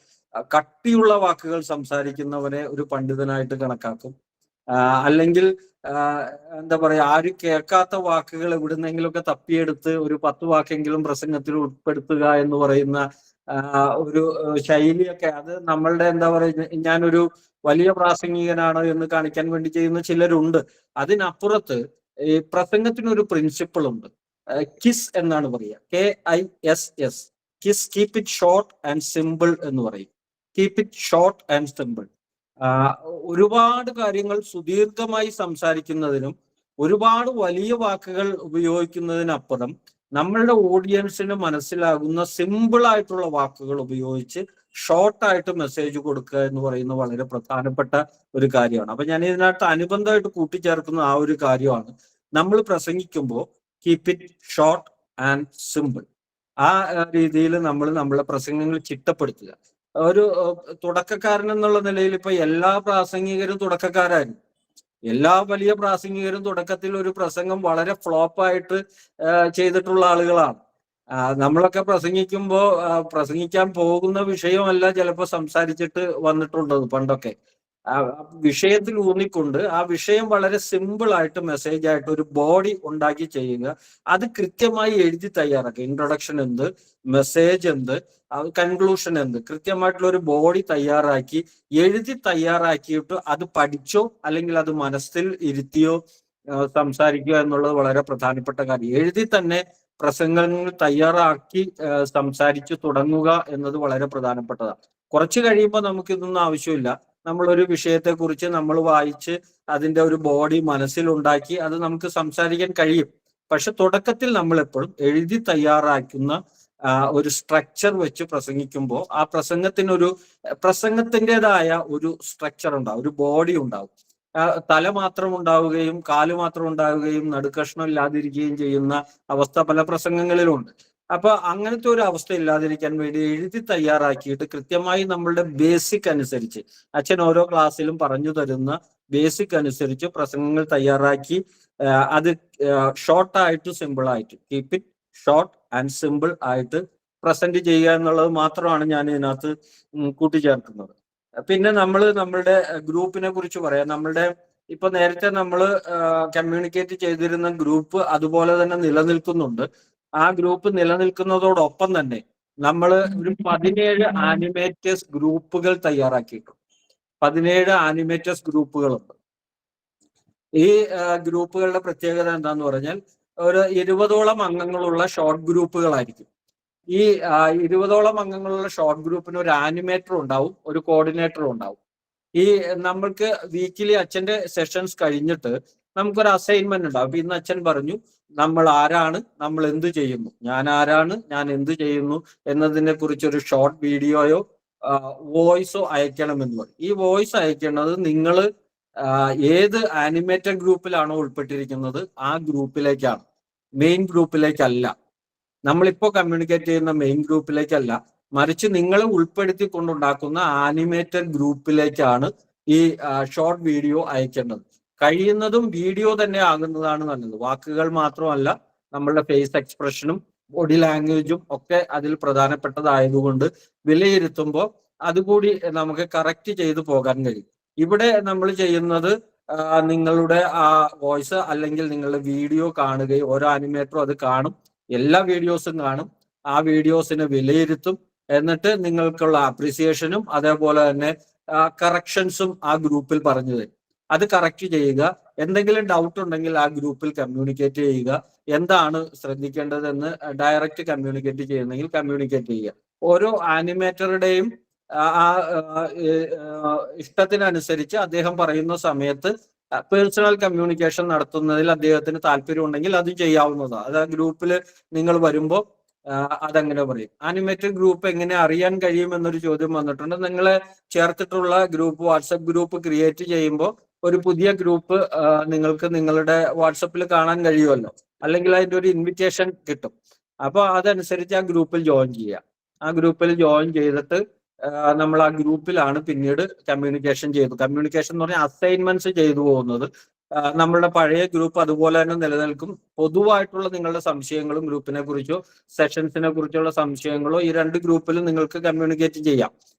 കട്ടിയുള്ള വാക്കുകൾ സംസാരിക്കുന്നവനെ ഒരു പണ്ഡിതനായിട്ട് കണക്കാക്കും. അല്ലെങ്കിൽ എന്താ പറയാ, ആരും കേൾക്കാത്ത വാക്കുകൾ എവിടുന്നെങ്കിലുമൊക്കെ തപ്പിയെടുത്ത് ഒരു 10 വാക്കെങ്കിലും പ്രസംഗത്തിൽ ഉൾപ്പെടുത്തുക എന്ന് പറയുന്ന ഒരു ശൈലിയൊക്കെ, അത് നമ്മളുടെ എന്താ പറയുക, ഞാനൊരു വലിയ പ്രാസംഗികനാണ് എന്ന് കാണിക്കാൻ വേണ്ടി ചെയ്യുന്ന ചിലരുണ്ട്. അതിനപ്പുറത്ത് ഈ പ്രസംഗത്തിനൊരു പ്രിൻസിപ്പിൾ ഉണ്ട്. കിസ് എന്നാണ് പറയുക, KISS, kiss, keep it short and simple എന്ന് പറയും. Keep it short and simple. ഒരുപാട് കാര്യങ്ങൾ സുദീർഘമായി സംസാരിക്കുന്നതിനും ഒരുപാട് വലിയ വാക്കുകൾ ഉപയോഗിക്കുന്നതിനപ്പുറം നമ്മളുടെ ഓഡിയൻസിന് മനസ്സിലാകുന്ന സിമ്പിൾ ആയിട്ടുള്ള വാക്കുകൾ ഉപയോഗിച്ച് ഷോർട്ടായിട്ട് മെസ്സേജ് കൊടുക്കുക എന്ന് പറയുന്നത് വളരെ പ്രധാനപ്പെട്ട ഒരു കാര്യമാണ്. അപ്പൊ ഞാൻ ഇതിനകത്ത് അനുബന്ധമായിട്ട് കൂട്ടിച്ചേർക്കുന്ന ആ ഒരു കാര്യമാണ്, നമ്മൾ പ്രസംഗിക്കുമ്പോൾ keep it short and simple. ആ രീതിയിൽ നമ്മൾ നമ്മളെ പ്രസംഗങ്ങൾ ചിട്ടപ്പെടുത്തുക. ഒരു തുടക്കക്കാരൻ എന്നുള്ള നിലയിൽ ഇപ്പൊ എല്ലാ പ്രാസംഗികരും തുടക്കക്കാരായിരുന്നു. എല്ലാ വലിയ പ്രാസംഗികരും തുടക്കത്തിൽ ഒരു പ്രസംഗം വളരെ ഫ്ലോപ്പായിട്ട് ചെയ്തിട്ടുള്ള ആളുകളാണ്. നമ്മളൊക്കെ പ്രസംഗിക്കുമ്പോൾ പ്രസംഗിക്കാൻ പോകുന്ന വിഷയമല്ല ചിലപ്പോൾ സംസാരിച്ചിട്ട് വന്നിട്ടുള്ളത് പണ്ടൊക്കെ. വിഷയത്തിൽ ഊന്നിക്കൊണ്ട് ആ വിഷയം വളരെ സിമ്പിൾ ആയിട്ട് മെസ്സേജ് ആയിട്ട് ഒരു ബോഡി ഉണ്ടാക്കി ചെയ്യുക. അത് കൃത്യമായി എഴുതി തയ്യാറാക്കുക. ഇൻട്രൊഡക്ഷൻ എന്ത്, മെസ്സേജ് എന്ത്, കൺക്ലൂഷൻ എന്ത്, കൃത്യമായിട്ടുള്ള ഒരു ബോഡി തയ്യാറാക്കി എഴുതി തയ്യാറാക്കിയിട്ട് അത് പഠിച്ചോ അല്ലെങ്കിൽ അത് മനസ്സിൽ ഇരുത്തിയോ സംസാരിക്കുക എന്നുള്ളത് വളരെ പ്രധാനപ്പെട്ട കാര്യം. എഴുതി തന്നെ പ്രസംഗങ്ങൾ തയ്യാറാക്കി സംസാരിച്ചു തുടങ്ങുക എന്നത് വളരെ പ്രധാനപ്പെട്ടതാണ്. കുറച്ച് കഴിയുമ്പോൾ നമുക്കിതൊന്നും ആവശ്യമില്ല. നമ്മളൊരു വിഷയത്തെക്കുറിച്ച് നമ്മൾ വായിച്ച് അതിന്റെ ഒരു ബോഡി മനസ്സിലുണ്ടാക്കി അത് നമുക്ക് സംസാരിക്കാൻ കഴിയും. പക്ഷെ തുടക്കത്തിൽ നമ്മൾ എപ്പോഴും എഴുതി തയ്യാറാക്കുന്ന ഒരു സ്ട്രക്ചർ വെച്ച് പ്രസംഗിക്കുമ്പോൾ ആ പ്രസംഗത്തിൻ്റെതായ ഒരു സ്ട്രക്ചർ ഉണ്ടാവും, ഒരു ബോഡി ഉണ്ടാവും. തല മാത്രം ഉണ്ടാവുകയും കാല് മാത്രം ഉണ്ടാവുകയും നടുക്കഷ്ണം ഇല്ലാതിരിക്കുകയും ചെയ്യുന്ന അവസ്ഥ പല പ്രസംഗങ്ങളിലുണ്ട്. അപ്പൊ അങ്ങനത്തെ ഒരു അവസ്ഥ ഇല്ലാതിരിക്കാൻ വേണ്ടി എഴുതി തയ്യാറാക്കിയിട്ട് കൃത്യമായി നമ്മളുടെ ബേസിക് അനുസരിച്ച് അച്ഛൻ ഓരോ ക്ലാസ്സിലും പറഞ്ഞു തരുന്ന ബേസിക് അനുസരിച്ച് പ്രസംഗങ്ങൾ തയ്യാറാക്കി അത് ഷോർട്ടായിട്ട് സിമ്പിളായിട്ട് keep it short and simple ആയിട്ട് പ്രസന്റ് ചെയ്യുക എന്നുള്ളത് മാത്രമാണ് ഞാൻ ഇതിനകത്ത് കൂട്ടിച്ചേർക്കുന്നത്. പിന്നെ നമ്മളുടെ ഗ്രൂപ്പിനെ കുറിച്ച് പറയാം. നമ്മളുടെ ഇപ്പൊ നേരത്തെ നമ്മൾ കമ്മ്യൂണിക്കേറ്റ് ചെയ്തിരുന്ന ഗ്രൂപ്പ് അതുപോലെ തന്നെ നിലനിൽക്കുന്നുണ്ട്. ആ ഗ്രൂപ്പ് നിലനിൽക്കുന്നതോടൊപ്പം തന്നെ നമ്മൾ ഒരു 17 ആനിമേറ്റേഴ്സ് ഗ്രൂപ്പുകൾ തയ്യാറാക്കിയിട്ടുണ്ട്. 17 ആനിമേറ്റേഴ്സ് ഗ്രൂപ്പുകളുണ്ട്. ഈ ഗ്രൂപ്പുകളുടെ പ്രത്യേകത എന്താന്ന് പറഞ്ഞാൽ ഒരു 20ഓളം അംഗങ്ങളുള്ള ഷോർട്ട് ഗ്രൂപ്പുകളായിരിക്കും. ഈ 20ഓളം അംഗങ്ങളുള്ള ഷോർട്ട് ഗ്രൂപ്പിന് ഒരു ആനിമേറ്റർ ഉണ്ടാവും, ഒരു കോർഡിനേറ്റർ ഉണ്ടാവും. ഈ നമ്മൾക്ക് വീക്കിലി അച്ഛന്റെ സെഷൻസ് കഴിഞ്ഞിട്ട് നമുക്കൊരു അസൈൻമെന്റ് ഉണ്ടാവും. അപ്പൊ ഇന്ന് അച്ഛൻ പറഞ്ഞു നമ്മൾ ആരാണ്, നമ്മൾ എന്ത് ചെയ്യുന്നു, ഞാൻ ആരാണ്, ഞാൻ എന്ത് ചെയ്യുന്നു എന്നതിനെ കുറിച്ച് ഒരു ഷോർട്ട് വീഡിയോയോ വോയിസോ അയക്കണമെന്ന് പറയും. ഈ വോയിസ് അയക്കേണ്ടത് നിങ്ങൾ ഏത് ആനിമേറ്റർ ഗ്രൂപ്പിലാണോ ഉൾപ്പെട്ടിരിക്കുന്നത് ആ ഗ്രൂപ്പിലേക്കാണ്, മെയിൻ ഗ്രൂപ്പിലേക്കല്ല. നമ്മളിപ്പോ കമ്മ്യൂണിക്കേറ്റ് ചെയ്യുന്ന മെയിൻ ഗ്രൂപ്പിലേക്കല്ല, മറിച്ച് നിങ്ങൾ ഉൾപ്പെടുത്തിക്കൊണ്ടുണ്ടാക്കുന്ന ആനിമേറ്റർ ഗ്രൂപ്പിലേക്കാണ് ഈ ഷോർട്ട് വീഡിയോ അയക്കേണ്ടത്. കഴിയുന്നതും വീഡിയോ തന്നെ ആകുന്നതാണ് നല്ലത്. വാക്കുകൾ മാത്രമല്ല, നമ്മളുടെ ഫേസ് എക്സ്പ്രഷനും ബോഡി ലാംഗ്വേജും ഒക്കെ അതിൽ പ്രധാനപ്പെട്ടതായതുകൊണ്ട് വിലയിരുത്തുമ്പോൾ അതുകൂടി നമുക്ക് കറക്റ്റ് ചെയ്തു പോകാൻ കഴിയും. ഇവിടെ നമ്മൾ ചെയ്യുന്നത് നിങ്ങളുടെ ആ വോയിസ് അല്ലെങ്കിൽ നിങ്ങളുടെ വീഡിയോ കാണുകയും ഓരോ ആനിമേറ്ററും അത് കാണും, എല്ലാ വീഡിയോസും കാണും, ആ വീഡിയോസിനെ വിലയിരുത്തും, എന്നിട്ട് നിങ്ങൾക്കുള്ള അപ്രിസിയേഷനും അതേപോലെ തന്നെ കറക്ഷൻസും ആ ഗ്രൂപ്പിൽ പറഞ്ഞു തരും. അത് കറക്റ്റ് ചെയ്യുക. എന്തെങ്കിലും ഡൗട്ട് ഉണ്ടെങ്കിൽ ആ ഗ്രൂപ്പിൽ കമ്മ്യൂണിക്കേറ്റ് ചെയ്യുക. എന്താണ് ശ്രദ്ധിക്കേണ്ടതെന്ന് ഡയറക്റ്റ് കമ്മ്യൂണിക്കേറ്റ് ചെയ്യുന്നെങ്കിൽ കമ്മ്യൂണിക്കേറ്റ് ചെയ്യുക. ഓരോ ആനിമേറ്ററുടെയും ആ ഇഷ്ടത്തിനനുസരിച്ച് അദ്ദേഹം പറയുന്ന സമയത്ത് പേഴ്സണൽ കമ്മ്യൂണിക്കേഷൻ നടത്തുന്നതിൽ അദ്ദേഹത്തിന് താല്പര്യം ഉണ്ടെങ്കിൽ അത് ചെയ്യാവുന്നതാണ്. അത് ആ ഗ്രൂപ്പിൽ നിങ്ങൾ വരുമ്പോൾ അതങ്ങനെ പറയും. ആനിമേറ്റഡ് ഗ്രൂപ്പ് എങ്ങനെ അറിയാൻ കഴിയും എന്നൊരു ചോദ്യം വന്നിട്ടുണ്ട്. നിങ്ങളെ ചേർത്തിട്ടുള്ള ഗ്രൂപ്പ്, വാട്സപ്പ് ഗ്രൂപ്പ് ക്രിയേറ്റ് ചെയ്യുമ്പോൾ ഒരു പുതിയ ഗ്രൂപ്പ് നിങ്ങൾക്ക് നിങ്ങളുടെ വാട്സപ്പിൽ കാണാൻ കഴിയുമല്ലോ, അല്ലെങ്കിൽ അതിൻ്റെ ഒരു ഇൻവിറ്റേഷൻ കിട്ടും. അപ്പോൾ അതനുസരിച്ച് ആ ഗ്രൂപ്പിൽ ജോയിൻ ചെയ്യുക. ആ ഗ്രൂപ്പിൽ ജോയിൻ ചെയ്തിട്ട് നമ്മൾ ആ ഗ്രൂപ്പിലാണ് പിന്നീട് കമ്മ്യൂണിക്കേഷൻ കമ്മ്യൂണിക്കേഷൻ എന്ന് പറഞ്ഞാൽ അസൈൻമെന്റ്സ് ചെയ്തു പോകുന്നത്. നമ്മളുടെ പഴയ ഗ്രൂപ്പ് അതുപോലെ തന്നെ നിലനിൽക്കും. പൊതുവായിട്ടുള്ള നിങ്ങളുടെ സംശയങ്ങളും ഗ്രൂപ്പിനെ കുറിച്ചോ സെഷൻസിനെ കുറിച്ചുള്ള സംശയങ്ങളോ ഈ 2 ഗ്രൂപ്പിലും നിങ്ങൾക്ക് കമ്മ്യൂണിക്കേറ്റ് ചെയ്യാം.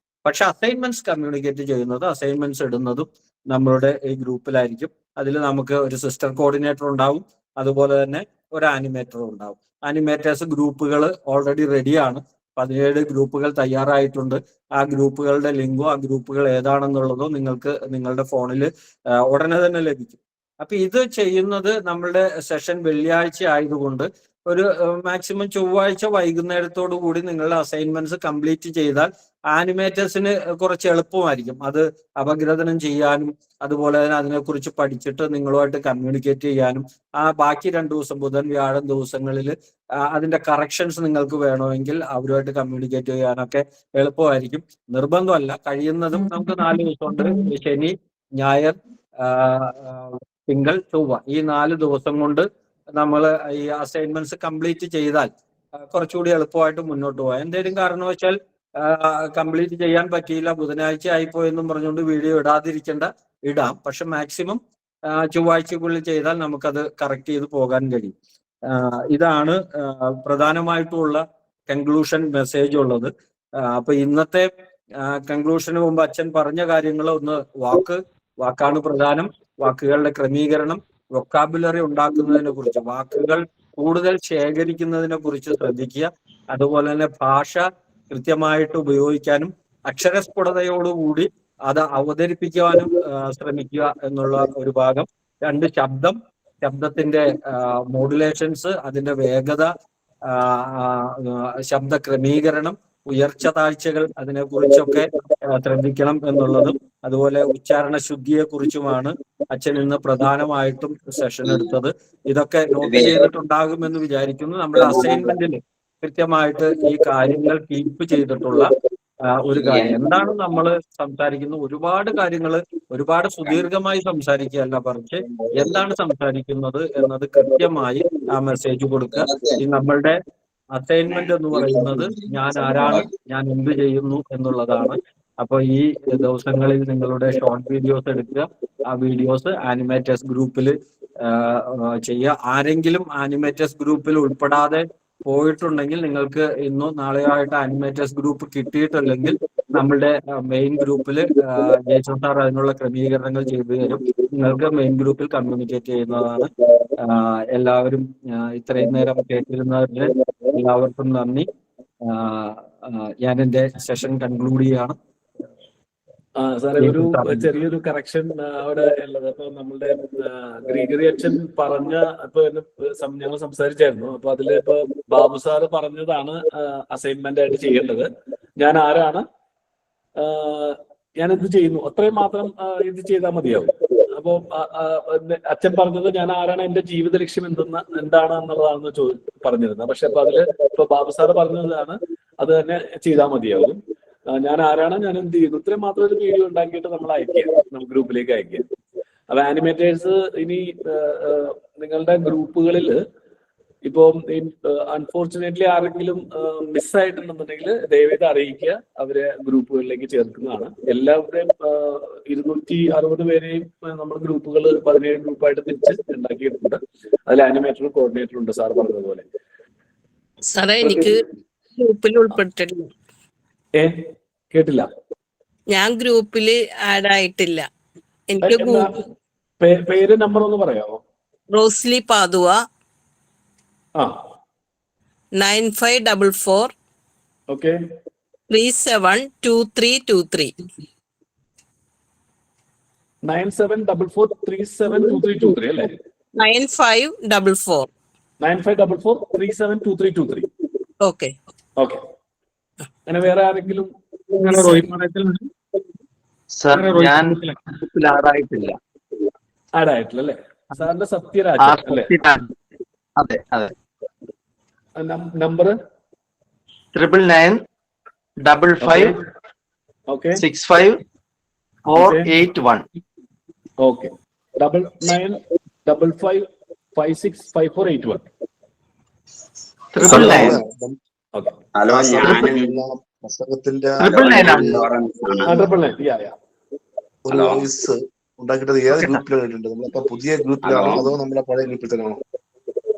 പക്ഷെ അസൈൻമെന്റ്സ് കമ്മ്യൂണിക്കേറ്റ് ചെയ്യുന്നത്, അസൈൻമെന്റ്സ് ഇടുന്നതും നമ്മളുടെ ഈ ഗ്രൂപ്പിലായിരിക്കും. അതിൽ നമുക്ക് ഒരു സിസ്റ്റർ കോർഡിനേറ്റർ ഉണ്ടാവും, അതുപോലെ തന്നെ ഒരു ആനിമേറ്ററും ഉണ്ടാവും. ആനിമേറ്റേഴ്സ് ഗ്രൂപ്പുകൾ ഓൾറെഡി റെഡിയാണ്. 17 ഗ്രൂപ്പുകൾ തയ്യാറായിട്ടുണ്ട്. ആ ഗ്രൂപ്പുകളുടെ ലിങ്കോ ആ ഗ്രൂപ്പുകൾ ഏതാണെന്നുള്ളതോ നിങ്ങൾക്ക് നിങ്ങളുടെ ഫോണിൽ ഉടനെ തന്നെ ലഭിക്കും. അപ്പൊ ഇത് ചെയ്യുന്നത് നമ്മളുടെ സെഷൻ വെള്ളിയാഴ്ച ആയതുകൊണ്ട് ഒരു മാക്സിമം ചൊവ്വാഴ്ച വൈകുന്നേരത്തോടു കൂടി നിങ്ങളുടെ അസൈൻമെന്റ്സ് കംപ്ലീറ്റ് ചെയ്താൽ ആനിമേറ്റേഴ്സിന് കുറച്ച് എളുപ്പമായിരിക്കും അത് അപഗ്രഥനം ചെയ്യാനും അതുപോലെ തന്നെ അതിനെക്കുറിച്ച് പഠിച്ചിട്ട് നിങ്ങളുമായിട്ട് കമ്മ്യൂണിക്കേറ്റ് ചെയ്യാനും. ആ ബാക്കി 2 ദിവസം ബുധൻ വ്യാഴം ദിവസങ്ങളിൽ അതിന്റെ കറക്ഷൻസ് നിങ്ങൾക്ക് വേണമെങ്കിൽ അവരുമായിട്ട് കമ്മ്യൂണിക്കേറ്റ് ചെയ്യാനൊക്കെ എളുപ്പമായിരിക്കും. നിർബന്ധമല്ല, കഴിയുന്നതും നമുക്ക് 4 ദിവസമുണ്ട്. ശനി, ഞായർ, തിങ്കൾ, ചൊവ്വ, ഈ 4 ദിവസം കൊണ്ട് നമ്മൾ ഈ അസൈൻമെന്റ്സ് കംപ്ലീറ്റ് ചെയ്താൽ കുറച്ചുകൂടി എളുപ്പമായിട്ട് മുന്നോട്ട് പോകാം. എന്തെങ്കിലും കാരണവശാൽ കംപ്ലീറ്റ് ചെയ്യാൻ പറ്റിയില്ല, ബുധനാഴ്ച ആയിപ്പോയെന്നും പറഞ്ഞുകൊണ്ട് വീഡിയോ ഇടാം. പക്ഷെ മാക്സിമം ചൊവ്വാഴ്ചക്കുള്ളിൽ ചെയ്താൽ നമുക്കത് കറക്റ്റ് ചെയ്ത് പോകാൻ കഴിയും. ഇതാണ് പ്രധാനമായിട്ടുള്ള കൺക്ലൂഷൻ മെസ്സേജ് ഉള്ളത്. അപ്പൊ ഇന്നത്തെ കൺക്ലൂഷന് മുമ്പ് അച്ഛൻ പറഞ്ഞ കാര്യങ്ങൾ ഒന്ന്, വാക്കാണ് പ്രധാനം. വാക്കുകളുടെ ക്രമീകരണം, വൊക്കാബുലറി ഉണ്ടാക്കുന്നതിനെ കുറിച്ച്, വാക്കുകൾ കൂടുതൽ ശേഖരിക്കുന്നതിനെ കുറിച്ച് ശ്രദ്ധിക്കുക. അതുപോലെ തന്നെ ഭാഷ കൃത്യമായിട്ട് ഉപയോഗിക്കാനും അക്ഷരസ്ഫുടതയോടുകൂടി അത് അവതരിപ്പിക്കുവാനും ശ്രമിക്കുക എന്നുള്ള ഒരു ഭാഗം. 2 ശബ്ദത്തിന്റെ മോഡുലേഷൻസ്, അതിന്റെ വേഗത, ശബ്ദ ക്രമീകരണം, ഉയർച്ച താഴ്ചകൾ, അതിനെ കുറിച്ചൊക്കെ ശ്രദ്ധിക്കണം എന്നുള്ളതും. അതുപോലെ ഉച്ചാരണ ശുദ്ധിയെ കുറിച്ചുമാണ് അച്ഛൻ ഇന്ന് പ്രധാനമായിട്ടും സെഷൻ എടുത്തത്. ഇതൊക്കെ നോട്ട് ചെയ്തിട്ടുണ്ടാകുമെന്ന് വിചാരിക്കുന്നു. നമ്മുടെ അസൈൻമെന്റിൽ കൃത്യമായിട്ട് ഈ കാര്യങ്ങൾ കീപ്പ് ചെയ്തിട്ടുള്ള ഒരു കാര്യം. എന്താണ് നമ്മൾ സംസാരിക്കുന്നത്? ഒരുപാട് കാര്യങ്ങൾ ഒരുപാട് സുദീർഘമായി സംസാരിക്കുകയല്ല, മറിച്ച് എന്താണ് സംസാരിക്കുന്നത് എന്നത് കൃത്യമായി ആ മെസ്സേജ് കൊടുക്കുക. ഈ നമ്മളുടെ അസൈൻമെന്റ് എന്ന് പറയുന്നത് ഞാൻ ആരാണ്, ഞാൻ എന്ത് ചെയ്യുന്നു എന്നുള്ളതാണ്. അപ്പൊ ഈ ദിവസങ്ങളിൽ നിങ്ങളുടെ ഷോർട്ട് വീഡിയോസ് എടുക്കുക. ആ വീഡിയോസ് ആനിമേറ്റേഴ്സ് ഗ്രൂപ്പിൽ ചെയ്യുക. ആരെങ്കിലും ആനിമേറ്റേഴ്സ് ഗ്രൂപ്പിൽ ഉൾപ്പെടാതെ പോയിട്ടുണ്ടെങ്കിൽ നിങ്ങൾക്ക് ഇന്നോ നാളെയോ ആയിട്ട് ആനിമേറ്റേഴ്സ് ഗ്രൂപ്പ് കിട്ടിയിട്ടില്ലെങ്കിൽ നമ്മളുടെ മെയിൻ ഗ്രൂപ്പിൽ ജയചന്ദ് സാർ അതിനുള്ള ക്രമീകരണങ്ങൾ ചെയ്തു തരും. നിങ്ങൾക്ക് മെയിൻ ഗ്രൂപ്പിൽ കമ്മ്യൂണിക്കേറ്റ് ചെയ്യുന്നതാണ്. എല്ലാവരും ഇത്രയും നേരം കേട്ടിരുന്നവരുടെ എല്ലാവർക്കും നന്ദി. ഞാൻ എൻ്റെ സെഷൻ കൺക്ലൂഡ് ചെയ്യാണ്. സാറേ, ഒരു ചെറിയൊരു കറക്ഷൻ അവിടെ ഉള്ളത്. അപ്പൊ നമ്മളുടെ ഗ്രിഗറി അച്ഛൻ പറഞ്ഞ ഇപ്പൊ ഞങ്ങൾ സംസാരിച്ചായിരുന്നു. അപ്പൊ അതില് ഇപ്പൊ ബാബു സാറ് പറഞ്ഞതാണ് അസൈൻമെന്റ് ആയിട്ട് ചെയ്യേണ്ടത്. ഞാൻ ആരാണ്, ഞാൻ എന്ത് ചെയ്യുന്നു, അത്രയും മാത്രം ഇത് ചെയ്താൽ മതിയാവും. അപ്പോ അച്ഛൻ പറഞ്ഞത് ഞാൻ ആരാണ്, എന്റെ ജീവിത ലക്ഷ്യം എന്താണ് എന്നുള്ളതാണെന്ന് പറഞ്ഞിരുന്നത്. പക്ഷെ അപ്പൊ അതില് ഇപ്പൊ ബാബു സാറ് പറഞ്ഞതാണ് അത് തന്നെ ചെയ്താൽ മതിയാവും. ഞാൻ ആരാണ്, ഞാൻ എന്ത് ചെയ്യുന്നു, ഇത്രയും മാത്രം ഒരു വീഡിയോ ഉണ്ടാക്കിയിട്ട് നമ്മൾ അയക്കുക, നമ്മൾ ഗ്രൂപ്പിലേക്ക് അയക്കുക. അപ്പൊ ആനിമേറ്റേഴ്സ് ഇനി നിങ്ങളുടെ ഗ്രൂപ്പുകളിൽ ഇപ്പൊ അൺഫോർച്ചുനേറ്റ്ലി ആരെങ്കിലും മിസ്സായിട്ടുണ്ടെന്നുണ്ടെങ്കിൽ ദയവേത് അറിയിക്കുക, അവരെ ഗ്രൂപ്പുകളിലേക്ക് ചേർക്കുന്നതാണ്. എല്ലാവരുടെയും 260 പേരെയും നമ്മുടെ ഗ്രൂപ്പുകൾ 17 ഗ്രൂപ്പായിട്ട് തിരിച്ച് ഉണ്ടാക്കിയിട്ടുണ്ട്. അതിൽ ആനിമേറ്റർ, കോർഡിനേറ്റർ ഉണ്ട്, സാർ പറഞ്ഞതുപോലെ. സാറേ, എനിക്ക് ഗ്രൂപ്പിൽ ഉൾപ്പെട്ടിട്ടില്ല. കേട്ടില്ല. ഞാൻ ഗ്രൂപ്പില് ആഡ് ആയിട്ടില്ല. എനിക്ക് പേര് നമ്പർ ഒന്ന് പറയാമോ? റോസ്ലി പാതുവ, 9544 372323. 9744372323 അല്ലേ? 9544 372323. ഓക്കെ. അങ്ങനെ വേറെ ആരെങ്കിലും? ആഡ് ആയിട്ടില്ല അല്ലേ? സാറിന്റെ സത്യരാജ് അല്ലേ? അതെ. നമ്പർ 9955654881. 9955565481. ഹലോ, ഒരു വോയിസ് ഉണ്ടാക്കിയിട്ട് ഏത് ഗ്രൂപ്പിലാണ് ഇട്ടുണ്ട്? നമ്മളിപ്പോ പുതിയ ഗ്രൂപ്പിലാണോ അതോ നമ്മുടെ പഴയ ഗ്രൂപ്പിൽ തന്നെയാണോ?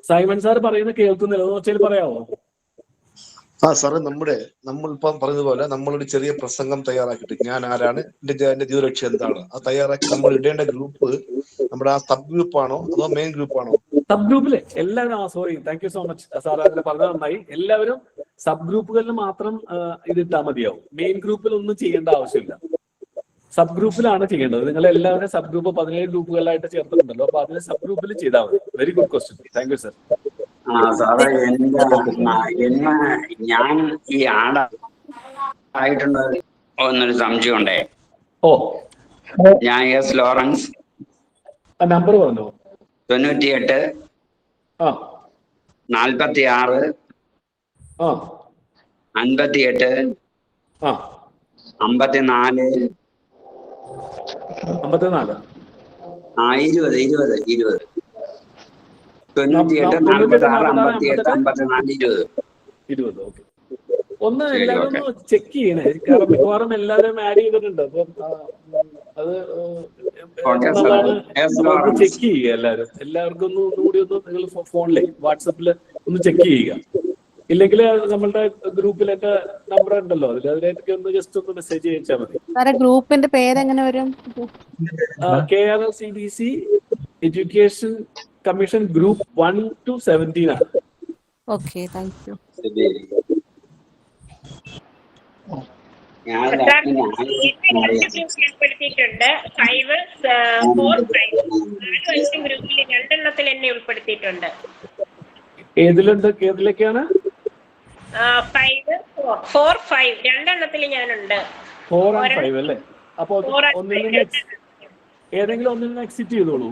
സൈമൺ സാർ പറയുന്നത് കേൾക്കുന്നില്ല, ഒന്ന് പറയാമോ? സാറ്, നമ്മളിപ്പം പറഞ്ഞതുപോലെ നമ്മളൊരു ചെറിയ പ്രസംഗം തയ്യാറാക്കിയിട്ട് ഞാൻ ആരാണ്, എന്റെ ജീവിതലക്ഷ്യം എന്താണ്, അത് തയ്യാറാക്കി നമ്മൾ ഇടേണ്ട ഗ്രൂപ്പ് നമ്മുടെ ആ സബ് ഗ്രൂപ്പാണോ അതോ മെയിൻ ഗ്രൂപ്പാണോ? സബ് ഗ്രൂപ്പില് എല്ലാവരും. Sorry, thank you so much sir, അതിനെ പറഞ്ഞത് നന്നായി. എല്ലാവരും സബ് ഗ്രൂപ്പുകളിൽ മാത്രം ഇതിട്ടാൽ മതിയാവും. മെയിൻ ഗ്രൂപ്പിൽ ഒന്നും ചെയ്യേണ്ട ആവശ്യമില്ല, സബ് ഗ്രൂപ്പിലാണ് ചെയ്യേണ്ടത്. നിങ്ങൾ എല്ലാവരും സബ് ഗ്രൂപ്പ് 17 ഗ്രൂപ്പുകളിലായിട്ട് ചേർത്തിട്ടുണ്ടല്ലോ, അപ്പൊ അതിന് സബ് ഗ്രൂപ്പിൽ ചെയ്താൽ മതി. Very good question, thank you sir. സാറേ, ഞാൻ ഈ ആടായിട്ടുണ്ട് എന്നൊരു സംശയം ഉണ്ടേ. ഞാൻ എസ് ലോറൻസ്, നമ്പർ പറഞ്ഞു. 98 46 58 54 54 20 98 46 58 54 20. ഓക്കെ. ഒന്ന് എല്ലാവരും ഒന്ന് ചെക്ക് ചെയ്യണേ, കാരണം മിക്കവാറും എല്ലാവരും ആഡ് ചെയ്തിട്ടുണ്ട്. അപ്പം അത് ചെക്ക് ചെയ്യുക. എല്ലാവർക്കും ഒന്നുകൂടി നിങ്ങൾ ഫോണിലെ വാട്സപ്പില് ഒന്ന് ചെക്ക് ചെയ്യുക. ഇല്ലെങ്കിൽ നമ്മളുടെ ഗ്രൂപ്പിൽ എന്റെ നമ്പർ ഉണ്ടല്ലോ, അതിലേക്ക് ഒന്ന് ജസ്റ്റ് ഒന്ന് മെസ്സേജ് അയച്ചാൽ മതി. ഗ്രൂപ്പിന്റെ പേര് എങ്ങനെ വരും? KRLCBC education commission group 1 to 17 ആണ്. Okay, thank U. ഉൾപ്പെടുത്തിയിട്ടുണ്ട്. 5, 4, 5 ഗ്രൂപ്പിൽ 2 എണ്ണത്തിൽ എന്നെ ഉൾപ്പെടുത്തിയിട്ടുണ്ട്. ഏതിലേക്കാണ്? 5, 4, 5 2 എണ്ണത്തിൽ ഞാനുണ്ട്. 4 and 5 അല്ലേ? അപ്പൊ ഏതെങ്കിലും ഒന്നിൽ എക്സിറ്റ് ചെയ്തോളൂ.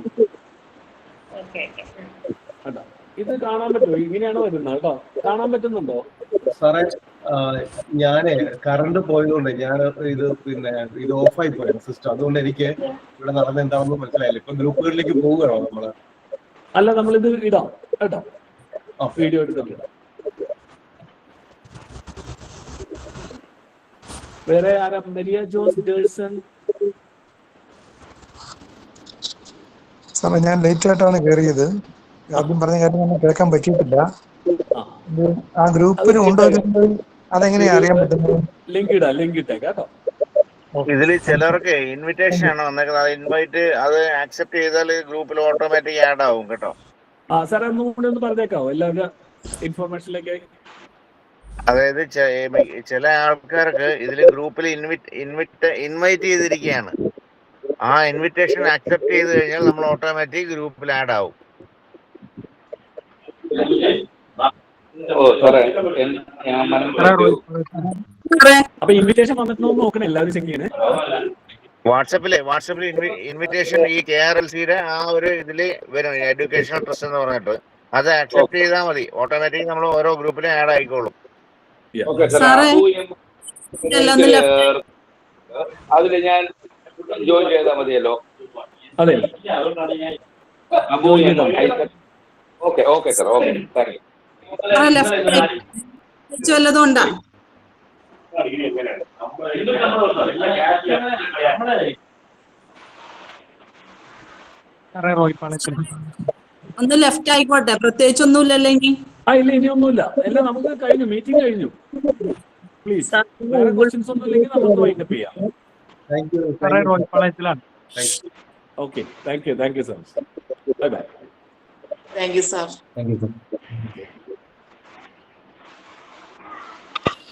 ഇത് കാണാൻ പറ്റുമോ? ഇങ്ങനെയാണ് വരുന്നത് കേട്ടോ. കാണാൻ പറ്റുന്നുണ്ടോ സാറേ? ഞാന് കറണ്ട് പോയതുകൊണ്ട് ഞാൻ ഇത് ഓഫായി പോയ സിസ്റ്റം, അതുകൊണ്ട് എനിക്ക് ഇവിടെ നടന്ന എന്താണെന്ന് മനസ്സിലായില്ല. ഇപ്പൊ ഗ്രൂപ്പുകളിലേക്ക് പോവുകയാണോ നമ്മള്? അല്ല, നമ്മളിത് ഇടാം കേട്ടോ, വീഡിയോ എടുത്തിട്ട്. വേറെ ആരാ? മരിയ ജോസ് ഗേൾസൺ. സാറേ, ഞാൻ ലേറ്റ് ആയിട്ടാണ് കയറിയത്. ആദ്യം പറഞ്ഞ കാര്യം ഒന്നും കേൾക്കാൻ പറ്റിയിട്ടില്ല. ആ. ഇത് ആ ഗ്രൂപ്പിന് കൊണ്ടുവരുന്നത് അതെങ്ങനെയാ അറിയാൻ പറ്റുന്നത്? ലിങ്ക് ഇട്ടേക്കാം കേട്ടോ. ഇതിൽ ചിലർക്ക് ഇൻവിറ്റേഷൻ ആണ് വന്നേക്കുന്നത്. അത് ഇൻവൈറ്റ് അത് ആക്സെപ്റ്റ് ചെയ്താൽ ഗ്രൂപ്പിൽ ഓട്ടോമാറ്റിക് ആഡ് ആവും കേട്ടോ. ആ സാറേ ഒന്നുകൂടി ഒന്ന് പറഞ്ഞേക്കാവോ എല്ലാവരുടെ ഇൻഫോർമേഷനിലേക്ക്? അതായത് ചില ആൾക്കാർക്ക് ഇതിൽ ഗ്രൂപ്പിൽ ഇൻവൈറ്റ് ചെയ്തിരിക്കുകയാണ്. ആ ഇൻവിറ്റേഷൻ ആക്സെപ്റ്റ് ചെയ്ത് കഴിഞ്ഞാൽ നമ്മൾ ഓട്ടോമാറ്റിക് ഗ്രൂപ്പിൽ ആഡ് ആവും. അപ്പൊ ഇൻവിറ്റേഷൻ വന്നിട്ട് നോക്കണം എല്ലാവരും ചെക്ക് ചെയ്യണേ. വാട്സപ്പിൽ ഇൻവിറ്റേഷൻ ഈ KRLCയുടെ ആ ഒരു ഇതില് വരും, എഡ്യൂക്കേഷണൽ ട്രസ്റ്റ് എന്ന് പറഞ്ഞിട്ട്. അത് ആക്സെപ്റ്റ് ചെയ്താൽ മതി, ഓട്ടോമാറ്റിക് നമ്മൾ ഓരോ ഗ്രൂപ്പിലും ആഡ് ആയിക്കോളും. അതില് ഞാൻ ജോയിൻ ചെയ്താൽ മതിയല്ലോ? അതെ. Okay sir, okay, thank you. വല്ലതുകൊണ്ടാ? ഒന്ന് ലെഫ്റ്റ് ആയിക്കോട്ടെ, പ്രത്യേകിച്ച് ഒന്നുമില്ലല്ലോ ഇനി. ഇല്ല, ഇനി ഒന്നുമില്ല, എല്ലാം നമുക്ക് കഴിഞ്ഞു, മീറ്റിംഗ് കഴിഞ്ഞു. പ്ലീസ് വേറെ ക്വസ്റ്റ്യൻസ് ഒന്നും ഇല്ലെങ്കിൽ നമുക്ക് വൈൻഡപ്പ് ചെയ്യാം. Okay, thank you sir. Bye bye. Thank you sir.